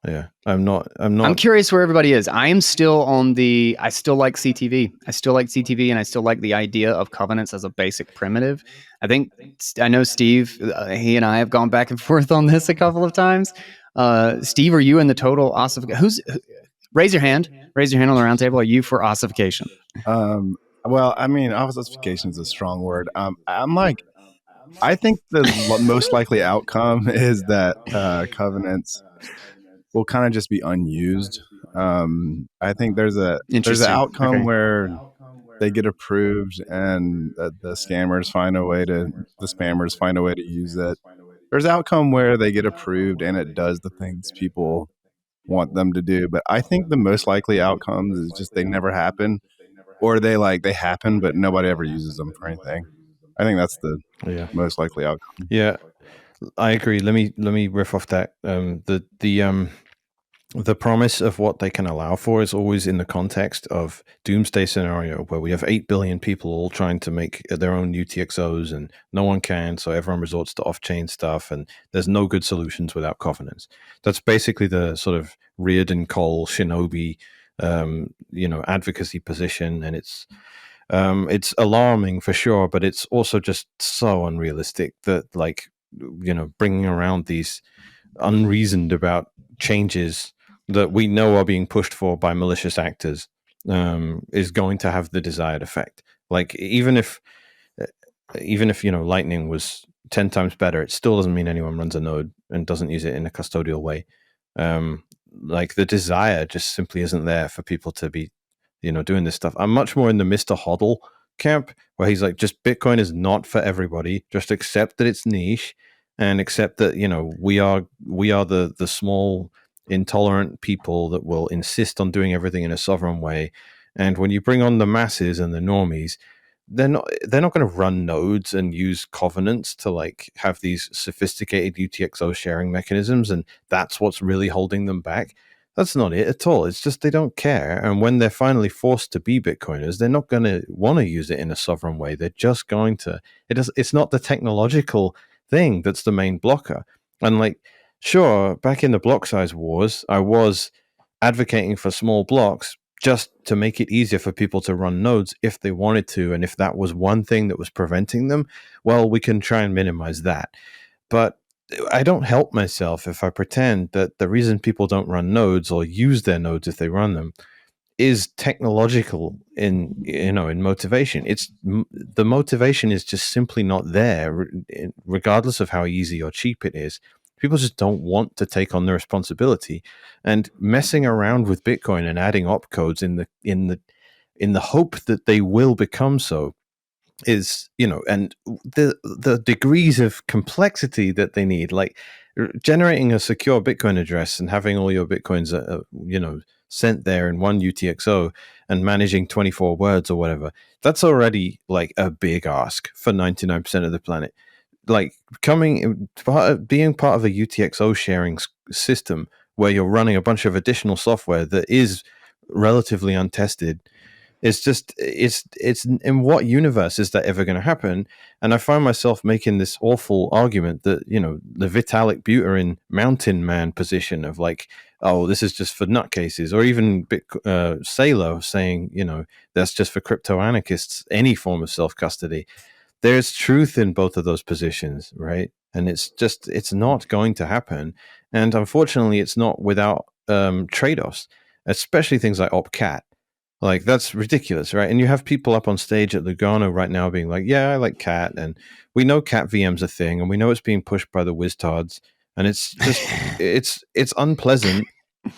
Yeah. I'm curious where everybody is. I am still I still like CTV. I still like CTV, and I still like the idea of covenants as a basic primitive. I know Steve, he and I have gone back and forth on this a couple of times. Steve, are you in the total ossification? Raise your hand. Raise your hand on the roundtable. Are you for ossification? Well, I mean, ossification is a strong word. I think the most likely outcome is that covenants will kind of just be unused. I think there's an outcome where they get approved and the spammers find a way to use it. There's an outcome where they get approved and it does the things people want them to do. But I think the most likely outcomes is just they never happen, or they happen but nobody ever uses them for anything. I think that's the most likely outcome. Yeah, I agree. Let me riff off that. The promise of what they can allow for is always in the context of doomsday scenario where we have 8 billion people all trying to make their own UTXOs and no one can, so everyone resorts to off-chain stuff, and there's no good solutions without covenants. That's basically the sort of Reardon Cole shinobi advocacy position, and it's alarming for sure, but it's also just so unrealistic that bringing around these unreasoned about changes that we know are being pushed for by malicious actors is going to have the desired effect. Like even if Lightning was 10 times better, it still doesn't mean anyone runs a node and doesn't use it in a custodial way. Like the desire just simply isn't there for people to be doing this stuff. I'm much more in the Mr. Hodl camp, where he's like, just Bitcoin is not for everybody. Just accept that it's niche and accept that we are the small intolerant people that will insist on doing everything in a sovereign way. And when you bring on the masses and the normies, they're not going to run nodes and use covenants to have these sophisticated UTXO sharing mechanisms, and that's what's really holding them back. That's not it at all. It's just they don't care. And when they're finally forced to be Bitcoiners, they're not going to want to use it in a sovereign way. They're just going to. It's not the technological thing that's the main blocker. And sure, back in the block size wars, I was advocating for small blocks just to make it easier for people to run nodes if they wanted to. And if that was one thing that was preventing them, well, we can try and minimize that. But I don't help myself if I pretend that the reason people don't run nodes or use their nodes if they run them is technological in motivation. The motivation is just simply not there, regardless of how easy or cheap it is. People just don't want to take on the responsibility, and messing around with Bitcoin and adding opcodes in the hope that they will become so is, and the degrees of complexity that they need, like generating a secure Bitcoin address and having all your Bitcoins, sent there in one UTXO and managing 24 words or whatever. That's already a big ask for 99% of the planet. Being part of a UTXO sharing system where you're running a bunch of additional software that is relatively untested, it's in what universe is that ever going to happen? And I find myself making this awful argument that the Vitalik Buterin mountain man position of oh, this is just for nutcases, or even Saylor saying that's just for crypto anarchists, any form of self-custody. There's truth in both of those positions, right? And it's not going to happen. And unfortunately, it's not without trade-offs, especially things like OpCat. Like, that's ridiculous, right? And you have people up on stage at Lugano right now being like, yeah, I like cat, and we know cat VM's a thing, and we know it's being pushed by the WizTards, and it's just it's unpleasant.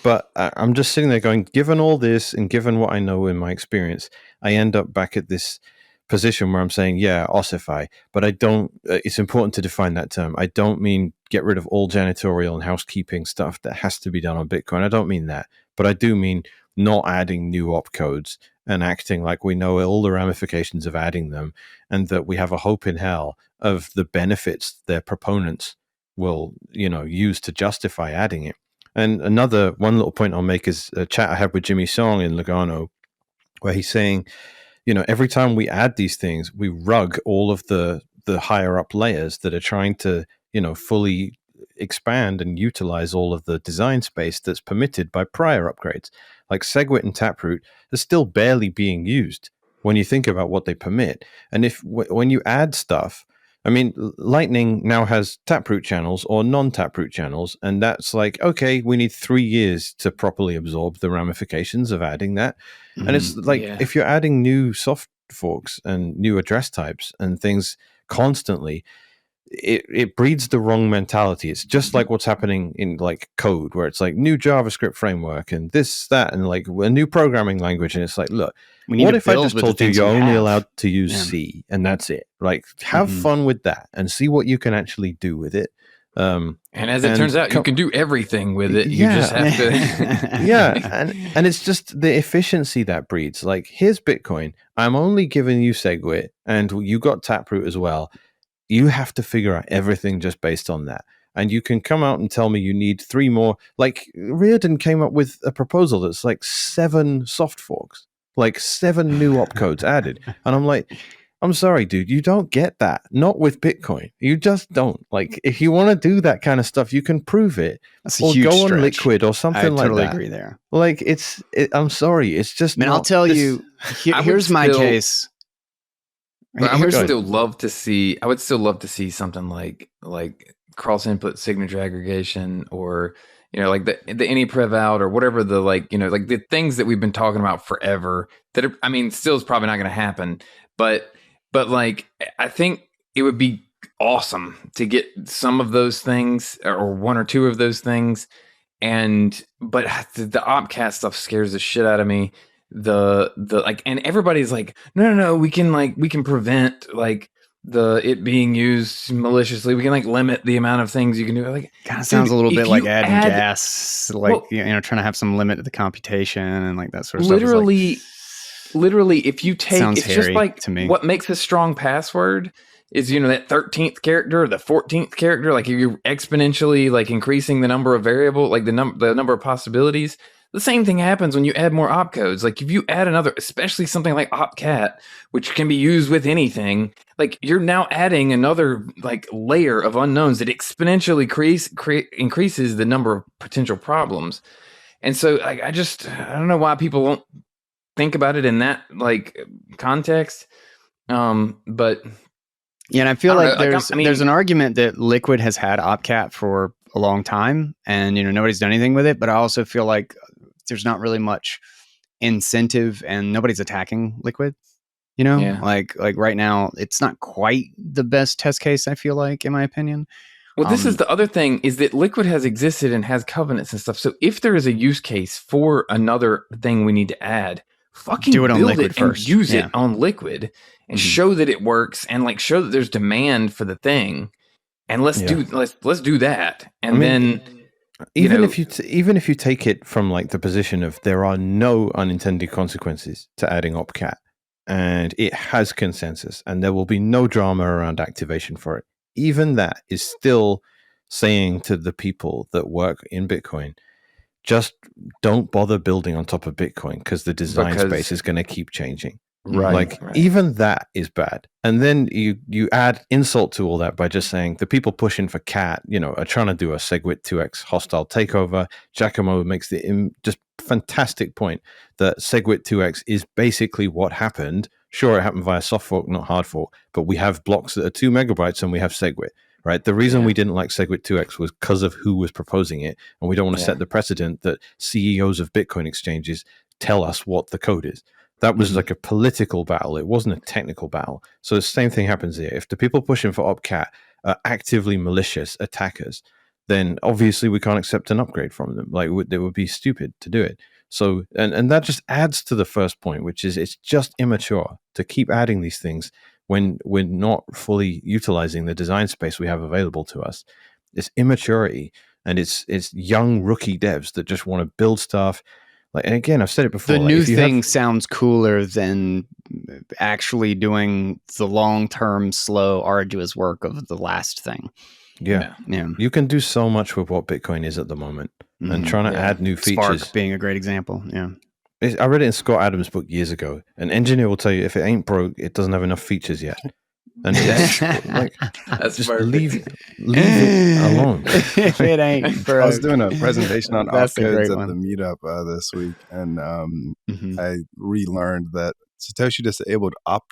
But I'm just sitting there going, given all this and given what I know in my experience, I end up back at this position where I'm saying, yeah, ossify, but I don't, it's important to define that term. I don't mean get rid of all janitorial and housekeeping stuff that has to be done on Bitcoin. I don't mean that, but I do mean not adding new opcodes and acting like we know all the ramifications of adding them, and that we have a hope in hell of the benefits their proponents will, use to justify adding it. And one little point I'll make is a chat I had with Jimmy Song in Lugano, where he's saying, every time we add these things, we rug all of the higher up layers that are trying to, fully expand and utilize all of the design space that's permitted by prior upgrades. Like SegWit and Taproot are still barely being used when you think about what they permit. And when you add stuff, I mean, Lightning now has Taproot channels or non-Taproot channels, and that's like, okay, we need 3 years to properly absorb the ramifications of adding that. Mm-hmm. And it's like, if you're adding new soft forks and new address types and things constantly, it breeds the wrong mentality. It's just like what's happening in like code, where it's like new JavaScript framework and this, that, and like a new programming language. And it's like, look, what if I just told you you're only allowed to use C and that's it? Like, have fun with that and see what you can actually do with it. And as it turns out, you can do everything with it. You just have to. Yeah. And it's just the efficiency that breeds. Like, here's Bitcoin. I'm only giving you SegWit, and you got Taproot as well. You have to figure out everything just based on that. And you can come out and tell me you need 3 more. Like, Reardon came up with a proposal that's like 7 soft forks, like 7 new opcodes added. And I'm like, I'm sorry, dude, you don't get that. Not with Bitcoin. You just don't. Like, if you want to do that kind of stuff, you can prove it. That's a huge go stretch. On Liquid or something like that. I totally agree there. Like, I'm sorry. It's just I'll tell you, here's my case. I would still love to see something like cross input signature aggregation, or like the anyprev out, or whatever the like the things that we've been talking about forever that are, still is probably not going to happen, but like I think it would be awesome to get some of those things, or 1 or 2 of those things, but the opcat stuff scares the shit out of me. The like, and everybody's like, no, we can prevent like it being used maliciously. We can like limit the amount of things you can do. Like, kind of sounds a little bit like adding gas, like trying to have some limit to the computation and like that sort of stuff. Literally, if you take, sounds it's just like to me. What makes a strong password is that 13th character or the 14th character. Like, if you're exponentially like increasing the number of variable, like the number of possibilities. The same thing happens when you add more opcodes. Like, if you add another, especially something like opcat, which can be used with anything, like you're now adding another like layer of unknowns that exponentially increases the number of potential problems. And so I don't know why people won't think about it in that like context. But yeah, and I feel like there's an argument that Liquid has had opcat for a long time, and nobody's done anything with it. But I also feel like there's not really much incentive, and nobody's attacking Liquid. Like right now, it's not quite the best test case, I feel like, in my opinion. Well, this is the other thing, is that Liquid has existed and has covenants and stuff. So if there is a use case for another thing we need to add, fucking do it on build Liquid it first. And use it on Liquid, and show that it works, and like show that there's demand for the thing, and let's do that, and then. Even if you take it from like the position of there are no unintended consequences to adding opcat, and it has consensus, and there will be no drama around activation for it, even that is still saying to the people that work in Bitcoin, just don't bother building on top of Bitcoin, because the design space is going to keep changing. Right. Even that is bad. And then you add insult to all that by just saying the people pushing for cat, are trying to do a SegWit 2x hostile takeover. Giacomo makes the just fantastic point that SegWit 2x is basically what happened. Sure, it happened via soft fork, not hard fork, but we have blocks that are 2 megabytes and we have SegWit. Right. The reason we didn't like SegWit 2x was because of who was proposing it. And we don't want to set the precedent that CEOs of Bitcoin exchanges tell us what the code is. That was like a political battle. It wasn't a technical battle. So the same thing happens here. If the people pushing for opcat are actively malicious attackers, then obviously we can't accept an upgrade from them. Like, it would be stupid to do it. So, and that just adds to the first point, which is it's just immature to keep adding these things when we're not fully utilizing the design space we have available to us. It's immaturity, and it's young rookie devs that just want to build stuff. Like, and again, I've said it before. The like, new thing sounds cooler than actually doing the long-term, slow, arduous work of the last thing. Yeah. You can do so much with what Bitcoin is at the moment, and trying to add new features. Spark being a great example. Yeah. I read it in Scott Adams' book years ago. An engineer will tell you if it ain't broke, it doesn't have enough features yet. And it's like, That's just perfect. leave it alone. If it ain't broke. I was doing a presentation on That's a opcodes great at one. the meetup this week, and I relearned that Satoshi disabled op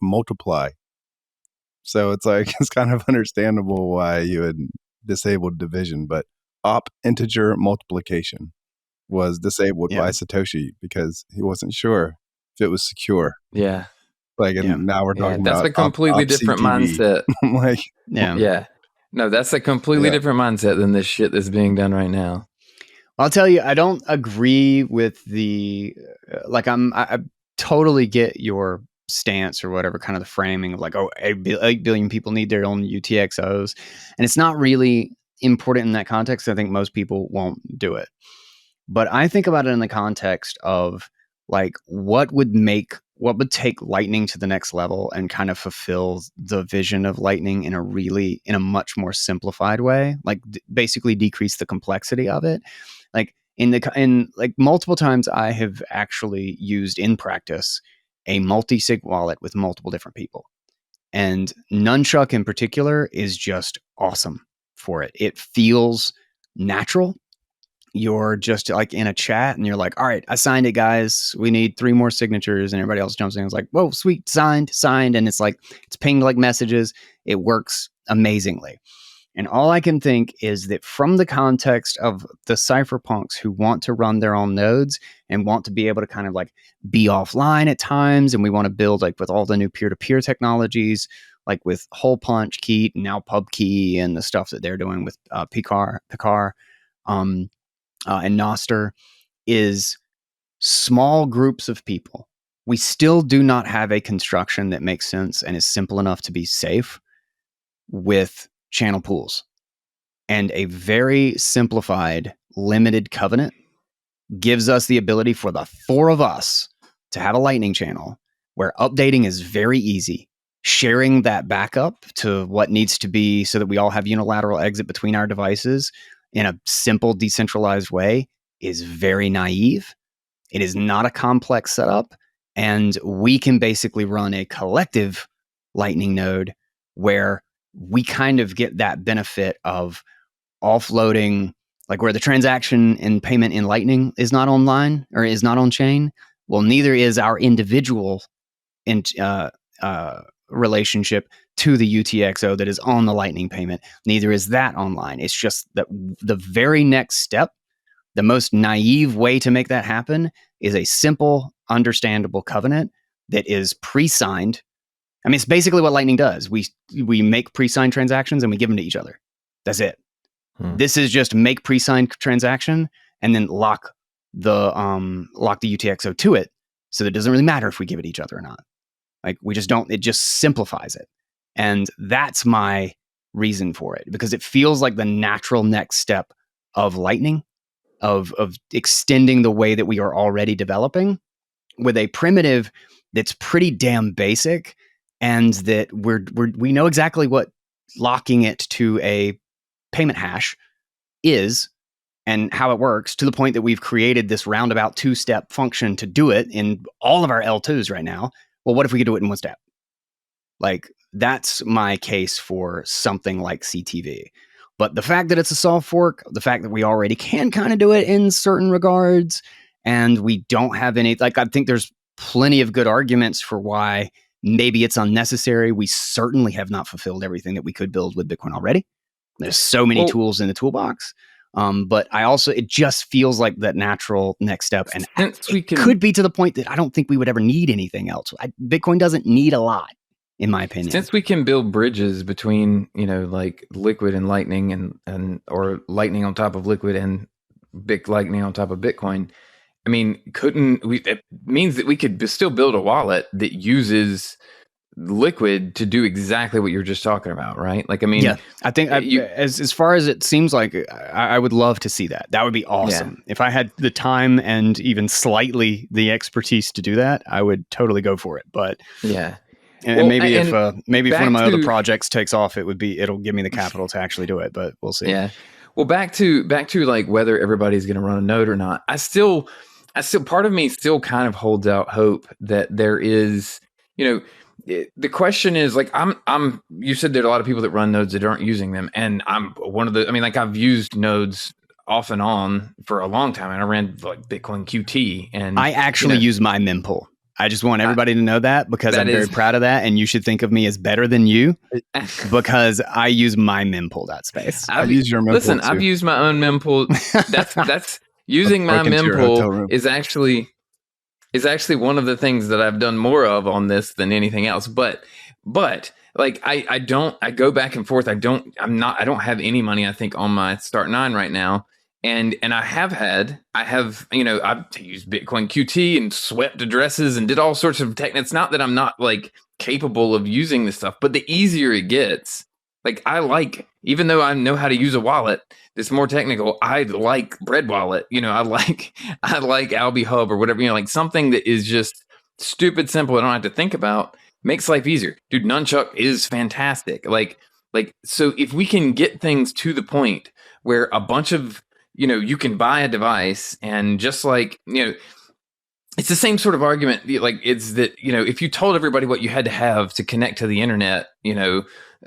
multiply. So it's like, it's kind of understandable why you had disabled division, but op integer multiplication was disabled by Satoshi because he wasn't sure if it was secure. Yeah. Like, and now we're talking that's about a completely op different CTV. mindset. Like, Yeah. No, that's a completely different mindset than this shit that's being done right now. I'll tell you, I don't agree with the like. I totally get your stance or whatever, kind of the framing of like, 8 billion people need their own UTXOs, and it's not really important in that context. I think most people won't do it, but I think about it in the context of like what would take Lightning to the next level and kind of fulfill the vision of Lightning in a much more simplified way, like basically decrease the complexity of it. Like in multiple times I have actually used in practice a multi-sig wallet with multiple different people. And Nunchuck in particular is just awesome for it. It feels natural. You're just like in a chat and you're like, all right, I signed it, guys. We need 3 more signatures. And everybody else jumps in and is like, whoa, sweet, signed. And it's like, it's pinged like messages. It works amazingly. And all I can think is that from the context of the cypherpunks who want to run their own nodes and want to be able to kind of like be offline at times, and we want to build like with all the new peer-to-peer technologies, like with Hole Punch, Keat, and now PubKey and the stuff that they're doing with Picard, and Noster, is small groups of people. We still do not have a construction that makes sense and is simple enough to be safe with channel pools, and a very simplified limited covenant gives us the ability for the 4 of us to have a Lightning channel where updating is very easy. Sharing that backup to what needs to be so that we all have unilateral exit between our devices in a simple decentralized way is very naive. It is not a complex setup, and we can basically run a collective Lightning node where we kind of get that benefit of offloading, like where the transaction and payment in Lightning is not online or is not on chain. Well, neither is our individual relationship to the UTXO that is on the Lightning payment. Neither is that online. It's just that the very next step, the most naive way to make that happen is a simple, understandable covenant that is pre-signed. I mean, it's basically what Lightning does. We make pre-signed transactions and we give them to each other. That's it. This is just make pre-signed transaction and then lock the UTXO to it, so that it doesn't really matter if we give it each other or not. Like, we just don't. It just simplifies it, and that's my reason for it, because it feels like the natural next step of Lightning, of extending the way that we are already developing with a primitive that's pretty damn basic. And that we know exactly what locking it to a payment hash is and how it works, to the point that we've created this roundabout 2-step function to do it in all of our L2s right now. Well, what if we could do it in 1 step? Like, that's my case for something like CTV. But the fact that it's a soft fork, the fact that we already can kind of do it in certain regards, and we don't have any, like, I think there's plenty of good arguments for why maybe it's unnecessary. We certainly have not fulfilled everything that we could build with Bitcoin already. There's so many tools in the toolbox. But it just feels like that natural next step, and it could be to the point that I don't think we would ever need anything else. Bitcoin doesn't need a lot, in my opinion. Since we can build bridges between, like Liquid and Lightning and or Lightning on top of Liquid and Lightning on top of Bitcoin, I mean, it means that we could still build a wallet that uses Liquid to do exactly what you're just talking about, right? Like, I mean, yeah, I think as far as it seems like, I would love to see that. That would be awesome. Yeah. If I had the time and even slightly the expertise to do that, I would totally go for it. But yeah. And maybe if one of my other projects takes off, it'll give me the capital to actually do it, but we'll see. Yeah. Well, back to like whether everybody's going to run a node or not. I still part of me still kind of holds out hope that there is, the question is like, you said there are a lot of people that run nodes that aren't using them. And I'm one of the, I've used nodes off and on for a long time, and I ran like Bitcoin QT, and I actually use my mempool. I just want everybody to know that, because I'm very proud of that, and you should think of me as better than you because I use my mempool.space. I use your mempool. Listen, too. I've used my own mempool. That's using my mempool is actually one of the things that I've done more of on this than anything else. But like I go back and forth. I don't have any money, I think, on my Start 9 right now. And I've used Bitcoin QT and swept addresses and did all sorts of tech. It's not that I'm not like capable of using this stuff, but the easier it gets, like even though I know how to use a wallet that's more technical, I like Bread Wallet. I like Alby Hub or whatever, like something that is just stupid simple. I don't have to think about, makes life easier. Dude, Nunchuck is fantastic. Like, so if we can get things to the point where a bunch of, you can buy a device, and just like, it's the same sort of argument. Like, it's that, if you told everybody what you had to have to connect to the internet,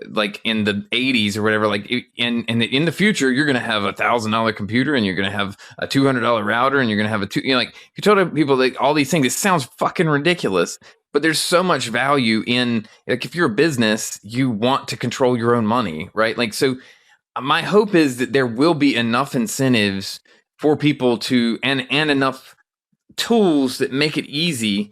like in the 80s or whatever, like in the future, you're going to have $1,000 computer, and you're going to have a $200 router, and you're going to have if you told people like all these things, it sounds fucking ridiculous. But there's so much value in, like, if you're a business, you want to control your own money, right? Like, so my hope is that there will be enough incentives for people to, and enough tools that make it easy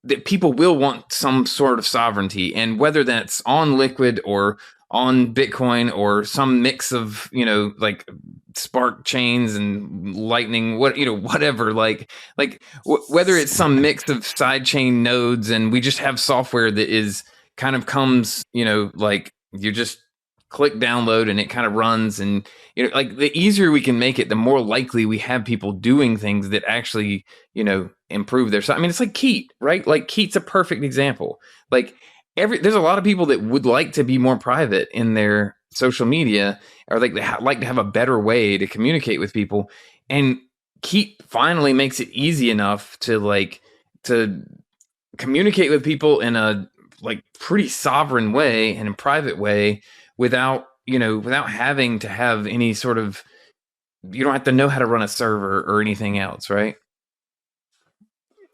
that people will want some sort of sovereignty. And whether that's on Liquid or on Bitcoin or some mix of, like Spark chains and Lightning, whatever, whether it's some mix of sidechain nodes, and we just have software that is kind of comes, like you just click download and it kind of runs, and like the easier we can make it, the more likely we have people doing things that actually improve their site. It's like Keat, right? Like Keat's a perfect example. Like there's a lot of people that would like to be more private in their social media, or like they like to have a better way to communicate with people, and Keat finally makes it easy enough to communicate with people in a like pretty sovereign way and in private way, without having to have any sort of, you don't have to know how to run a server or anything else, right?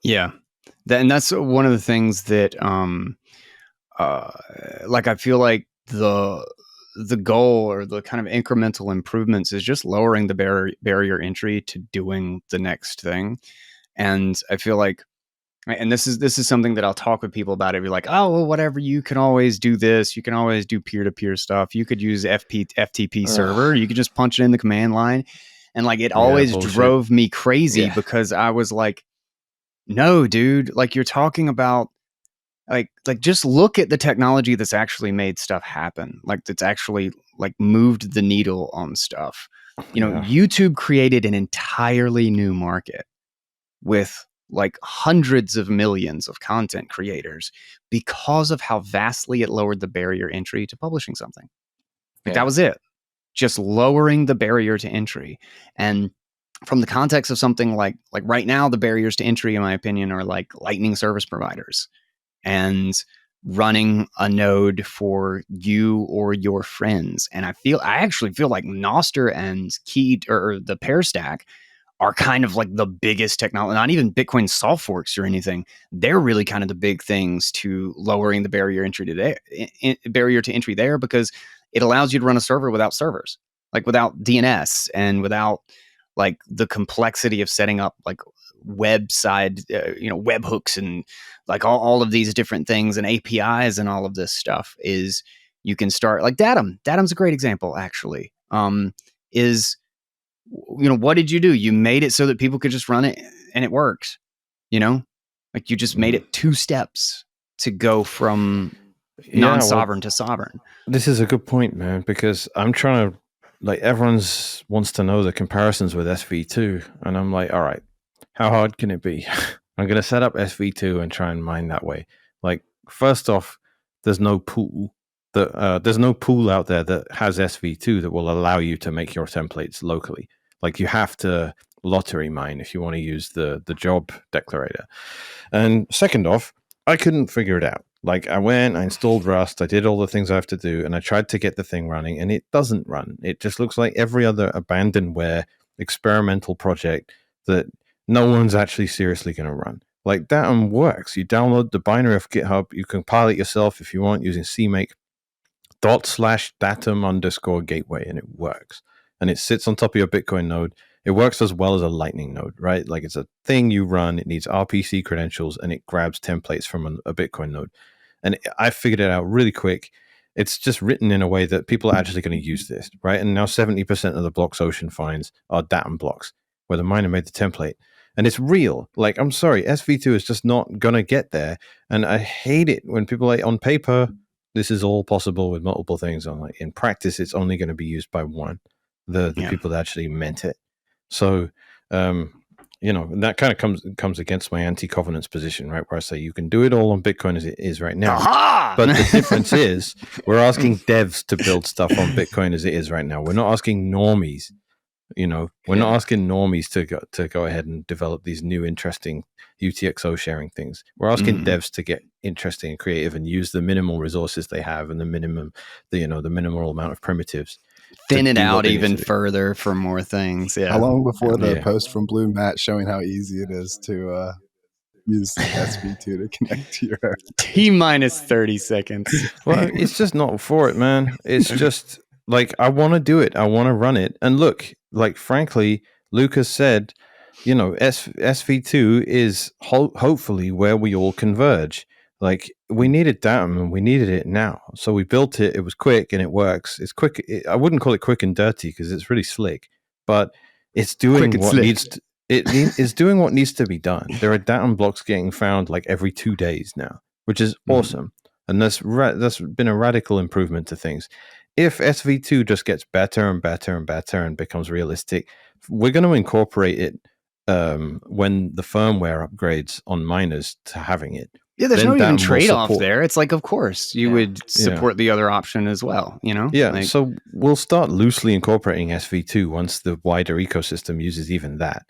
Yeah. And that's one of the things that, like, I feel like the goal or the kind of incremental improvements is just lowering the barrier entry to doing the next thing. And I feel like, and this is something that I'll talk with people about. If you're like, oh, well, whatever, you can always do this. You can always do peer-to-peer stuff. You could use FTP server. You could just punch it in the command line. And like, it always drove me crazy because I was like, no, dude, like you're talking about, like just look at the technology that's actually made stuff happen. Like that's actually like moved the needle on stuff. YouTube created an entirely new market with like hundreds of millions of content creators because of how vastly it lowered the barrier entry to publishing something. Like that was it. Just lowering the barrier to entry. And from the context of something like right now, the barriers to entry, in my opinion, are like Lightning service providers and running a node for you or your friends. And I actually feel like Nostr and Keat, or the pair stack, are kind of like the biggest technology, not even Bitcoin soft forks or anything. They're really kind of the big things to lowering the barrier to entry there, because it allows you to run a server without servers. like without DNS and without like the complexity of setting up like website, webhooks and like all of these different things and APIs and all of this stuff, is you can start like Datum. Datum's a great example, actually. Is, what did you do? You made it so that people could just run it and it works, like you just made it 2 steps to go from non-sovereign to sovereign. This is a good point, man, because I'm trying to, like, everyone's wants to know the comparisons with SV2, and I'm like, all right, how hard can it be? I'm going to set up SV2 and try and mine that way. Like, first off, there's no pool out there that has SV2 that will allow you to make your templates locally. Like, you have to lottery mine if you want to use the job declarator. And second off, I couldn't figure it out. Like, I went, I installed Rust, I did all the things I have to do, and I tried to get the thing running, and it doesn't run. It just looks like every other abandonware experimental project that no one's actually seriously going to run. Like, Datum works. You download the binary off GitHub, you compile it yourself if you want using CMake /datum_gateway, and it works. And it sits on top of your Bitcoin node. It works as well as a Lightning node, right? Like, it's a thing you run, it needs RPC credentials, and it grabs templates from a Bitcoin node. And I figured it out really quick. It's just written in a way that people are actually going to use this, right? And now 70% of the blocks Ocean finds are Datum blocks, where the miner made the template. And it's real. Like, I'm sorry, SV2 is just not going to get there. And I hate it when people are like, on paper, this is all possible with multiple things. I'm like, in practice, it's only going to be used by one, the people that actually meant it. So, that kind of comes against my anti-covenants position, right? Where I say you can do it all on Bitcoin as it is right now. Aha! But the difference is we're asking devs to build stuff on Bitcoin as it is right now. We're not asking normies, we're not asking normies to go ahead and develop these new interesting UTXO sharing things. We're asking devs to get interesting and creative and use the minimal resources they have and the minimal amount of primitives. Thin it out even further for more things. Yeah. How long before the post from Blue Matt showing how easy it is to use SV2 to connect to your T-minus 30 seconds. Well, it's just not for it, man. It's just like, I want to do it. I want to run it. And look, like, frankly, Lucas said, SV2 is hopefully where we all converge. Like, we needed Datum and we needed it now. So we built it. It was quick and it works. It's quick. I wouldn't call it quick and dirty because it's really slick, but it's doing what needs to, it is doing what needs to be done. There are Datum blocks getting found like every 2 days now, which is awesome. And that's been a radical improvement to things. If SV2 just gets better and better and better and becomes realistic, we're going to incorporate it when the firmware upgrades on miners to having it. Yeah, there's no even trade-off there. It's like, of course, you would support the other option as well, Yeah, like, so we'll start loosely incorporating SV2 once the wider ecosystem uses even that.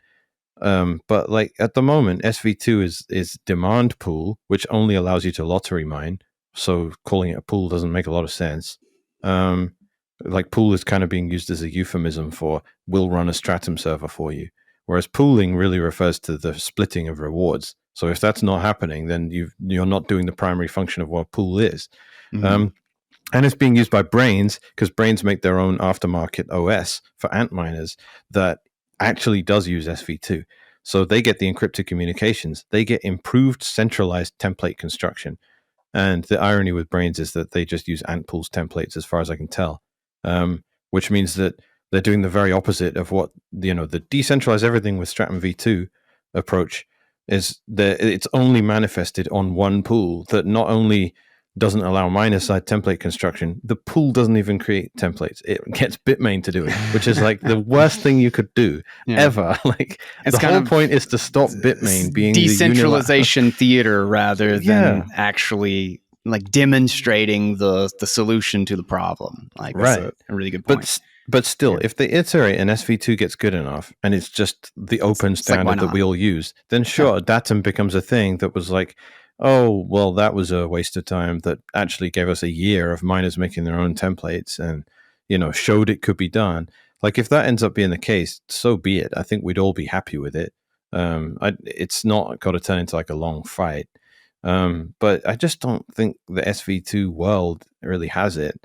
But like, at the moment, SV2 is demand pool, which only allows you to lottery mine. So calling it a pool doesn't make a lot of sense. Like, pool is kind of being used as a euphemism for we'll run a Stratum server for you. Whereas pooling really refers to the splitting of rewards. So if that's not happening, then you're not doing the primary function of what pool is. And it's being used by Brains because Brains make their own aftermarket OS for ant miners that actually does use SV2. So they get the encrypted communications. They get improved centralized template construction. And the irony with Brains is that they just use Antpool's templates, as far as I can tell, which means that they're doing the very opposite of what, the decentralize everything with Stratum v2 approach is. It's only manifested on one pool that not only doesn't allow miner-side template construction, the pool doesn't even create templates. It gets Bitmain to do it, which is like the worst thing you could do ever. Like, it's the whole point is to stop Bitmain being decentralization theater rather than actually like demonstrating the solution to the problem. Like, that's a really good point. But still, if they iterate and SV2 gets good enough and it's just the open standard that we all use, then sure, Datum becomes a thing that was like, oh, well, that was a waste of time that actually gave us a year of miners making their own templates and, showed it could be done. Like, if that ends up being the case, so be it. I think we'd all be happy with it. It's not got to turn into like a long fight. But I just don't think the SV2 world really has it.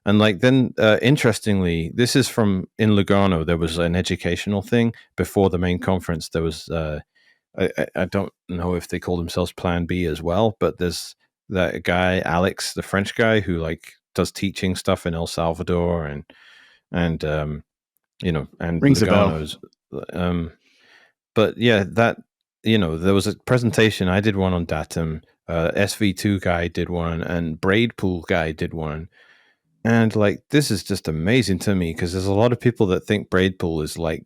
And like then, interestingly, this is from in Lugano. There was an educational thing before the main conference. There was I don't know if they call themselves Plan B as well, but there's that guy Alex, the French guy who like does teaching stuff in El Salvador and and Rings a bell. Lugano's. But yeah, that there was a presentation. I did one on Datum. SV2 guy did one, and Braidpool guy did one. And like this is just amazing to me because there's a lot of people that think Braidpool is like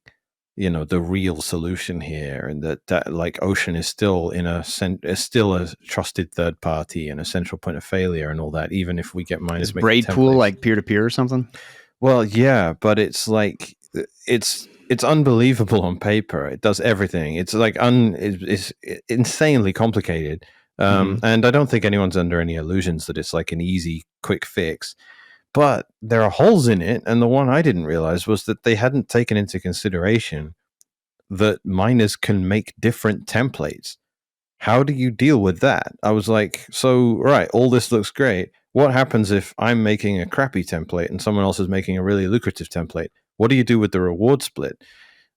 the real solution here, and that like Ocean is still is still a trusted third party and a central point of failure and all that. Even if we get miners Is making Braidpool templates. like peer-to-peer or something? Well, yeah, but it's like it's unbelievable on paper. It does everything. It's like it's insanely complicated. And I don't think anyone's under any illusions that it's like an easy, quick fix. But there are holes in it, and the one I didn't realize was that they hadn't taken into consideration that miners can make different templates. How do you deal with that? I was like, so, right, all this looks great. What happens if I'm making a crappy template and someone else is making a really lucrative template? What do you do with the reward split?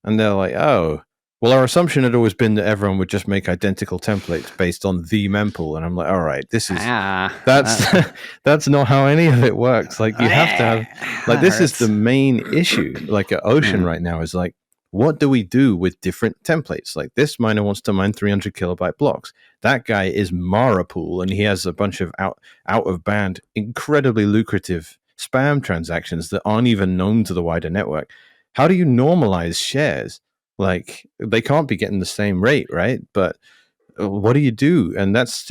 And they're like, oh, well, our assumption had always been that everyone would just make identical templates based on the mempool. And I'm like, all right, this is that's not how any of it works. Like you have to have like this is the main issue. Like at Ocean right now is like, what do we do with different templates? Like this miner wants to mine 300 kilobyte blocks. That guy is Marapool, and he has a bunch of out of band, incredibly lucrative spam transactions that aren't even known to the wider network. How do you normalize shares? Like they can't be getting the same rate, right? But what do you do? And that's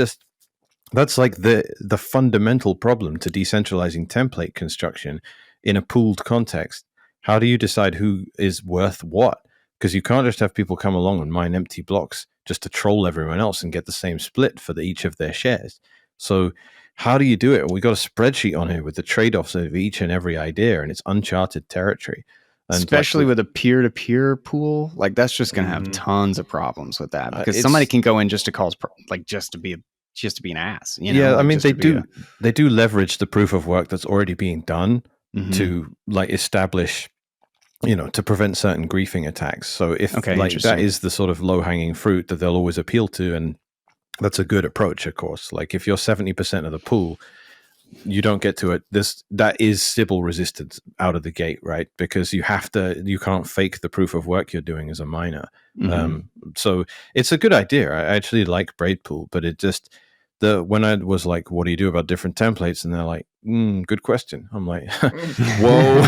like the fundamental problem to decentralizing template construction in a pooled context. How do you decide who is worth what? Because you can't just have people come along and mine empty blocks just to troll everyone else and get the same split for each of their shares. So how do you do it? We got a spreadsheet on here with the trade-offs of each and every idea, and it's uncharted territory. And especially with a peer-to-peer pool, like that's just going to have tons of problems with that because somebody can go in just to cause just to be an ass. Yeah, I mean they do leverage the proof of work that's already being done to like establish, to prevent certain griefing attacks. So if that is the sort of low-hanging fruit that they'll always appeal to, and that's a good approach, of course. Like if you're 70% of the pool, you don't get to it. That is Sybil resistance out of the gate, right? Because you can't fake the proof of work you're doing as a miner. So it's a good idea. I actually like Braidpool, but it just when I was like, what do you do about different templates? And they're like, good question. I'm like, whoa,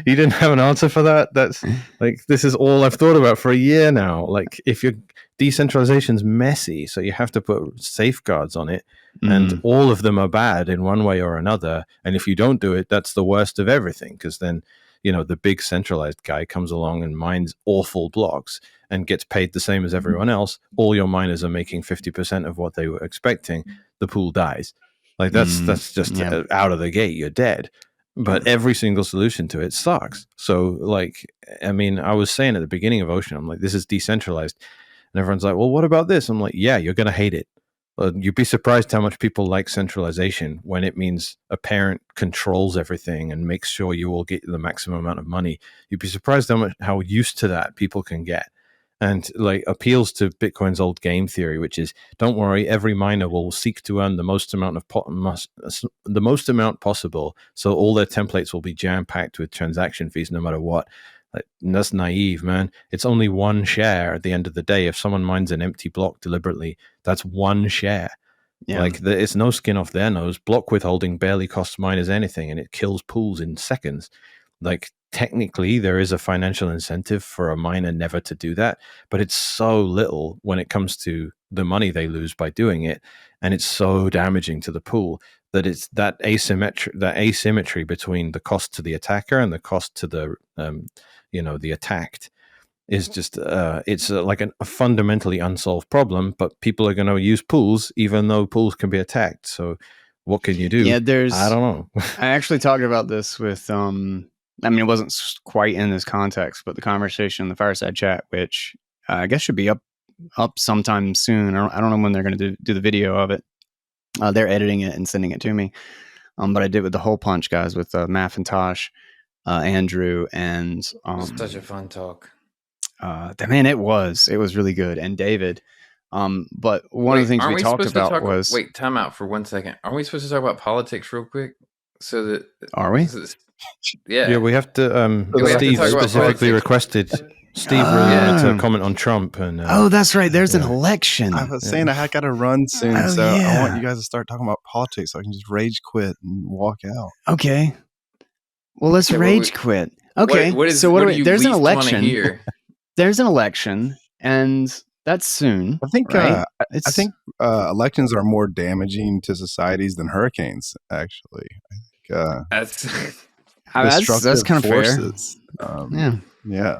you didn't have an answer for that? That's like, this is all I've thought about for a year now. Like if your decentralization's messy, so you have to put safeguards on it, and all of them are bad in one way or another. And if you don't do it, that's the worst of everything. Because then, the big centralized guy comes along and mines awful blocks and gets paid the same as everyone else. All your miners are making 50% of what they were expecting. The pool dies. Like that's just out of the gate. You're dead. But every single solution to it sucks. So like, I mean, I was saying at the beginning of Ocean, I'm like, this is decentralized. And everyone's like, well, what about this? I'm like, yeah, you're going to hate it. You'd be surprised how much people like centralization when it means a parent controls everything and makes sure you all get the maximum amount of money. You'd be surprised how used to that people can get. And like appeals to Bitcoin's old game theory, which is, don't worry, every miner will seek to earn the most amount possible. So all their templates will be jam-packed with transaction fees no matter what. Like, that's naive, man. It's only one share at the end of the day. If someone mines an empty block deliberately, that's one share. Yeah. Like it's no skin off their nose. Block withholding barely costs miners anything, and it kills pools in seconds. Like technically, there is a financial incentive for a miner never to do that, but it's so little when it comes to the money they lose by doing it, and it's so damaging to the pool that it's that asymmetry between the cost to the attacker and the cost to the the attacked is just it's like a fundamentally unsolved problem. But people are going to use pools even though pools can be attacked. So what can you do? Yeah, I don't know. I actually talked about this with I mean, it wasn't quite in this context, but the conversation in the Fireside Chat, which I guess should be up sometime soon. I don't know when they're going to do the video of it. They're editing it and sending it to me. But I did with the Hole Punch guys with Macintosh, Andrew, and Such a fun talk. man, it was really good, and David. But one of the things we talked about was time out for 1 second. Aren't we supposed to talk about politics real quick? So that are we? Yeah, we have to. we have to Steve talk about specifically politics. requested. Steve really wanted to comment on Trump, and that's right. There's an election. I was saying I got to run soon, I want you guys to start talking about politics so I can just rage quit and walk out. Okay. Well, let's rage quit. Okay. There's an election. There's an election, and that's soon. I think. Right? I think elections are more damaging to societies than hurricanes. Actually, I think that's kind of forces, fair. Yeah.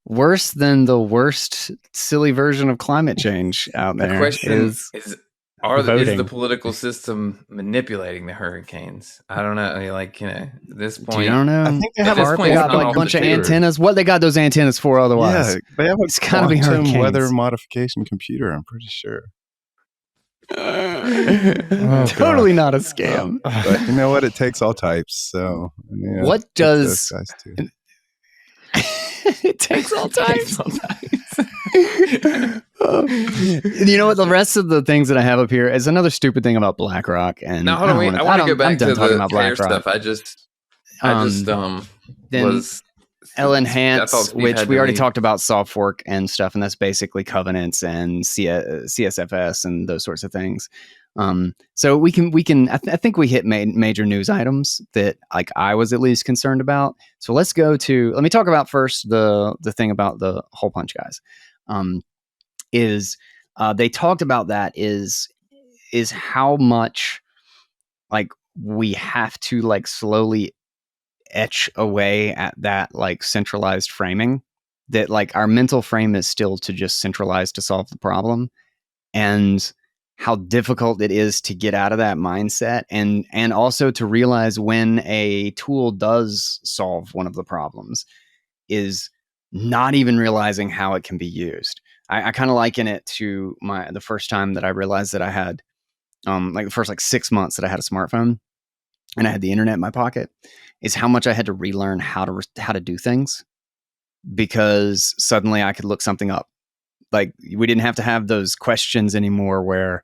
Worse than the worst silly version of climate change out there. The question is the political system manipulating the hurricanes? I don't know. I mean, at this point, you don't know. I think they have a bunch of antennas. What they got those antennas for? Otherwise, yeah, they have a quantum weather modification computer. I'm pretty sure. Totally not a scam. But you know what? It takes all types. So what does? Those guys too. It takes all types. You know what? The rest of the things that I have up here is another stupid thing about BlackRock. And now, hold on, I want to go back to the player stuff. I just was L-enhance, which we already talked about, soft fork and stuff, and that's basically covenants and CSFS and those sorts of things. So we can. I think we hit major news items that I was at least concerned about. So let me talk about first the thing about the Hole Punch guys. They talked about that is how much we have to slowly etch away at that centralized framing, that our mental frame is still to just centralize to solve the problem, and how difficult it is to get out of that mindset, and also to realize when a tool does solve one of the problems is not even realizing how it can be used. I kind of liken it to the first time that I realized that I had the first 6 months that I had a smartphone and I had the internet in my pocket, is how much I had to relearn how to do things, because suddenly I could look something up. We didn't have to have those questions anymore where,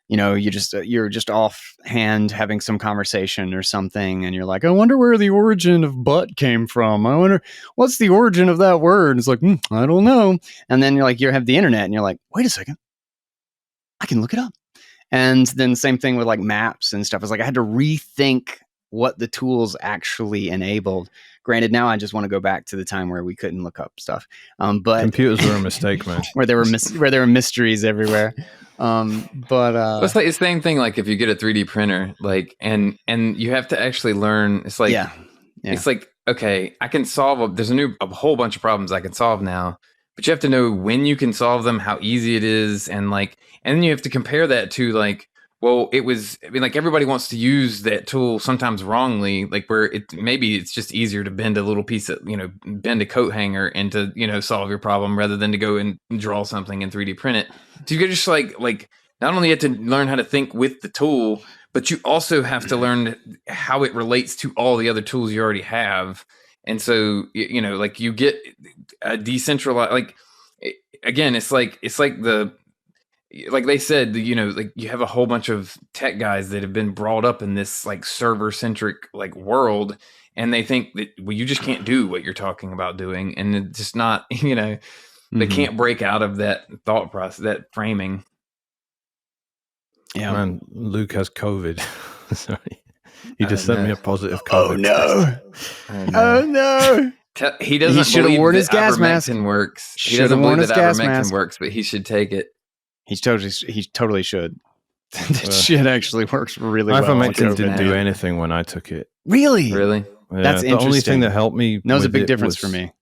you're just offhand having some conversation or something, and you're like, I wonder where the origin of butt came from. I wonder what's the origin of that word. It's I don't know. And then you have the internet, and you're like, wait a second, I can look it up. And then same thing with maps and stuff. It's I had to rethink what the tools actually enabled. Granted, now I just want to go back to the time where we couldn't look up stuff. But computers were a mistake, man. where there were mysteries everywhere. It's the same thing. If you get a 3D printer, and you have to actually learn. It's it's okay, I can solve there's a whole bunch of problems I can solve now, but you have to know when you can solve them, how easy it is, and then you have to compare that to everybody wants to use that tool sometimes wrongly, where maybe it's just easier to bend a little piece of, bend a coat hanger and to, solve your problem rather than to go and draw something and 3D print it. So you could just not only have to learn how to think with the tool, but you also have to learn how it relates to all the other tools you already have. And so, you get a decentralized, again, it's like they said, you have a whole bunch of tech guys that have been brought up in this server centric world, and they think that you just can't do what you're talking about doing, and it's just not, they can't break out of that thought process, that framing. Yeah, man, Luke has COVID. Sorry, he just sent me a positive COVID. Oh no. He doesn't. He should have worn his gas mask. Works. He doesn't believe that ivermectin works, but he should take it. He totally should. That shit actually works really well. Ivermectin didn't do anything when I took it. Really? Yeah, that's interesting. The only thing that helped me. That was a big difference for me.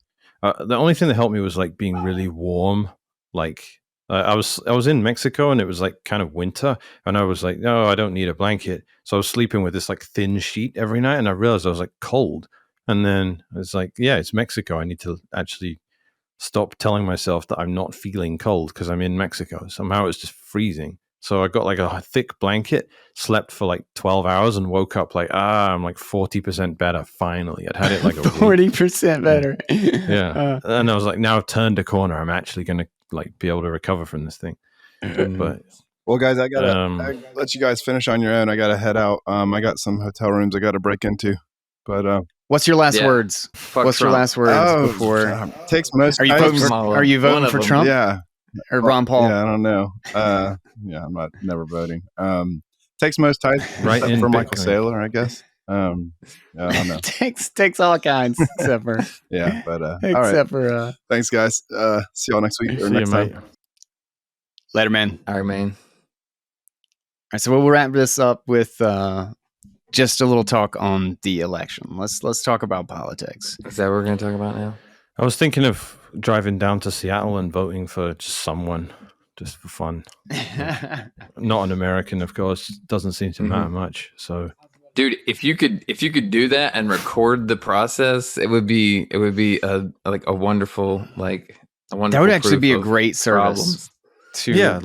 The only thing that helped me was being really warm. I was in Mexico, and it was kind of winter, and I was no, I don't need a blanket. So I was sleeping with this thin sheet every night, and I realized I was cold. And then it's yeah, it's Mexico. I need to actually stop telling myself that I'm not feeling cold because I'm in Mexico. Somehow it's just freezing. So I got like a thick blanket, slept for like 12 hours, and woke up like, I'm like 40% better. Finally, I'd had it like a week. 40% better. Yeah, and I was like, now I've turned a corner. I'm actually gonna like be able to recover from this thing. But well, guys, I gotta let you guys finish on your own. I gotta head out. I got some hotel rooms I gotta break into. But what's your last words? What's your last words before? Takes most. Are you voting for Trump? Yeah. Or Ron Paul? Yeah, I don't know. Yeah, I'm never voting. Takes most tithes, right except in for Bitcoin. Michael Saylor, I guess. I don't know. takes all kinds except for yeah, but all except right. for thanks, guys. See y'all next week or next time. Later, man. All right, man. All right, so we'll wrap this up with just a little talk on the election. Let's talk about politics. Is that what we're going to talk about now? I was thinking of driving down to Seattle and voting for just someone, just for fun. Not an American, of course. Doesn't seem to matter much. So, dude, if you could do that and record the process, it would be a wonderful that would actually be a great service. Should I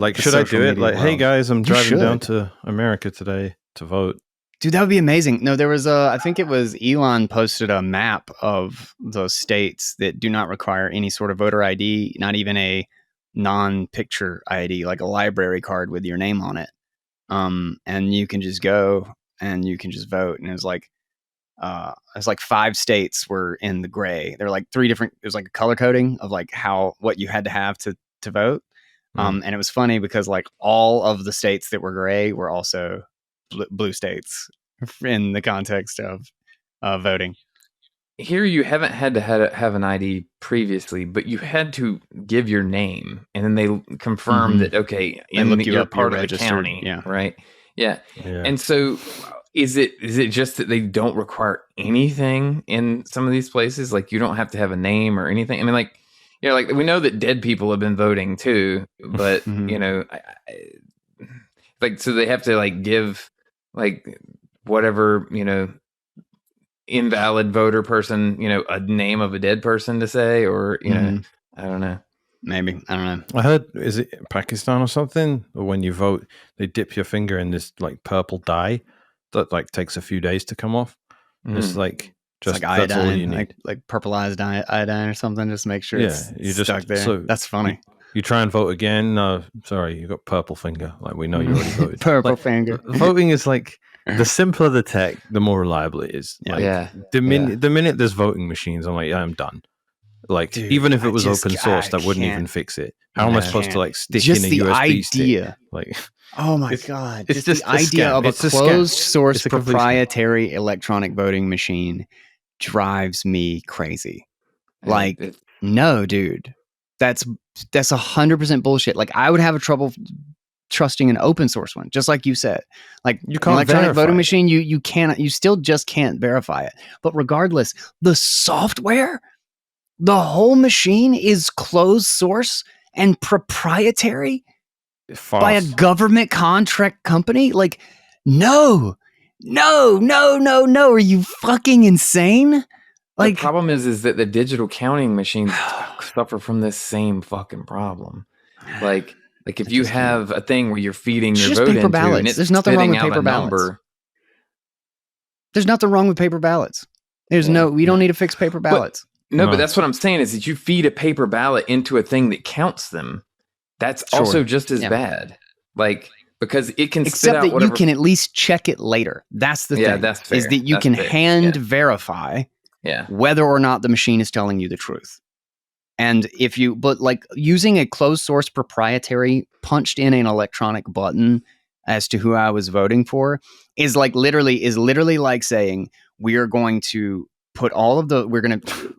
do it? Like, hey guys, I'm driving down to America today to vote. Dude, that would be amazing. No, there was I think it was Elon posted a map of those states that do not require any sort of voter ID, not even a non-picture ID, like a library card with your name on it. And you can just go and you can just vote. And it was like 5 states were in the gray. There were like 3 different, it was like a color coding of like what you had to have to vote. And it was funny because like all of the states that were gray were also blue states in the context of voting. Here you haven't had to have an ID previously, but you had to give your name, and then they confirm that you're part of the county, right? Yeah. And so, is it just that they don't require anything in some of these places? Like you don't have to have a name or anything. I mean, like we know that dead people have been voting too, but so they have to like give like whatever invalid voter person a name of a dead person to say, or I don't know, maybe I don't know. I heard, is it Pakistan or something, or when you vote they dip your finger in this like purple dye that like takes a few days to come off. It's like just like iodine, that's all you need, like purplized iodine or something, just make sure it's stuck there. So that's funny. You try and vote again. No, sorry, you got purple finger. Like we know you already voted. Purple finger. Voting is like the simpler the tech, the more reliable it is. Like, the minute there's voting machines, I'm like, I'm done. Like, dude, even if it was open source, that wouldn't even fix it. How am I supposed to like stick in a USB stick? Like, oh my god! It's just the idea of a closed source proprietary electronic voting machine drives me crazy. Like, no, dude, that's 100% bullshit. Like, I would have a trouble trusting an open source one, just like you said. Like, you can't electronic voting machine, you still just can't verify it. But regardless, the software, the whole machine is closed source and proprietary by a government contract company. Like, no. Are you fucking insane? Like, the problem is that the digital counting machines suffer from this same fucking problem. Like if you have a thing where you're feeding your vote into, and it's there's nothing wrong with paper ballots. There's nothing wrong with paper ballots. We don't need to fix paper ballots. But that's what I'm saying is that you feed a paper ballot into a thing that counts them. That's also just as bad. Like, because it can spit out whatever. Except that you can at least check it later. That's the thing. Yeah, that's fair. Is that you can hand verify whether or not the machine is telling you the truth. And but like using a closed source proprietary punched in an electronic button as to who I was voting for is literally like saying we are going to put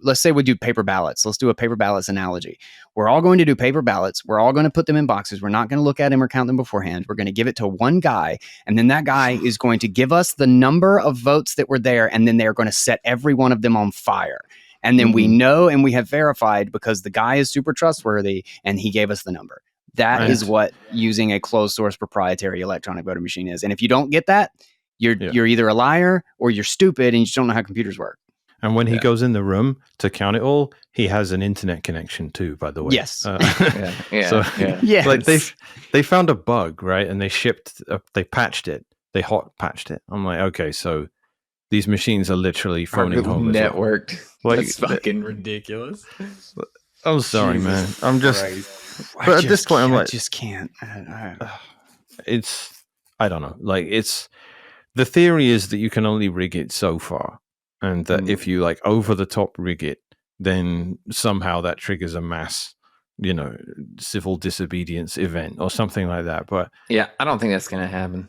let's say we do paper ballots. Let's do a paper ballots analogy. We're all going to do paper ballots. We're all going to put them in boxes. We're not going to look at them or count them beforehand. We're going to give it to one guy. And then that guy is going to give us the number of votes that were there. And then they're going to set every one of them on fire. And then we know, and we have verified because the guy is super trustworthy and he gave us the number. That is what using a closed source proprietary electronic voting machine is. And if you don't get that, you're either a liar or you're stupid and you just don't know how computers work. And when he goes in the room to count it all, he has an internet connection too, by the way. Yes. So Yes. like they found a bug, right? And they patched it. They hot patched it. I'm like, okay, so these machines are literally phoning home. Networked. Like, that's fucking ridiculous. I'm sorry, Jesus man. I'm just. Christ. But at this point, I'm like, I just can't. I don't know. Like, the theory is that you can only rig it so far, and that if you like over the top rig it, then somehow that triggers a mass, civil disobedience event or something like that. But yeah, I don't think that's gonna happen.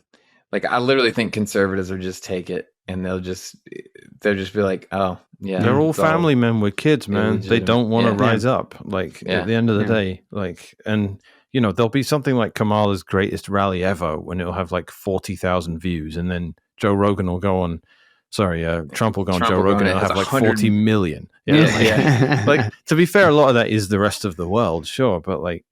Like, I literally think conservatives will just take it and they'll just be like, oh yeah, they're all family men with kids, man. They don't want to rise up. Like at the end of the day, like, and there'll be something like Kamala's greatest rally ever when it'll have like 40,000 views, and then Joe Rogan will go on. Sorry, Trump will go on Joe Rogan and it'll have like 40 million. Yeah, like to be fair, a lot of that is the rest of the world, sure, but like,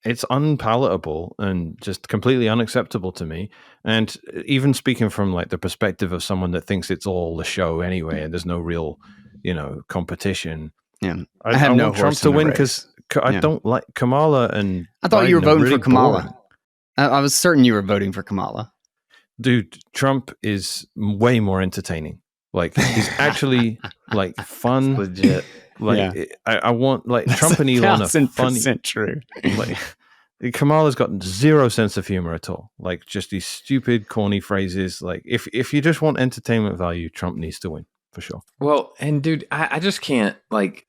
it's unpalatable and just completely unacceptable to me. And even speaking from like the perspective of someone that thinks it's all a show anyway, and there's no real, competition. Yeah, I want Trump to win because I don't like Kamala and. I thought Biden you were voting really for Kamala. boring. I was certain you were voting for Kamala. Dude, Trump is way more entertaining. Like, he's actually like fun. It's legit. Like, I want like Trump and Elon are funny. True. Like, Kamala's got zero sense of humor at all. Like, just these stupid, corny phrases. Like, if you just want entertainment value, Trump needs to win for sure. Well, and dude, I just can't like.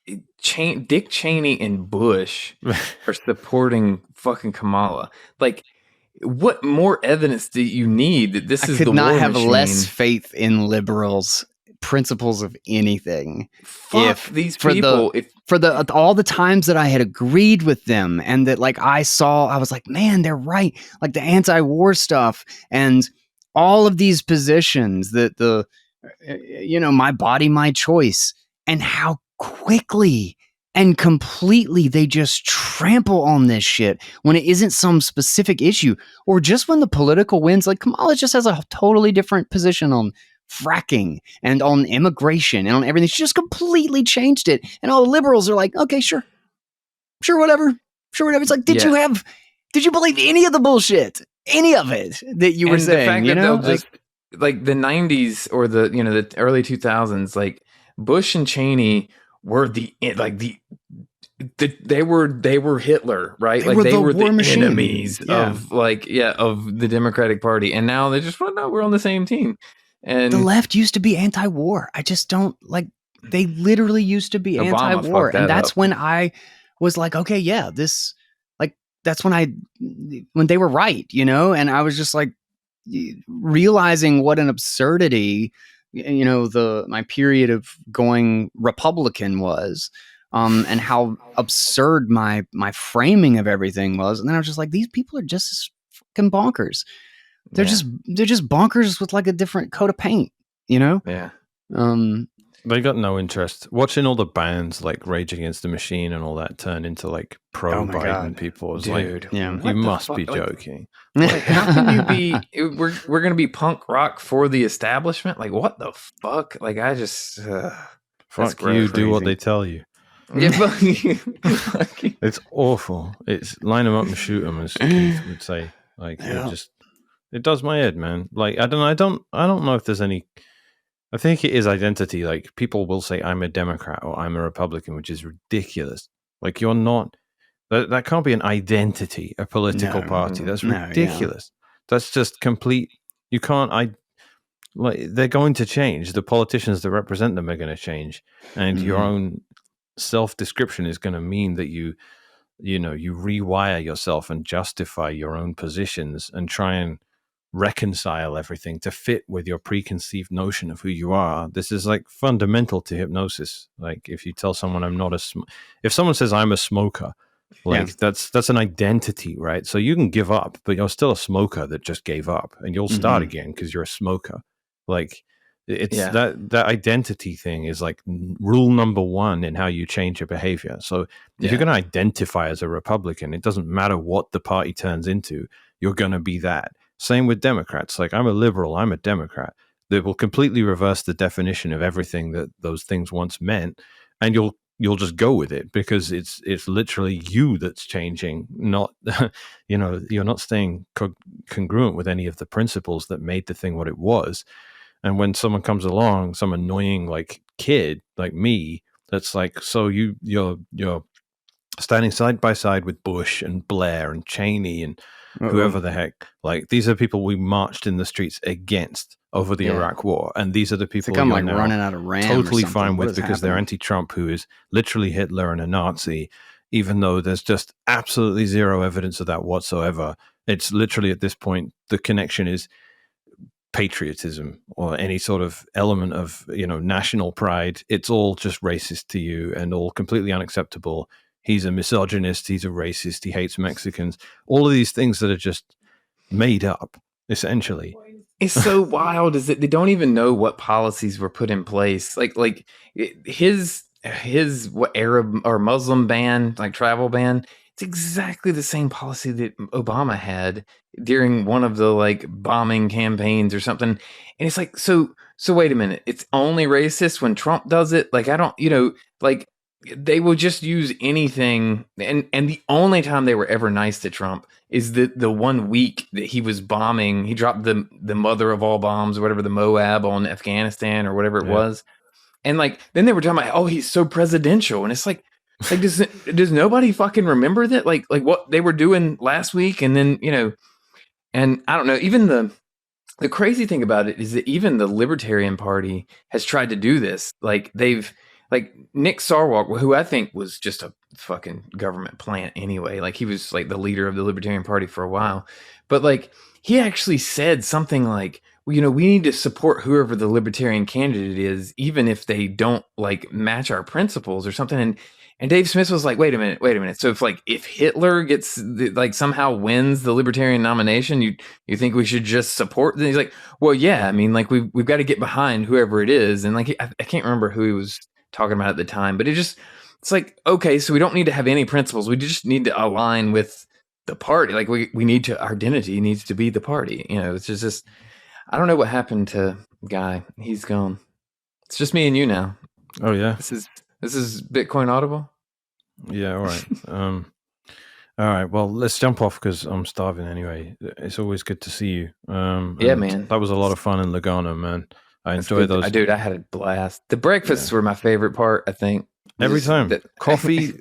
Dick Cheney and Bush are supporting fucking Kamala. Like, what more evidence do you need that this is the war machine? I could not have less faith in liberals' principles of anything. Fuck these people. For all the times that I had agreed with them, and that like I was like, man, they're right. Like the anti-war stuff and all of these positions that my body, my choice, and how quickly and completely they just trample on this shit when it isn't some specific issue, or just when the political wins. Like Kamala just has a totally different position on fracking and on immigration and on everything. She just completely changed it, and all the liberals are like, okay, sure, whatever. It's like, did you believe any of the bullshit, any of it that you were saying? The fact that they'll just like the 90s or the early 2000s, like Bush and Cheney were they were Hitler, right? They were the enemies of the Democratic Party, and now they just we're on the same team. And the left used to be anti-war. I just don't like. They literally used to be anti-war, and that's when I was like, okay, yeah, this like that's when they were right, and I was just like realizing what an absurdity my period of going Republican was, and how absurd my framing of everything was. And then I was just like, these people are just as fucking bonkers. They're just bonkers with like a different coat of paint, Yeah. They got no interest. Watching all the bands like Rage Against the Machine and all that turn into like pro-Biden people is like, you must be joking. Like, how can you be? We're gonna be punk rock for the establishment? Like, what the fuck? Like, I just fuck you. Do what they tell you. Yeah, it's awful. It's line them up and shoot them, as Keith would say. Like, it does my head, man. Like, I don't know if there's any. I think it is identity. Like, people will say I'm a Democrat or I'm a Republican, which is ridiculous. Like, you're not. That can't be an identity, a political party. That's ridiculous. That's just complete. You can't. They're going to change. The politicians that represent them are going to change, and your own self-description is going to mean that you rewire yourself and justify your own positions and try and reconcile everything to fit with your preconceived notion of who you are. This is like fundamental to hypnosis. Like, if you tell someone if someone says I'm a smoker, like that's an identity, right? So you can give up, but you're still a smoker that just gave up, and you'll start again because you're a smoker. Like, it's that identity thing is like rule number one in how you change your behavior. So if you're going to identify as a Republican, it doesn't matter what the party turns into, you're going to be that. Same with Democrats. Like, I'm a liberal, I'm a Democrat. that will completely reverse the definition of everything that those things once meant, and you'll just go with it because it's literally you that's changing, not you're not staying congruent with any of the principles that made the thing what it was. And when someone comes along, some annoying like kid like me, that's like, so you're standing side by side with Bush and Blair and Cheney and whoever the heck, like these are people we marched in the streets against over the Iraq War, and these are the people I'm you're like now running out of RAM totally or something. fine What with is because they're happening? anti-Trump, who is literally Hitler and a Nazi, even though there's just absolutely zero evidence of that whatsoever. It's literally at this point the connection is patriotism or any sort of element of national pride. It's all just racist to you and all completely unacceptable. He's a misogynist, he's a racist, he hates Mexicans, all of these things that are just made up essentially. It's so wild is that they don't even know what policies were put in place. Like his what Arab or Muslim ban, like travel ban, it's exactly the same policy that Obama had during one of the like bombing campaigns or something. And it's like, so wait a minute, it's only racist when Trump does it? Like, I don't, like they will just use anything. And the only time they were ever nice to Trump is the 1 week that he was bombing. He dropped the mother of all bombs or whatever, the Moab on Afghanistan or whatever it was. And like, then they were talking about, oh, he's so presidential. And it's like does nobody fucking remember that? Like what they were doing last week. And then, and I don't know, even the crazy thing about it is that even the Libertarian Party has tried to do this. Like like Nick Sarwark, who I think was just a fucking government plant anyway. Like he was like the leader of the Libertarian Party for a while, but like he actually said something like, well, we need to support whoever the Libertarian candidate is, even if they don't like match our principles or something. And Dave Smith was like, wait a minute. So if Hitler gets like somehow wins the Libertarian nomination, you think we should just support? Then he's like, well, yeah, I mean, like we've got to get behind whoever it is. And like, I can't remember who he was talking about at the time, but it's like, okay, so we don't need to have any principles. We just need to align with the party. Like we need to, our identity needs to be the party. It's just, I don't know what happened to Guy. He's gone. It's just me and you now. Oh yeah. This is Bitcoin Audible. Yeah. All right. All right. Well, let's jump off because I'm starving anyway. It's always good to see you. Yeah, man. That was a lot of fun in Lugano, man. I enjoy those. Dude, I had a blast. The breakfasts were my favorite part, I think. Every time. Coffee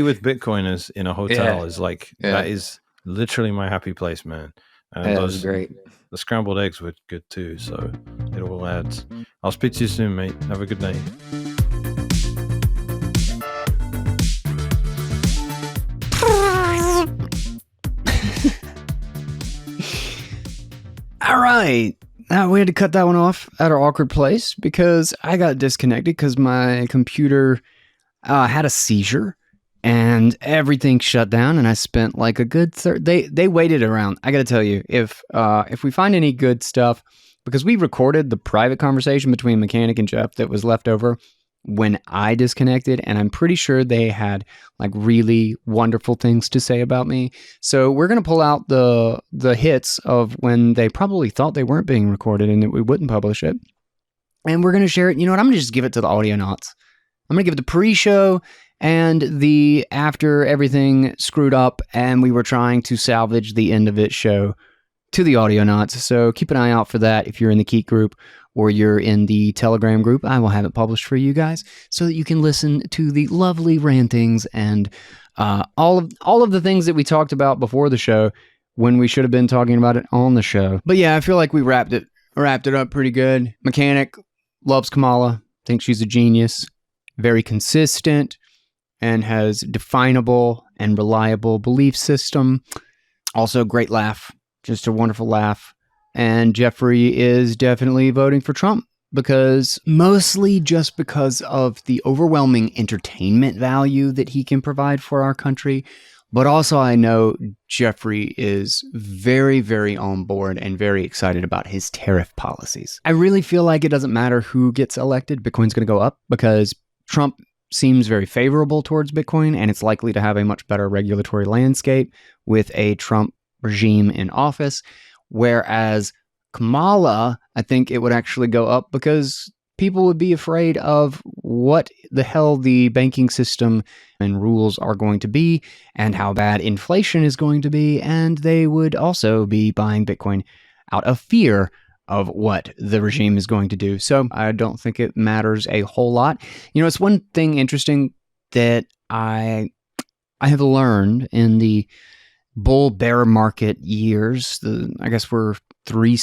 with Bitcoiners in a hotel is like, that is literally my happy place, man. And that was great. The scrambled eggs were good too, so it all adds. I'll speak to you soon, mate. Have a good night. All right. We had to cut that one off at our awkward place because I got disconnected because my computer had a seizure and everything shut down, and I spent like a good they waited around. I got to tell you, if we find any good stuff, because we recorded the private conversation between Mechanic and Jeff that was left over when I disconnected, and I'm pretty sure they had like really wonderful things to say about me. So we're going to pull out the hits of when they probably thought they weren't being recorded and that we wouldn't publish it. And we're going to share it. You know what? I'm going to just give it to the Audionauts. I'm going to give it the pre-show and the after everything screwed up and we were trying to salvage the end of it show to the Audionauts. So keep an eye out for that if you're in the Keek group or you're in the Telegram group. I will have it published for you guys so that you can listen to the lovely rantings and all of the things that we talked about before the show when we should have been talking about it on the show. But yeah, I feel like we wrapped it up pretty good. Mechanic loves Kamala, thinks she's a genius, very consistent, and has definable and reliable belief system. Also, great laugh, just a wonderful laugh. And Jeffrey is definitely voting for Trump mostly just because of the overwhelming entertainment value that he can provide for our country. But also I know Jeffrey is very, very on board and very excited about his tariff policies. I really feel like it doesn't matter who gets elected, Bitcoin's going to go up because Trump seems very favorable towards Bitcoin and it's likely to have a much better regulatory landscape with a Trump regime in office. Whereas Kamala, I think it would actually go up because people would be afraid of what the hell the banking system and rules are going to be and how bad inflation is going to be. And they would also be buying Bitcoin out of fear of what the regime is going to do. So I don't think it matters a whole lot. It's one thing interesting that I have learned in the bull bear market years. I guess we're 4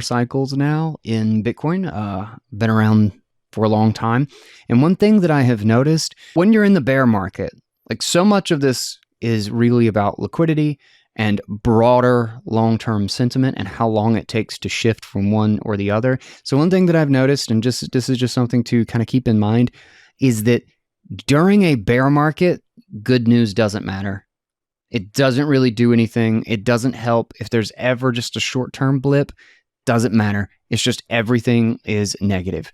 cycles now in Bitcoin. Been around for a long time. And one thing that I have noticed when you're in the bear market, like so much of this is really about liquidity and broader long-term sentiment and how long it takes to shift from one or the other. So one thing that I've noticed, and this is just something to kind of keep in mind, is that during a bear market, good news doesn't matter. It doesn't really do anything. It doesn't help. If there's ever just a short-term blip, doesn't matter. It's just everything is negative.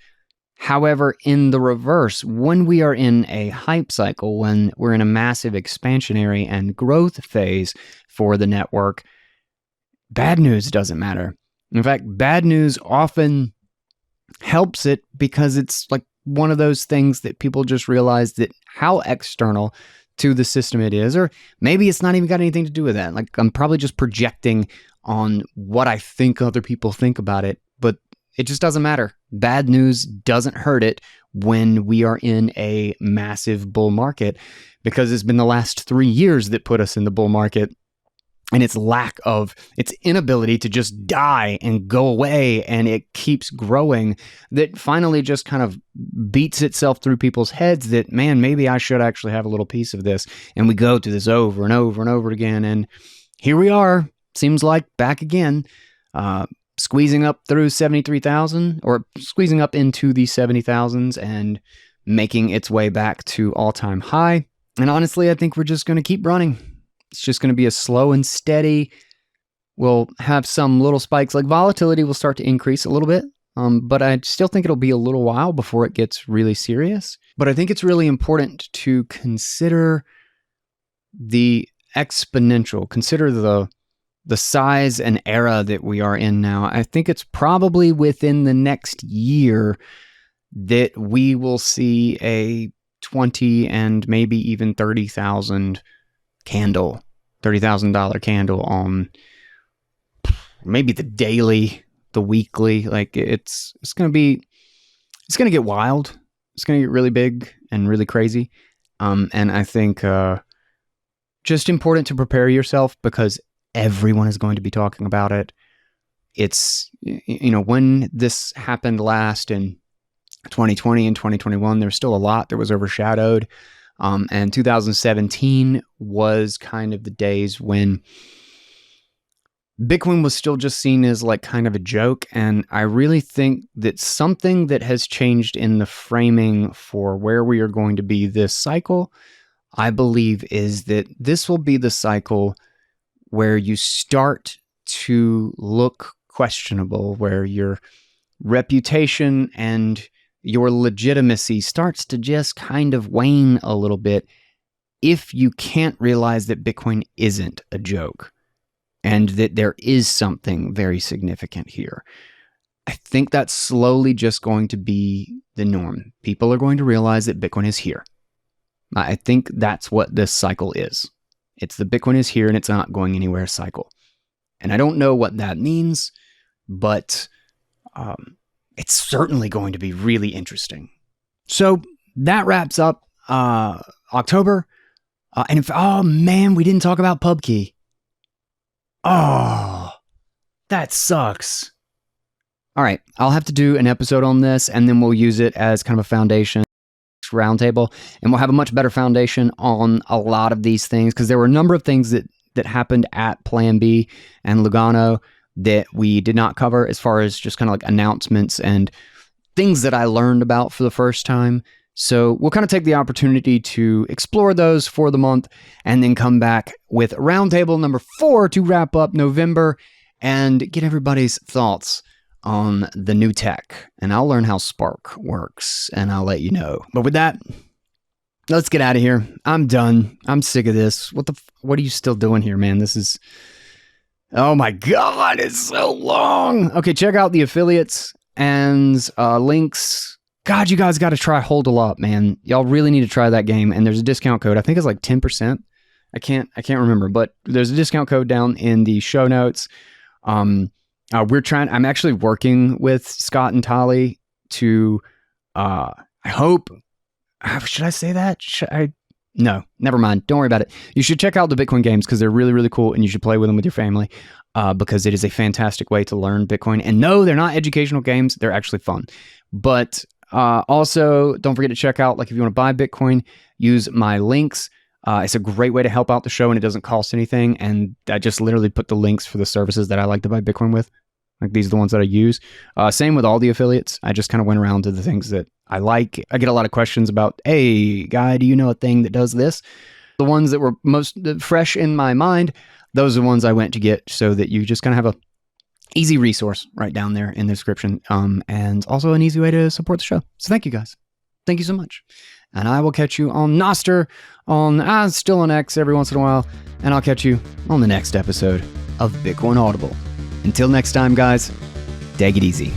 However, in the reverse, when we are in a hype cycle, when we're in a massive expansionary and growth phase for the network, bad news doesn't matter. In fact, bad news often helps it because it's like one of those things that people just realize that how external to the system it is, or maybe it's not even got anything to do with that. Like I'm probably just projecting on what I think other people think about it, but it just doesn't matter. Bad news doesn't hurt it when we are in a massive bull market, because it's been the last 3 years that put us in the bull market, and its inability to just die and go away, and it keeps growing, that finally just kind of beats itself through people's heads that, man, maybe I should actually have a little piece of this. And we go through this over and over and over again. And here we are, seems like back again, squeezing up through 73,000, or squeezing up into the 70,000s and making its way back to all-time high. And honestly, I think we're just going to keep running. It's just going to be a slow and steady. We'll have some little spikes, like volatility will start to increase a little bit, but I still think it'll be a little while before it gets really serious. But I think it's really important to consider the exponential, consider the size and era that we are in now. I think it's probably within the next year that we will see a 20 and maybe even $30,000 $30,000 candle on maybe the daily, the weekly. Like it's going to get wild. It's going to get really big and really crazy. And I think just important to prepare yourself, because everyone is going to be talking about it. It's, when this happened last in 2020 and 2021, there's still a lot that was overshadowed. And 2017 was kind of the days when Bitcoin was still just seen as like kind of a joke. And I really think that something that has changed in the framing for where we are going to be this cycle, I believe, is that this will be the cycle where you start to look questionable, where your reputation and your legitimacy starts to just kind of wane a little bit if you can't realize that Bitcoin isn't a joke and that there is something very significant here. I think that's slowly just going to be the norm. People are going to realize that Bitcoin is here. I think that's what this cycle is. It's the Bitcoin is here and it's not going anywhere cycle. And I don't know what that means, but it's certainly going to be really interesting. So that wraps up October. Oh man, we didn't talk about PubKey. Oh, that sucks. All right, I'll have to do an episode on this, and then we'll use it as kind of a foundation roundtable, and we'll have a much better foundation on a lot of these things, because there were a number of things that happened at Plan B and Lugano that we did not cover, as far as just kind of like announcements and things that I learned about for the first time. So we'll kind of take the opportunity to explore those for the month, and then come back with roundtable number 4 to wrap up November and get everybody's thoughts on the new tech. And I'll learn how Spark works, and I'll let you know. But with that, let's get out of here. I'm done. I'm sick of this. What are you still doing here, man? This Oh my God, it's so long. Okay, check out the affiliates and links. God, you guys got to try Hodl Up, man. Y'all really need to try that game. And there's a discount code. I think it's like 10%. I can't remember, but there's a discount code down in the show notes. I'm actually working with Scott and Tali to, I hope, should I say that? No, never mind. Don't worry about it. You should check out the Bitcoin games because they're really, really cool, and you should play with them with your family because it is a fantastic way to learn Bitcoin. And no, they're not educational games. They're actually fun. But also, don't forget to check out, like if you want to buy Bitcoin, use my links. It's a great way to help out the show, and it doesn't cost anything. And I just literally put the links for the services that I like to buy Bitcoin with. Like these are the ones that I use. Same with all the affiliates. I just kind of went around to the things that I like. I get a lot of questions about, hey, guy, do you know a thing that does this? The ones that were most fresh in my mind, those are the ones I went to get so that you just kind of have a easy resource right down there in the description. And also an easy way to support the show. So thank you guys. Thank you so much. And I will catch you on Nostr, still on X every once in a while. And I'll catch you on the next episode of Bitcoin Audible. Until next time, guys, take it easy.